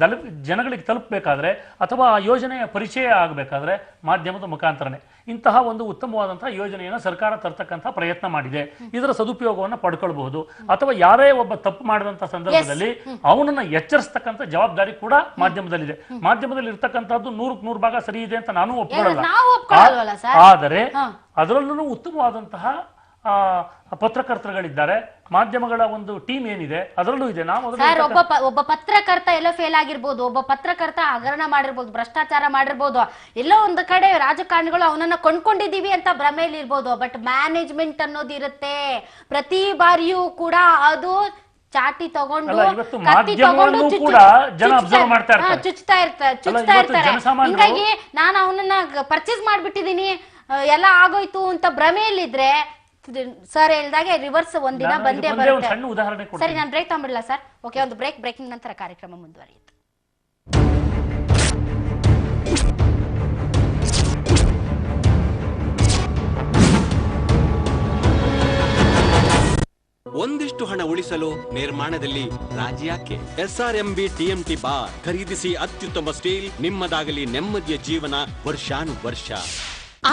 [SPEAKER 10] ಜನಗಳಿಗೆ ತಲುಪಬೇಕಾದ್ರೆ ಅಥವಾ ಆ ಯೋಜನೆಯ ಪರಿಚಯ ಆಗಬೇಕಾದ್ರೆ ಮಾಧ್ಯಮದ ಮುಖಾಂತರನೇ. ಇಂತಹ ಒಂದು ಉತ್ತಮವಾದಂತಹ ಯೋಜನೆಯನ್ನು ಸರ್ಕಾರ ತರ್ತಕ್ಕಂಥ ಪ್ರಯತ್ನ ಮಾಡಿದೆ. ಇದರ ಸದುಪಯೋಗವನ್ನು ಪಡ್ಕೊಳ್ಬಹುದು. ಅಥವಾ ಯಾರೇ ಒಬ್ಬ ತಪ್ಪು ಮಾಡಿದಂತ ಸಂದರ್ಭದಲ್ಲಿ ಅವನನ್ನ ಎಚ್ಚರಿಸ್ತಕ್ಕಂಥ ಜವಾಬ್ದಾರಿ ಕೂಡ ಮಾಧ್ಯಮದಲ್ಲಿದೆ. ಮಾಧ್ಯಮದಲ್ಲಿ ಇರ್ತಕ್ಕಂಥದ್ದು 100ಕ್ಕೆ 100 ಭಾಗ ಸರಿ ಇದೆ ಅಂತ ನಾನು ಒಪ್ಕೊಳ್ಳಲ್ಲ. ಆದರೆ ಅದರಲ್ಲೂ ಉತ್ತಮವಾದಂತಹ ಪತ್ರಕರ್ತರುಗಳಿದ್ದಾರೆ, ಮಾಧ್ಯಮಗಳ ಒಂದು ಟೀಮ್ ಏನಿದೆ ಅದರಲ್ಲೂ ಇದೆ. ನಾವು
[SPEAKER 1] ಒಬ್ಬ ಪತ್ರಕರ್ತ ಎಲ್ಲೋ ಫೇಲ್ ಆಗಿರ್ಬೋದು, ಒಬ್ಬ ಪತ್ರಕರ್ತ ಹಗರಣ ಮಾಡಿರ್ಬೋದು, ಭ್ರಷ್ಟಾಚಾರ ಮಾಡಿರ್ಬೋದು, ಎಲ್ಲೋ ಒಂದು ಕಡೆ ರಾಜಕಾರಣಿಗಳು ಅವನನ್ನ ಕೊಂಡ್ಕೊಂಡಿದೀವಿ ಅಂತ ಭ್ರಮೆಯಲ್ಲಿ ಇರ್ಬೋದು. ಬಟ್ ಮ್ಯಾನೇಜ್ಮೆಂಟ್ ಅನ್ನೋದು ಇರುತ್ತೆ. ಪ್ರತಿ ಬಾರಿಯೂ ಕೂಡ ಅದು ಚಾಟಿ ತಗೊಂಡು ಚುಚ್ತಾ ಇರ್ತಾರೆ. ಹಿಂಗಾಗಿ ನಾನು ಅವನನ್ನ ಪರ್ಚೇಸ್ ಮಾಡ್ಬಿಟ್ಟಿದೀನಿ, ಎಲ್ಲ ಆಗೋಯ್ತು ಅಂತ ಭ್ರಮೆಯಲ್ಲಿದ್ರೆ ಸರ್ ಹೇಳಿದಾಗೆ ರಿವರ್ಸ್ ಒಂದಿನ ಬಂದೇ ಬರುತ್ತೆ. ಸರಿ, ನಾನು ಬ್ರೇಕ್ ತಗೊಂಡ್ಬಿಡ್ಲಾ ಸರ್? ಓಕೆ, ಒಂದು ಬ್ರೇಕಿಂಗ್ ನಂತರ ಕಾರ್ಯಕ್ರಮ ಮುಂದುವರಿಯುತ್ತೆ.
[SPEAKER 18] ಒಂದಿಷ್ಟು ಹಣ ಉಳಿಸಲು ನಿರ್ಮಾಣದಲ್ಲಿ ರಾಜಿ ಯಾಕೆ? SRMB TMT ಬಾರ್ ಖರೀದಿಸಿ ಅತ್ಯುತ್ತಮ ಸ್ಟೀಲ್, ನಿಮ್ಮದಾಗಲಿ ನೆಮ್ಮದಿಯ ಜೀವನ ವರ್ಷಾನುವರ್ಷ.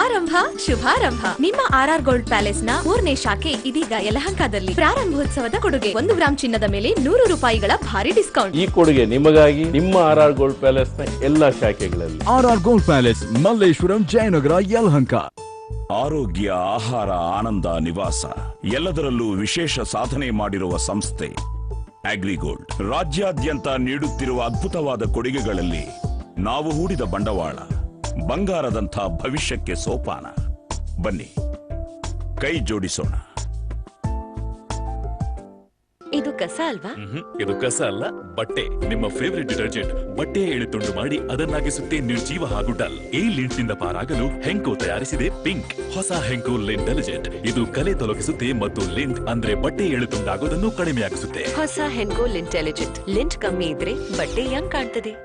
[SPEAKER 6] ಆರಂಭ ಶುಭಾರಂಭ. ನಿಮ್ಮ RR ಗೋಲ್ಡ್ ಪ್ಯಾಲೇಸ್ ನ 3ನೇ ಶಾಖೆ ಇದೀಗ ಯಲಹಂಕದಲ್ಲಿ. ಪ್ರಾರಂಭೋತ್ಸವದ ಕೊಡುಗೆ 1 ಗ್ರಾಂ ಚಿನ್ನದ ಮೇಲೆ 100 ರೂಪಾಯಿಗಳ ಭಾರಿ ಡಿಸ್ಕೌಂಟ್.
[SPEAKER 7] ಈ ಕೊಡುಗೆ ನಿಮಗಾಗಿ ನಿಮ್ಮ RR ಗೋಲ್ಡ್ ಪ್ಯಾಲೇಸ್ ನ ಎಲ್ಲಾ ಶಾಖೆಗಳಲ್ಲಿ.
[SPEAKER 2] RR gold palace, Malleshwaram, Jayanagar, Yelahanka.
[SPEAKER 8] ಆರೋಗ್ಯ, ಆಹಾರ, ಆನಂದ, ನಿವಾಸ ಎಲ್ಲದರಲ್ಲೂ ವಿಶೇಷ ಸಾಧನೆ ಮಾಡಿರುವ ಸಂಸ್ಥೆ ಅಗ್ರಿಗೋಲ್ಡ್. ರಾಜ್ಯಾದ್ಯಂತ ನೀಡುತ್ತಿರುವ ಅದ್ಭುತವಾದ ಕೊಡುಗೆಗಳಲ್ಲಿ ನಾವು ಹೂಡಿದ ಬಂಡವಾಳ ಬಂಗಾರದಂಥ ಭವಿಷ್ಯಕ್ಕೆ ಸೋಪಾನ. ಬನ್ನಿ ಕೈ ಜೋಡಿಸೋಣ.
[SPEAKER 3] ಇದು ಕಸ ಅಲ್ವಾ?
[SPEAKER 4] ಇದು ಕಸ ಅಲ್ಲ, ಬಟ್ಟೆ. ನಿಮ್ಮ ಫೇವರಿಟ್ ಡಿಟರ್ಜೆಂಟ್ ಬಟ್ಟೆಯ ಎಳೆತುಂಡು ಮಾಡಿ ಅದನ್ನಾಗಿಸುತ್ತೆ ನಿರ್ಜೀವ ಹಾಗೂ ಡಲ್. ಈ ಲಿಂಟ್ ನಿಂದ ಪಾರಾಗಲು ಹೆಂಕೋ ತಯಾರಿಸಿದೆ ಪಿಂಕ್. ಹೊಸ ಹೆಂಕೋ ಲಿಂಟ್ ಡೆಲಿಜೆಂಟ್. ಇದು ಕಲೆ ತೊಲಗಿಸುತ್ತೆ ಮತ್ತು ಲಿಂಟ್ ಅಂದ್ರೆ ಬಟ್ಟೆ ಎಳೆತುಂಡಾಗೋದನ್ನು ಕಡಿಮೆಯಾಗಿಸುತ್ತೆ.
[SPEAKER 3] ಹೊಸ ಹೆಂಕೋ ಲಿಂಟ್ ಡೆಲಿಜೆಂಟ್. ಲಿಂಟ್ ಕಮ್ಮಿ ಇದ್ರೆ ಬಟ್ಟೆ ಯಂಗ್ ಕಾಣ್ತದೆ.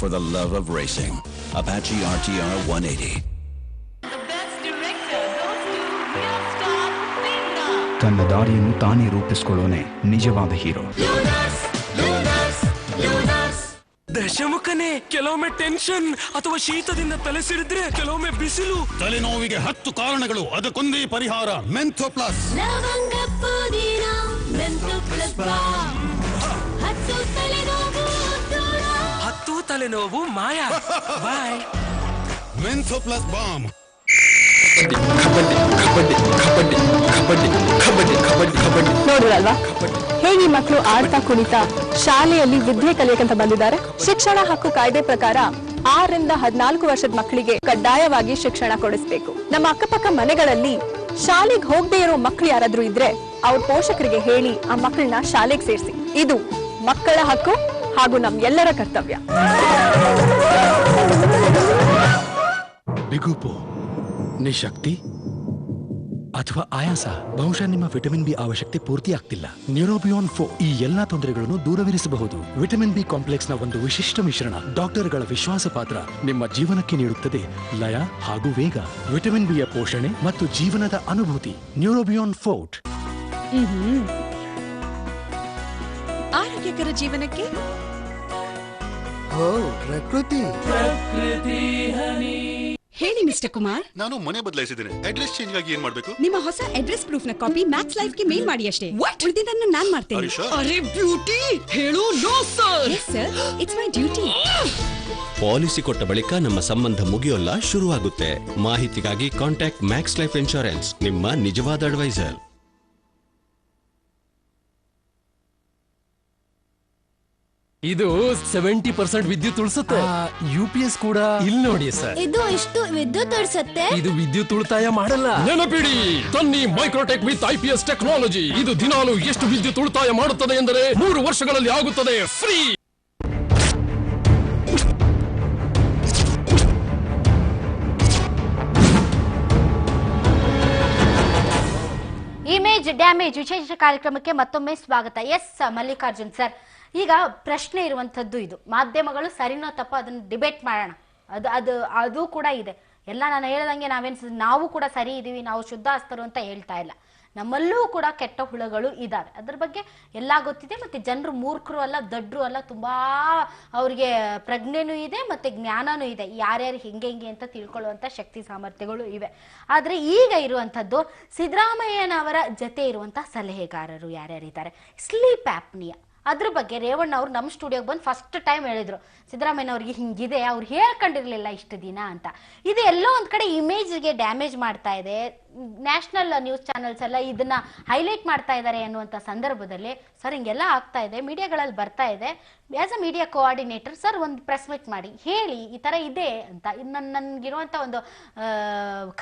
[SPEAKER 27] For the love of racing, Apache RTR 180.
[SPEAKER 20] ತನ್ನ ದಾರಿಯನ್ನು ತಾನೇ ರೂಪಿಸಿಕೊಳ್ಳೋನೆ ನಿಜವಾದ ಹೀರೋ.
[SPEAKER 24] ದಶಮುಖನೇ, ಕೆಲವೊಮ್ಮೆ ಟೆನ್ಷನ್ ಅಥವಾ ಶೀತದಿಂದ ತಲೆ ಸಿಡಿದ್ರೆ, ಕೆಲವೊಮ್ಮೆ ಬಿಸಿಲು.
[SPEAKER 27] ತಲೆನೋವಿಗೆ 10 ಕಾರಣಗಳು, ಅದಕ್ಕೊಂದೇ ಪರಿಹಾರ. ಮೆಂಥೋ ಪ್ಲಸ್.
[SPEAKER 24] ತಲೆನೋವು ಮಾಯ. ಬಾಯ್.
[SPEAKER 27] Mentho plus balm.
[SPEAKER 11] ನೋಡಿರಲ್ವಾ ಹೇಗೆ ಮಕ್ಕಳು ಆಡ್ತಾ ಕುಣಿತಾ ಶಾಲೆಯಲ್ಲಿ ವಿದ್ಯೆ ಕಲಿಯಕಂತ ಬಂದಿದ್ದಾರೆ. ಶಿಕ್ಷಣ ಹಕ್ಕು ಕಾಯ್ದೆ ಪ್ರಕಾರ
[SPEAKER 6] 6 ರಿಂದ 14 ವರ್ಷದ ಮಕ್ಕಳಿಗೆ ಕಡ್ಡಾಯವಾಗಿ ಶಿಕ್ಷಣ ಕೊಡಿಸಬೇಕು. ನಮ್ಮ ಅಕ್ಕಪಕ್ಕ ಮನೆಗಳಲ್ಲಿ ಶಾಲೆಗೆ ಹೋಗದೆ ಇರೋ ಮಕ್ಕಳು ಯಾರಾದ್ರೂ ಇದ್ರೆ ಅವ್ರ ಪೋಷಕರಿಗೆ ಹೇಳಿ ಆ ಮಕ್ಕಳನ್ನ ಶಾಲೆಗೆ ಸೇರಿಸಿ. ಇದು ಮಕ್ಕಳ ಹಕ್ಕು ಹಾಗೂ ನಮ್ಮೆಲ್ಲರ ಕರ್ತವ್ಯ.
[SPEAKER 12] ಬಿಗುಪು, ನಿಶಕ್ತಿ ಅಥವಾ ಆಯಾಸ, ಬಹುಶಃ ನಿಮ್ಮ ವಿಟಮಿನ್ ಬಿ ಅವಶ್ಯಕತೆ ಪೂರ್ತಿ ಆಗ್ತಿಲ್ಲ. ನ್ಯೂರೋಬಿಯಾನ್ 4 ಈ ಎಲ್ಲಾ ತೊಂದರೆಗಳನ್ನು ದೂರವಿರಿಸಬಹುದು. ವಿಟಮಿನ್ ಬಿ ಕಾಂಪ್ಲೆಕ್ಸ್ ನ ಒಂದು ವಿಶಿಷ್ಟ ಮಿಶ್ರಣ ಡಾಕ್ಟರ್ಗಳ ವಿಶ್ವಾಸ ಪಾತ್ರ ನಿಮ್ಮ ಜೀವನಕ್ಕೆ ನೀಡುತ್ತದೆ ಲಯ ಹಾಗೂ ವೇಗ. ವಿಟಮಿನ್ ಬಿ ಯ ಪೋಷಣೆ ಮತ್ತು ಜೀವನದ ಅನುಭೂತಿ. ನ್ಯೂರೋಬಿಯಾನ್ 4.
[SPEAKER 6] ಆರೋಗ್ಯಕರ ಜೀವನಕ್ಕೆ
[SPEAKER 5] ಪ್ರಕೃತಿ.
[SPEAKER 15] ಹೇಳಿ ಮಿಸ್ಟರ್ ಕುಮಾರ್.
[SPEAKER 16] ನಾನು ಮನೆ ಬದಲಾಯಿಸಿದ್ದೇನೆ. ಅಡ್ರೆಸ್ ಚೇಂಜ್ ಆಗಿ ಏನ್ ಮಾಡಬೇಕು?
[SPEAKER 15] ನಿಮ್ಮ ಹೊಸ ಅಡ್ರೆಸ್ ಪ್ರೂಫ್ ನ ಕಾಪಿ ಮ್ಯಾಕ್ಸ್ ಲೈಫ್ ಗೆ ಮೇಲ್ ಮಾಡಿ ಅಷ್ಟೇ. ಉಳಿದಿದ್ದನ್ನು ನಾನ್ ಮಾಡ್ತೇನೆ. ಅರೆ ಬ್ಯೂಟಿ ಹೇಳು. No sir. Yes sir, it's my duty.
[SPEAKER 18] Policy ಕೊಟ್ಟ ಬಳಿಕ ನಮ್ಮ ಸಂಬಂಧ ಮುಗಿಯೋಲ್ಲ, ಶುರುವಾಗುತ್ತೆ. ಮಾಹಿತಿಗಾಗಿ ಕಾಂಟ್ಯಾಕ್ಟ್ ಮ್ಯಾಕ್ಸ್ ಲೈಫ್ ಇನ್ಶೂರೆನ್ಸ್, ನಿಮ್ಮ ನಿಜವಾದ ಅಡ್ವೈಸರ್.
[SPEAKER 24] ಇದು 70% ವಿದ್ಯುತ್ ಉಳಿಸುತ್ತೆ.
[SPEAKER 12] UPS ಕೂಡ
[SPEAKER 24] ಇಲ್ಲಿ ನೋಡಿ ಸರ್.
[SPEAKER 25] ಇದು ಇಷ್ಟು ವಿದ್ಯುತ್ ಉಳಿಸುತ್ತೆ.
[SPEAKER 24] ಇದು ವಿದ್ಯುತ್ ಉಳಿತಾಯ ಮಾಡಲ್ಲ. ನೆನಪಿಡಿ, ತನ್ನಿ ಮೈಕ್ರೋಟೆಕ್ ವಿತ್ IPS ಟೆಕ್ನಾಲಜಿ. ಇದು ದಿನಾಲು ಎಷ್ಟು ವಿದ್ಯುತ್ ಉಳಿತಾಯ ಮಾಡುತ್ತದೆ ಎಂದರೆ 3 ವರ್ಷಗಳಲ್ಲಿ ಆಗುತ್ತದೆ ಫ್ರೀ.
[SPEAKER 1] ಇಮೇಜ್ ಡ್ಯಾಮೇಜ್ ವಿಶೇಷ ಕಾರ್ಯಕ್ರಮಕ್ಕೆ ಮತ್ತೊಮ್ಮೆ ಸ್ವಾಗತ. ಎಸ್ ಮಲ್ಲಿಕಾರ್ಜುನ್ ಸರ್, ಈಗ ಪ್ರಶ್ನೆ ಇರುವಂತದ್ದು ಇದು, ಮಾಧ್ಯಮಗಳು ಸರಿನೋ ತಪ್ಪ ಅದನ್ನ ಡಿಬೇಟ್ ಮಾಡೋಣ. ಅದು ಕೂಡ ಇದೆ. ಎಲ್ಲ ನಾನು ಹೇಳ್ದಂಗೆ ನಾವು ಕೂಡ ಸರಿ ಇದೀವಿ, ನಾವು ಶುದ್ಧ ಹಸ್ತರು ಅಂತ ಹೇಳ್ತಾ ಇಲ್ಲ. ನಮ್ಮಲ್ಲೂ ಕೂಡ ಕೆಟ್ಟ ಹುಳುಗಳು ಇದಾವೆ. ಅದ್ರ ಬಗ್ಗೆ ಎಲ್ಲ ಗೊತ್ತಿದೆ. ಮತ್ತೆ ಜನರು ಮೂರ್ಖರು ಅಲ್ಲ, ದಡ್ರು ಅಲ್ಲ, ತುಂಬಾ ಅವ್ರಿಗೆ ಪ್ರಜ್ಞೆನೂ ಇದೆ ಮತ್ತೆ ಜ್ಞಾನನೂ ಇದೆ. ಯಾರ್ಯಾರು ಹೆಂಗೆ ಅಂತ ತಿಳ್ಕೊಳ್ಳುವಂತ ಶಕ್ತಿ ಸಾಮರ್ಥ್ಯಗಳು ಇವೆ. ಆದ್ರೆ ಈಗ ಇರುವಂತದ್ದು ಸಿದ್ದರಾಮಯ್ಯನವರ ಜೊತೆ ಇರುವಂತ ಸಲಹೆಗಾರರು ಯಾರ್ಯಾರಿದ್ದಾರೆ, ಸ್ಲೀಪ್ ಆಪ್ನಿಯಾ ಅದ್ರ ಬಗ್ಗೆ ರೇವಣ್ಣ ಅವ್ರು ನಮ್ಮ ಸ್ಟುಡಿಯೋಗೆ ಬಂದು ಫಸ್ಟ್ ಟೈಮ್ ಹೇಳಿದ್ರು, ಸಿದ್ದರಾಮಯ್ಯನವ್ರಿಗೆ ಹಿಂಗಿದೆ, ಅವ್ರು ಹೇಳ್ಕೊಂಡಿರ್ಲಿಲ್ಲ ಇಷ್ಟು ದಿನ ಅಂತ. ಇದು ಎಲ್ಲೋ ಒಂದ್ ಕಡೆ ಇಮೇಜ್ಗೆ ಡ್ಯಾಮೇಜ್ ಮಾಡ್ತಾ ಇದೆ. ನ್ಯಾಷನಲ್ ನ್ಯೂಸ್ ಚಾನೆಲ್ಸ್ ಎಲ್ಲ ಇದನ್ನ ಹೈಲೈಟ್ ಮಾಡ್ತಾ ಇದ್ದಾರೆ ಅನ್ನುವಂಥ ಸಂದರ್ಭದಲ್ಲಿ ಸರ್ ಹಿಂಗೆಲ್ಲ ಆಗ್ತಾ ಇದೆ, ಮೀಡಿಯಾಗಳಲ್ಲಿ ಬರ್ತಾ ಇದೆ. As a media coordinator sir ಒಂದು ಪ್ರೆಸ್ ಮೀಟ್ ಮಾಡಿ ಹೇಳಿ ಈ ತರ ಇದೆ ಅಂತ, ನನ್ಗಿರುವಂತ ಒಂದು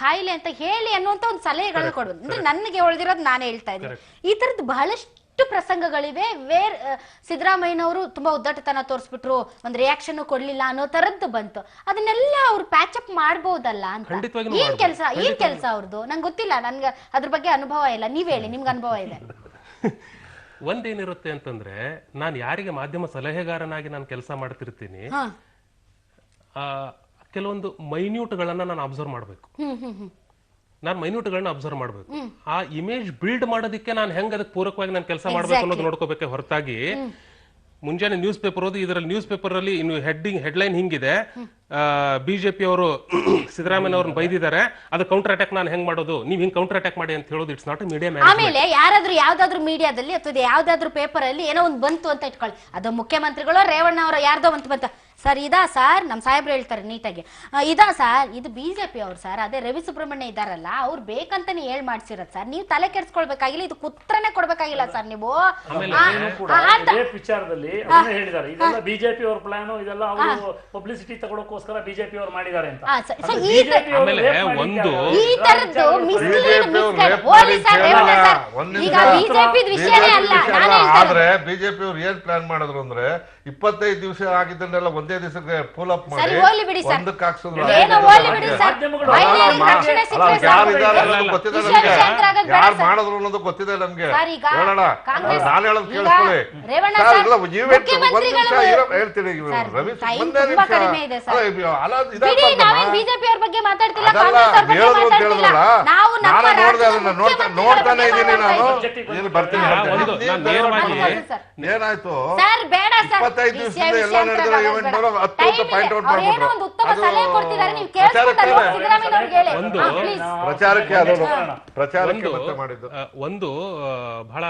[SPEAKER 1] ಕಾಯಿಲೆ ಅಂತ ಹೇಳಿ ಅನ್ನುವಂಥ ಒಂದು ಸಲಹೆಗಳನ್ನ ಕೊಡ್ಬೋದು. ಅಂದ್ರೆ ನನಗೆ ಉಳಿದಿರೋದು ನಾನು ಹೇಳ್ತಾ ಇದ್ದೀನಿ. ಈ ತರದ್ದು ಬಹಳಷ್ಟು ಪ್ರಸಂಗಗಳಿವೆ. ಸಿದ್ದರಾಮಯ್ಯನವರು ತುಂಬಾ ಉದ್ದಟತನ ತೋರಿಸ್ಬಿಟ್ರು, ಒಂದು ರಿಯಾಕ್ಷನ್ ಕೊಡ್ಲಿಲ್ಲ ಅನ್ನೋ ತರದ್ದು ಬಂತು. ಅದನ್ನೆಲ್ಲ ಅವ್ರು ಪ್ಯಾಚ್ ಅಪ್ ಮಾಡ್ಬೋದಲ್ಲ ಅಂತ. ಏನ್ ಕೆಲಸ ಅವ್ರದ್ದು ನಂಗೆ ಗೊತ್ತಿಲ್ಲ, ನನ್ಗೆ ಅದ್ರ ಬಗ್ಗೆ ಅನುಭವ ಇಲ್ಲ. ನೀವ್ ಹೇಳಿ, ನಿಮ್ಗೆ ಅನುಭವ ಇದೆ.
[SPEAKER 22] ಒಂದೇನಿರುತ್ತೆ ಅಂತಂದ್ರೆ, ನಾನು ಯಾರಿಗೆ ಮಾಧ್ಯಮ ಸಲಹೆಗಾರನಾಗಿ ನಾನು ಕೆಲಸ ಮಾಡ್ತಿರ್ತೀನಿ, ಕೆಲವೊಂದು ಮೈನ್ಯೂಟ್ಗಳನ್ನ ನಾನು ಅಬ್ಸರ್ವ್ ಮಾಡ್ಬೇಕು. ನಾನು ಮೈನ್ಯೂಟ್ಗಳನ್ನ ಅಬ್ಸರ್ವ್ ಮಾಡ್ಬೇಕು. ಆ ಇಮೇಜ್ ಬಿಲ್ಡ್ ಮಾಡೋದಕ್ಕೆ ನಾನು ಹೆಂಗ್ ಅದಕ್ಕೆ ಪೂರಕವಾಗಿ ನಾನು ಕೆಲಸ ಮಾಡ್ಬೇಕು ಅನ್ನೋದು ನೋಡ್ಕೋಬೇಕೆ ಹೊರತಾಗಿ ಮುಂಜಾನೆ ನ್ಯೂಸ್ ಪೇಪರ್ ಓದಿ ಇದರಲ್ಲಿ ನ್ಯೂಸ್ ಪೇಪರ್ ಅಲ್ಲಿ ಇನ್ನು ಹೆಡ್ಲೈನ್ ಹಿಂಗಿದೆ, ಬಿಜೆಪಿ ಅವರು ಸಿದ್ದರಾಮಯ್ಯ ಅವ್ರನ್ನ ಬೈದಿದ್ದಾರೆ, ಅದು ಕೌಂಟರ್ ಅಟ್ಯಾಕ್ ನಾನು ಹೆಂಗ್ ಮಾಡೋದು, ನೀವ್ ಹಿಂಗ್ ಕೌಂಟರ್ ಅಟ್ಯಾಕ್ ಮಾಡಿ ಅಂತ ಹೇಳೋದು it's not a media management.
[SPEAKER 1] ಆಮೇಲೆ ಯಾರಾದ್ರೂ ಯಾವ್ದಾದ್ರು ಮೀಡಿಯಾದಲ್ಲಿ ಅಥವಾ ಯಾವ್ದಾದ್ರು ಪೇಪರ್ ಅಲ್ಲಿ ಏನೋ ಒಂದು ಬಂತು ಅಂತ ಇಟ್ಕೊಳ್ಳಿ, ಅದು ಮುಖ್ಯಮಂತ್ರಿಗಳು ರೇವಣ್ಣ ಅವರ ಯಾರ್ದೋ ಬಂತ ಸರ್, ಇದಾ ಸರ್ ನಮ್ ಸಾಹೇಬ್ರು ಹೇಳ್ತಾರೆ ನೀಟಾಗಿ, ಇದಾ ಸರ್ ಇದು ಬಿಜೆಪಿ ಅವ್ರು ಸರ್, ಅದೇ ರವಿ ಸುಬ್ರಹ್ಮಣ್ಯ ಇದಾರಲ್ಲ ಅವ್ರು ಬೇಕಂತಾನೆ ಹೇಳ್ ಮಾಡ್ಸಿರತ್ ಸರ್, ನೀವು ತಲೆ ಕೆಡ್ಸ್ಕೊಳ್ಬೇಕಾಗಿಲ್ಲ, ಇದು ಕುತ್ರನೇ ಕೊಡ್ಬೇಕಾಗಿಲ್ಲ ಸರ್ ನೀವು.
[SPEAKER 10] ವಿಚಾರದಲ್ಲಿ ಹೇಳಿದ್ದಾರೆ ಇದೆಲ್ಲ ಬಿಜೆಪಿ ಅವ್ರ ಪ್ಲಾನ್, ಇದೆಲ್ಲ ಅವರು ಪಬ್ಲಿಸಿಟಿ ತಗೊಳ್ಳೋಕೋಸ್ಕರ ಬಿಜೆಪಿ ಅವರು ಮಾಡಿದ್ದಾರೆ ಅಂತ.
[SPEAKER 13] ಆದ್ರೆ ಬಿಜೆಪಿ ಅವ್ರು ಏನ್ ಪ್ಲಾನ್ ಮಾಡಿದ್ರು ಅಂದ್ರೆ 25 ದಿವಸ ಆಗಿದ್ದನ್ನೆಲ್ಲ ಒಂದೇ ದಿವಸಕ್ಕೆ ಫುಲ್ ಅಪ್ ಮಾಡಿ ಒಂದಕ್ಕೆ ಹಾಕ್ಸಿದ್ರು. ಯಾರು ಮಾಡಿದ್ರು ಅನ್ನೋದು ಗೊತ್ತಿದೆ ನಮ್ಗೆ. ಹೇಳೋಣ, ನಾನು ಹೇಳೋದು ಕೇಳಿಸ್ಕೊಳ್ಳಿ. ಹೇಳ್ತೀನಿ, ರವಿ ನೋಡ್ತಾನೆ ಇದೀನಿ ನಾನು. ಬರ್ತೀನಿ. ಏನಾಯ್ತು 25 ದಿವಸದಿಂದ ಎಲ್ಲ ನಡೆದಿರೋ ಇವೆಂಟ್ 10 ಪಾಯಿಂಟ್ ಔಟ್ ಮಾಡ್ಬಿಟ್ರು. ಪ್ರಚಾರಕ್ಕೆ ಮತ್ತೆ ಮಾಡಿದ್ದು.
[SPEAKER 22] ಒಂದು ಬಹಳ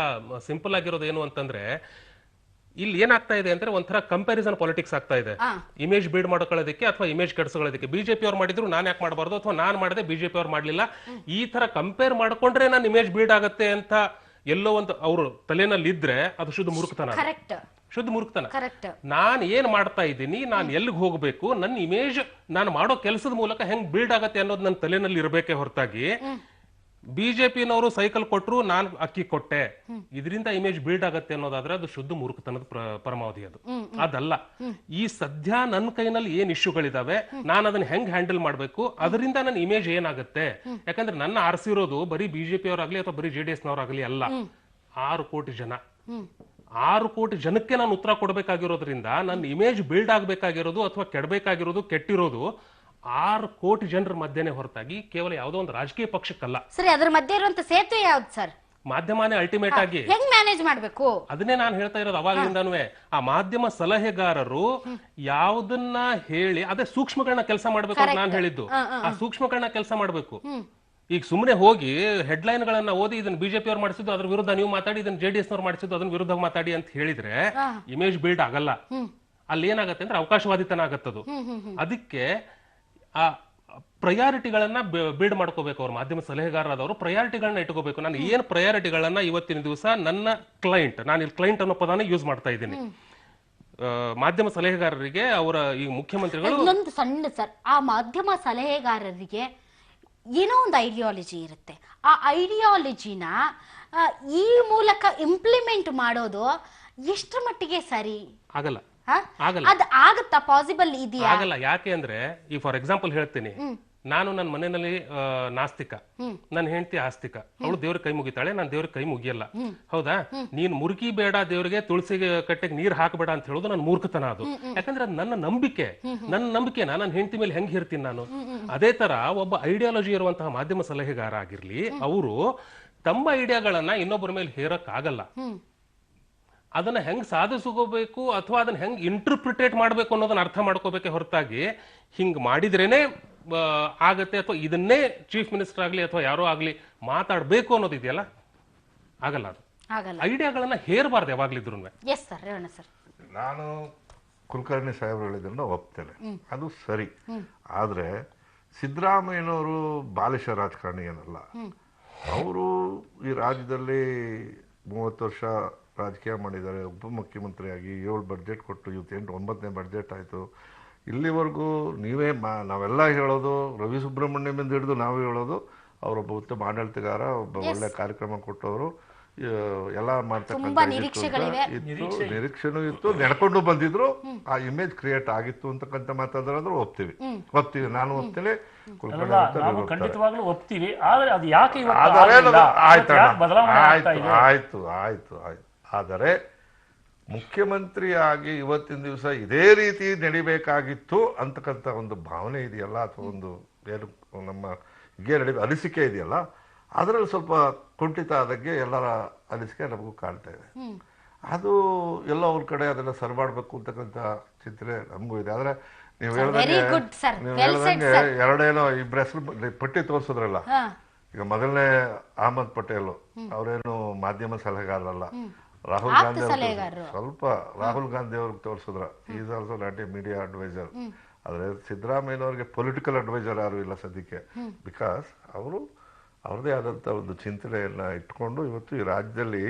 [SPEAKER 22] ಸಿಂಪಲ್ ಆಗಿರೋದು ಏನು ಅಂತಂದ್ರೆ, ಇಲ್ಲಿ ಏನಾಗ್ತಾ ಇದೆ ಅಂದ್ರೆ ಒಂಥರ ಕಂಪ್ಯಾರಿಸನ್ ಪಾಲಿಟಿಕ್ಸ್ ಆಗ್ತಾ ಇದೆ. ಇಮೇಜ್ ಬಿಲ್ಡ್ ಮಾಡ್ಕೊಳ್ಳೋದಕ್ಕೆ ಅಥವಾ ಇಮೇಜ್ ಕೆಡಿಸ್ಕೊಳ್ಳೋದಕ್ಕೆ ಬಿಜೆಪಿ ಅವ್ರು ಮಾಡಿದ್ರು ನಾನ್ ಯಾಕೆ ಮಾಡಬಾರ್ದು, ಅಥವಾ ನಾನ್ ಮಾಡಿದೆ ಬಿಜೆಪಿ ಅವ್ರು ಮಾಡ್ಲಿಲ್ಲ, ಈ ತರ ಕಂಪೇರ್ ಮಾಡ್ಕೊಂಡ್ರೆ ನಾನು ಇಮೇಜ್ ಬಿಲ್ಡ್ ಆಗತ್ತೆ ಅಂತ ಎಲ್ಲೋ ಒಂದು ಅವ್ರು ತಲೆನಲ್ಲಿ ಇದ್ರೆ ಅದು ಶುದ್ಧ ಮೂರ್ಖತನ. ಶುದ್ಧ ಮೂರ್ಖತನ.
[SPEAKER 1] ಕರೆಕ್ಟ್.
[SPEAKER 22] ನಾನು ಏನ್ ಮಾಡ್ತಾ ಇದ್ದೀನಿ, ನಾನು ಎಲ್ಲಿಗೆ ಹೋಗ್ಬೇಕು, ನನ್ನ ಇಮೇಜ್ ನಾನು ಮಾಡೋ ಕೆಲಸದ ಮೂಲಕ ಹೆಂಗ್ ಬಿಲ್ಡ್ ಆಗತ್ತೆ ಅನ್ನೋದು ನನ್ನ ತಲೆನಲ್ಲಿ ಇರಬೇಕೆ ಹೊರತಾಗಿ ಬಿಜೆಪಿನವರು ಸೈಕಲ್ ಕೊಟ್ರು ನಾನು ಅಕ್ಕಿ ಕೊಟ್ಟೆ ಇದರಿಂದ ಇಮೇಜ್ ಬಿಲ್ಡ್ ಆಗತ್ತೆ ಅನ್ನೋದಾದ್ರೆ ಅದು ಶುದ್ಧ ಮೂರ್ಖತನದ ಪರಮಾವಧಿ. ಅದು ಅದಲ್ಲ. ಈ ಸದ್ಯ ನನ್ನ ಕೈನಲ್ಲಿ ಏನ್ ಇಶ್ಯೂಗಳಿದಾವೆ, ನಾನು ಅದನ್ನ ಹೆಂಗ್ ಹ್ಯಾಂಡಲ್ ಮಾಡ್ಬೇಕು, ಅದರಿಂದ ನನ್ನ ಇಮೇಜ್ ಏನಾಗುತ್ತೆ. ಯಾಕಂದ್ರೆ ನನ್ನ ಆರಿಸಿರೋದು ಬರೀ ಬಿಜೆಪಿ ಅವರಾಗ್ಲಿ ಅಥವಾ ಬರೀ JDS ನವರಾಗ್ಲಿ ಅಲ್ಲ, 6 ಕೋಟಿ ಜನ. 6 ಕೋಟಿ ಜನಕ್ಕೆ ನಾನು ಉತ್ತರ ಕೊಡಬೇಕಾಗಿರೋದ್ರಿಂದ ನನ್ನ ಇಮೇಜ್ ಬಿಲ್ಡ್ ಆಗ್ಬೇಕಾಗಿರೋದು ಅಥವಾ ಕೆಡಬೇಕಾಗಿರೋದು ಕೆಟ್ಟಿರೋದು 6 ಕೋಟಿ ಜನರ ಮಧ್ಯೆನೆ ಹೊರತಾಗಿ ಕೇವಲ ಯಾವುದೋ ಒಂದು ರಾಜಕೀಯ ಪಕ್ಷಕ್ಕಲ್ಲ.
[SPEAKER 1] ಸರಿ, ಅದರ ಮಧ್ಯೆ ಇರುವಂತ ಸೇತುವೆ ಯಾವ್ದು ಸರ್?
[SPEAKER 22] ಮಾಧ್ಯಮನೇ ಅಲ್ಟಿಮೇಟ್ ಆಗಿ
[SPEAKER 1] ಹೆಂಗ್ ಮ್ಯಾನೇಜ್ ಮಾಡ್ಬೇಕು
[SPEAKER 22] ಅದನ್ನೇ ನಾನು ಹೇಳ್ತಾ ಇರೋದು ಅವಾಗಿಂದಾನು. ಆ ಮಾಧ್ಯಮ ಸಲಹೆಗಾರರು ಯಾವುದನ್ನ ಹೇಳಿ ಅದೇ ಸೂಕ್ಷ್ಮಗಳನ್ನ ಕೆಲಸ ಮಾಡ್ಬೇಕು ಅಂತ ನಾನು ಹೇಳಿದ್ದು. ಆ ಸೂಕ್ಷ್ಮಗಳನ್ನ ಕೆಲಸ ಮಾಡ್ಬೇಕು. ಈಗ ಸುಮ್ಮನೆ ಹೋಗಿ ಹೆಡ್ಲೈನ್ ಗಳನ್ನ ಓದಿ ಇದನ್ನ ಬಿಜೆಪಿ ಅವ್ರು ಮಾಡಿಸಿದ್ದು ಅದ್ರ ವಿರುದ್ಧ ನೀವು ಮಾತಾಡಿ, ಇದನ್ನ JDS ನವ್ರು ಮಾಡಿಸಿದ್ದು ಅದನ್ನ ವಿರುದ್ಧ ಮಾತಾಡಿ ಅಂತ ಹೇಳಿದ್ರೆ ಇಮೇಜ್ ಬಿಲ್ಡ್ ಆಗಲ್ಲ. ಅಲ್ಲಿ ಏನಾಗತ್ತೆ ಅಂದ್ರೆ ಅವಕಾಶವಾದಿತನ ಆಗತ್ತದು. ಅದಕ್ಕೆ ಆ ಪ್ರಯಾರಿಟಿಗಳನ್ನ ಬಿಲ್ಡ್ ಮಾಡ್ಕೋಬೇಕು. ಅವ್ರ ಮಾಧ್ಯಮ ಸಲಹೆಗಾರರಾದವರು ಪ್ರಯಾರಿಟಿಗಳನ್ನ ಇಟ್ಕೋಬೇಕು. ನಾನು ಏನ್ ಪ್ರಯಾರಿಟಿಗಳನ್ನ ಇವತ್ತಿನ ದಿವಸ ನನ್ನ ಕ್ಲೈಂಟ್, ನಾನು ಇಲ್ಲಿ ಕ್ಲೈಂಟ್ ಅನ್ನೋ ಪದಾನ ಯೂಸ್ ಮಾಡ್ತಾ ಇದ್ದೀನಿ, ಮಾಧ್ಯಮ ಸಲಹೆಗಾರರಿಗೆ ಅವರ ಈ ಮುಖ್ಯಮಂತ್ರಿಗಳು
[SPEAKER 1] ಇನ್ನೊಂದು ಸಣ್ಣ ಸರ್, ಆ ಮಾಧ್ಯಮ ಸಲಹೆಗಾರರಿಗೆ ಏನೋ ಒಂದು ಐಡಿಯಾಲಜಿ ಇರುತ್ತೆ. ಆ ಐಡಿಯಾಲಜಿನ ಈ ಮೂಲಕ ಇಂಪ್ಲಿಮೆಂಟ್ ಮಾಡೋದು ಎಷ್ಟರ ಮಟ್ಟಿಗೆ ಸರಿ?
[SPEAKER 22] ಆಗಲ್ಲ.
[SPEAKER 1] ಅದು ಆಗುತ್ತಾ? ಪಾಸಿಬಲ್ ಇದೆಯಾ?
[SPEAKER 22] ಆಗಲ್ಲ. ಯಾಕೆ ಅಂದ್ರೆ ಈ ಫಾರ್ ಎಕ್ಸಾಂಪಲ್ ಹೇಳ್ತೀನಿ, ನಾನು ನನ್ನ ಮನೆಯಲ್ಲಿ ನಾಸ್ತಿಕ, ನನ್ನ ಹೆಂಡತಿ ಆಸ್ತಿಕ. ಅವಳು ದೇವ್ರಿಗೆ ಕೈ ಮುಗಿತಾಳೆ, ನಾನು ದೇವ್ರಿಗೆ ಕೈ ಮುಗಿಯಲ್ಲ. ಹೌದಾ? ನೀನ್ ಮುರುಕಿ ಬೇಡ, ದೇವ್ರಿಗೆ ತುಳಸಿ ಕಟ್ಟೆಗೆ ನೀರ್ ಹಾಕಬೇಡ ಅಂತ ಹೇಳೋದು ನನ್ನ ಮೂರ್ಖತನ. ಅದು ಯಾಕಂದ್ರೆ ನನ್ನ ನಂಬಿಕೆನ ನನ್ನ ಹೆಂಡತಿ ಮೇಲೆ ಹೆಂಗ್ ಹೇರ್ತೀನಿ ನಾನು. ಅದೇ ತರ ಒಬ್ಬ ಐಡಿಯಾಲಜಿ ಇರುವಂತಹ ಮಾಧ್ಯಮ ಸಲಹೆಗಾರ ಆಗಿರ್ಲಿ, ಅವರು ತಮ್ಮ ಐಡಿಯಾಗಳನ್ನ ಇನ್ನೊಬ್ಬರ ಮೇಲೆ ಹೇರಕ್ ಆಗಲ್ಲ. ಅದನ್ನ ಹೆಂಗ್ ಸಾಧಿಸ್ಕೋಬೇಕು ಅಥವಾ ಅದನ್ನ ಹೆಂಗ್ ಇಂಟರ್ಪ್ರಿಟೇಟ್ ಮಾಡ್ಬೇಕು ಅನ್ನೋದನ್ನ ಅರ್ಥ ಮಾಡ್ಕೋಬೇಕೆ ಹೊರತಾಗಿ ಹಿಂಗ್ ಮಾಡಿದ್ರೇನೆ ಆಗತ್ತೆ ಅಥವಾ ಇದನ್ನೇ ಚೀಫ್ ಮಿನಿಸ್ಟರ್ ಆಗ್ಲಿ ಅಥವಾ ಯಾರೋ ಆಗ್ಲಿ ಮಾತಾಡ್ಬೇಕು ಅನ್ನೋದು ಇದೆಯಲ್ಲ, ಆಗಲ್ಲ. ಅದು ಐಡಿಯಾಗಳನ್ನ ಹೇರಬಾರ್ದು ಯಾವಾಗ್ಲಿದ್ರು.
[SPEAKER 13] ನಾನು ಕುಲಕರ್ಣಿ ಸಾಹೇಬ್ರು ಹೇಳಿದ್ದನ್ನ ಒಪ್ತೇನೆ, ಅದು ಸರಿ. ಆದ್ರೆ ಸಿದ್ದರಾಮಯ್ಯನವರು ಬಾಲಿಶ ರಾಜಕಾರಣಿ ಏನಲ್ಲ. ಅವರು ಈ ರಾಜ್ಯದಲ್ಲಿ 30 ವರ್ಷ ರಾಜಕೀಯ ಮಾಡಿದ್ದಾರೆ. ಉಪಮುಖ್ಯಮಂತ್ರಿಯಾಗಿ 7 ಬಡ್ಜೆಟ್ ಕೊಟ್ಟು ಇವತ್ತು 9ನೇ ಬಡ್ಜೆಟ್ ಆಯಿತು. ಇಲ್ಲಿವರೆಗೂ ನಾವೆಲ್ಲ ಹೇಳೋದು, ರವಿ ಸುಬ್ರಹ್ಮಣ್ಯಮಿಂದ ಹಿಡಿದು ನಾವು ಹೇಳೋದು ಅವರೊಬ್ಬ ಉತ್ತಮ ಆಡಳಿತಗಾರ, ಒಬ್ಬ ಒಳ್ಳೆ ಕಾರ್ಯಕ್ರಮ ಕೊಟ್ಟವರು, ಎಲ್ಲ ಮಾಡ್ತಕ್ಕಂಥ ನಿರೀಕ್ಷೆನೂ ಇತ್ತು, ನಡ್ಕೊಂಡು ಬಂದಿದ್ರು. ಆ ಇಮೇಜ್ ಕ್ರಿಯೇಟ್ ಆಗಿತ್ತು ಅಂತಕ್ಕಂಥ ಮಾತಾಡಿದ್ರೆ ಒಪ್ತೀವಿ. ನಾನು ಒಪ್ತೀನಿ, ಆಯ್ತು. ಆದರೆ ಮುಖ್ಯಮಂತ್ರಿಯಾಗಿ ಇವತ್ತಿನ ದಿವಸ ಇದೇ ರೀತಿ ನಡಿಬೇಕಾಗಿತ್ತು ಅಂತಕ್ಕಂಥ ಒಂದು ಭಾವನೆ ಇದೆಯಲ್ಲ, ಅಥವಾ ಒಂದು ಏನು ನಮ್ಮ ಅನಿಸಿಕೆ ಇದೆಯಲ್ಲ, ಅದರಲ್ಲಿ ಸ್ವಲ್ಪ ಕುಂಠಿತ ಆದಾಗೆ ಎಲ್ಲರ ಅನಿಸಿಕೆ ನಮಗೂ ಕಾಣ್ತಾ ಇದೆ. ಅದು ಎಲ್ಲೋ ಒಂದ್ ಕಡೆ ಅದನ್ನ ಸರಿ ಮಾಡಬೇಕು ಅಂತಕ್ಕಂಥ ಚಿಂತನೆ ನಮಗೂ ಇದೆ. ಆದ್ರೆ ನೀವು ಹೇಳ್ದಂಗೆ ಎರಡೇನೋ ಇಬ್ಬರ ಹೆಸರು ಪಟ್ಟಿ ತೋರಿಸಿದ್ರಲ್ಲ, ಈಗ ಮೊದಲನೇ ಅಹಮದ್ ಪಟೇಲ್ ಅವರೇನು ಮಾಧ್ಯಮ ಸಲಹೆಗಾರರಲ್ಲ, ರಾಹುಲ್ ಗಾಂಧಿ ಅವ್ರಿಗೆ ತೋರಿಸಿದ್ರ, is also not a media advisor. ಆದ್ರೆ ಸಿದ್ದರಾಮಯ್ಯನವ್ರಿಗೆ ಪೊಲಿಟಿಕಲ್ ಅಡ್ವೈಸರ್ ಯಾರು ಇಲ್ಲ ಸದ್ಯಕ್ಕೆ. ಬಿಕಾಸ್ ಅವರು ಅವ್ರದೇ ಆದಂಥ ಒಂದು ಚಿಂತನೆಯನ್ನ ಇಟ್ಕೊಂಡು ಇವತ್ತು ಈ ರಾಜ್ಯದಲ್ಲಿ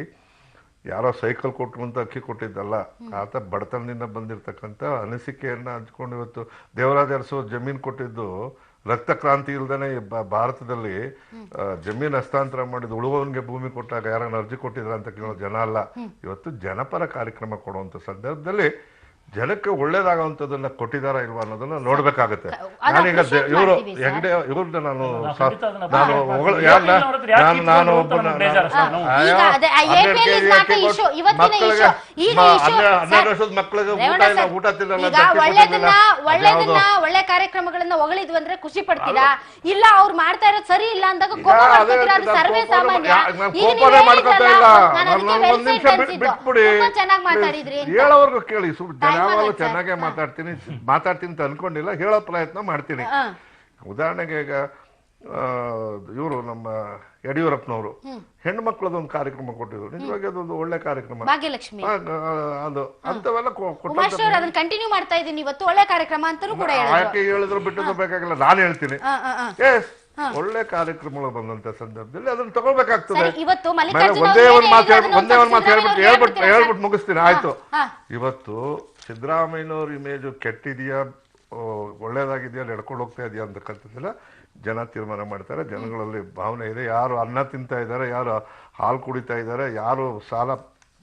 [SPEAKER 13] ಯಾರೋ ಸೈಕಲ್ ಕೊಟ್ಟು ಅಕ್ಕಿ ಕೊಟ್ಟಿದ್ದಲ್ಲ, ಆತ ಬಡತನದಿಂದ ಬಂದಿರತಕ್ಕಂಥ ಅನಿಸಿಕೆಯನ್ನ ಹಂಚ್ಕೊಂಡು ಇವತ್ತು ದೇವರಾಜ ಅರಸು ಜಮೀನು ಕೊಟ್ಟಿದ್ದು ರಕ್ತ ಕ್ರಾಂತಿ ಇಲ್ದೇನೆ ಭಾರತದಲ್ಲಿ ಜಮೀನು ಹಸ್ತಾಂತರ ಮಾಡಿದ್ದು, ಉಳುವವನಿಗೆ ಭೂಮಿ ಕೊಟ್ಟಾಗ ಯಾರನ್ನ ಅರ್ಜಿ ಕೊಟ್ಟಿದ್ರ ಅಂತ ಕೇಳೋ ಜನ ಅಲ್ಲ. ಇವತ್ತು ಜನಪರ ಕಾರ್ಯಕ್ರಮ ಕೊಡುವಂತ ಸಂದರ್ಭದಲ್ಲಿ ಜನಕ್ಕೆ ಒಳ್ಳೇದಾಗುವಂಥದ್ದನ್ನ ಕೊಟ್ಟಿದಾರ ಇಲ್ವಾ ಅನ್ನೋದನ್ನ ನೋಡ್ಬೇಕಾಗತ್ತೆ. ನಾನೀಗ ಇವ್ರನ್ನ ನಾನು ಒಬ್ಬನ 12 ವರ್ಷದ ಮಕ್ಕಳಿಗೆ ಊಟ
[SPEAKER 1] ಒಳ್ಳೆ ಕಾರ್ಯಕ್ರಮಗಳನ್ನ ಹೊಗಳಿದ್ವಿ ಅಂದ್ರೆ ಖುಷಿ ಪಡ್ತೀರಾ? ಇಲ್ಲ ಅವ್ರು ಮಾಡ್ತಾ ಇರೋದು ಸರಿ ಇಲ್ಲ ಅಂದಾಗ ಸರ್ವೇ ಸಾಮಾನ್ಯ. ಚೆನ್ನಾಗಿ ಮಾತಾಡಿದ್ರಿ,
[SPEAKER 13] ಹೇಳೋವರ್ಗು ಕೇಳಿ. ಯಾವಾಗಲೂ ಚೆನ್ನಾಗೇ ಮಾತಾಡ್ತೀನಿ ಅಂತ ಅನ್ಕೊಂಡಿಲ್ಲ, ಹೇಳೋ ಪ್ರಯತ್ನ ಮಾಡ್ತೀನಿ. ಉದಾಹರಣೆಗೆ ಈಗ ಇವರು ನಮ್ಮ ಯಡಿಯೂರಪ್ಪನವರು ಹೆಣ್ಣು ಮಕ್ಕಳದೊಂದು ಕಾರ್ಯಕ್ರಮ ಕೊಟ್ಟಿದ್ರು, ನಿಜವಾಗಿ ಅದೊಂದು ಒಳ್ಳೆ ಕಾರ್ಯಕ್ರಮ. ಅದು ಅಂತವೆಲ್ಲ
[SPEAKER 1] ಕಂಟಿನ್ಯೂ ಮಾಡ್ತಾ ಇದ್ದೀನಿ ಇವತ್ತು, ಒಳ್ಳೆ ಕಾರ್ಯಕ್ರಮ ಅಂತಲೂ ಕೂಡ
[SPEAKER 13] ಯಾಕೆ ಹೇಳಿದ್ರು ಬಿಟ್ಟದ್ದು ಬೇಕಾಗಿಲ್ಲ, ನಾನು ಹೇಳ್ತೀನಿ. ಎಸ್ ಒಳ್ಳೆ ಕಾರ್ಯಕ್ರಮಗಳು ಬಂದಂತ ಸಂದರ್ಭದಲ್ಲಿ ಅದನ್ನ ತಗೊಳ್ಬೇಕಾಗ್ತದೆ.
[SPEAKER 1] ಸರಿ, ಇವತ್ತು
[SPEAKER 13] ಒಂದೇ
[SPEAKER 1] ಮಲ್ಲಿಕಾರ್ಜುನ
[SPEAKER 13] ಒಂದು ಮಾತು ಹೇಳ್ಬಿಟ್ಟು ಮುಗಿಸ್ತೀನಿ. ಆಯ್ತು,
[SPEAKER 1] ಹಾ.
[SPEAKER 13] ಇವತ್ತು ಸಿದ್ದರಾಮಯ್ಯನವ್ರ ಇಮೇಜ್ ಕೆಟ್ಟಿದೆಯಾ ಒಳ್ಳೇದಾಗಿದೆಯಾ ನಡ್ಕೊಂಡು ಹೋಗ್ತಾ ಇದೆಯಾ ಅಂತಕ್ಕಂಥದ್ದೆಲ್ಲ ಜನ ತೀರ್ಮಾನ ಮಾಡ್ತಾರೆ. ಜನಗಳಲ್ಲಿ ಭಾವನೆ ಇದೆ. ಯಾರು ಅನ್ನ ತಿಂತಾ ಇದ್ದಾರೆ, ಯಾರು ಹಾಲು ಕುಡಿತಾ ಇದ್ದಾರೆ, ಯಾರು ಸಾಲ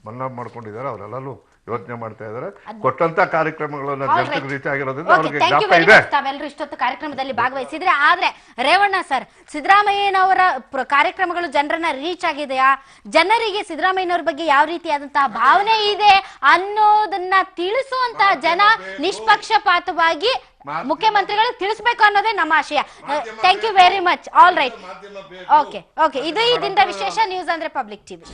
[SPEAKER 13] ಮನ್ನಾ ಮಾಡ್ಕೊಂಡಿದ್ದಾರೆ, ಅವರೆಲ್ಲರೂ ಯೋಚನೆ ಮಾಡ್ತಾ ಇದ್ದಾರೆ. ಕೊಟ್ಟಂತ ಕಾರ್ಯಕ್ರಮಗಳನ್ನ ಜನತೆಗೆ ರೀಚ್ ಆಗಿರೋದ್ರಿಂದ ಅವ್ರಿಗೆ ಜ್ಞಾಪಕ ಇದೆ.
[SPEAKER 1] ತಾವೆಲ್ಲರೂ ಇಷ್ಟೊತ್ತು ಕಾರ್ಯಕ್ರಮದಲ್ಲಿ ಭಾಗವಹಿಸಿದ್ರೆ, ಆದ್ರೆ ರೇವಣ್ಣ ಸರ್, ಸಿದ್ದರಾಮಯ್ಯನವರ ಕಾರ್ಯಕ್ರಮಗಳು ಜನರನ್ನ ರೀಚ್ ಆಗಿದೆಯಾ, ಜನರಿಗೆ ಸಿದ್ದರಾಮಯ್ಯನವ್ರ ಬಗ್ಗೆ ಯಾವ ರೀತಿಯಾದಂತಹ ಭಾವನೆ ಇದೆ ಅನ್ನೋದನ್ನ ತಿಳಿಸುವಂತಹ ಜನ ನಿಷ್ಪಕ್ಷಪಾತವಾಗಿ ಮುಖ್ಯಮಂತ್ರಿಗಳು ತಿಳಿಸಬೇಕು ಅನ್ನೋದೇ ನಮ್ಮ ಆಶಯ. Thank you very much. All right, okay. ಇದು ಈ ದಿನದ ವಿಶೇಷ ನ್ಯೂಸ್ ಅಂದ್ರೆ ಪಬ್ಲಿಕ್ ಟಿವಿ.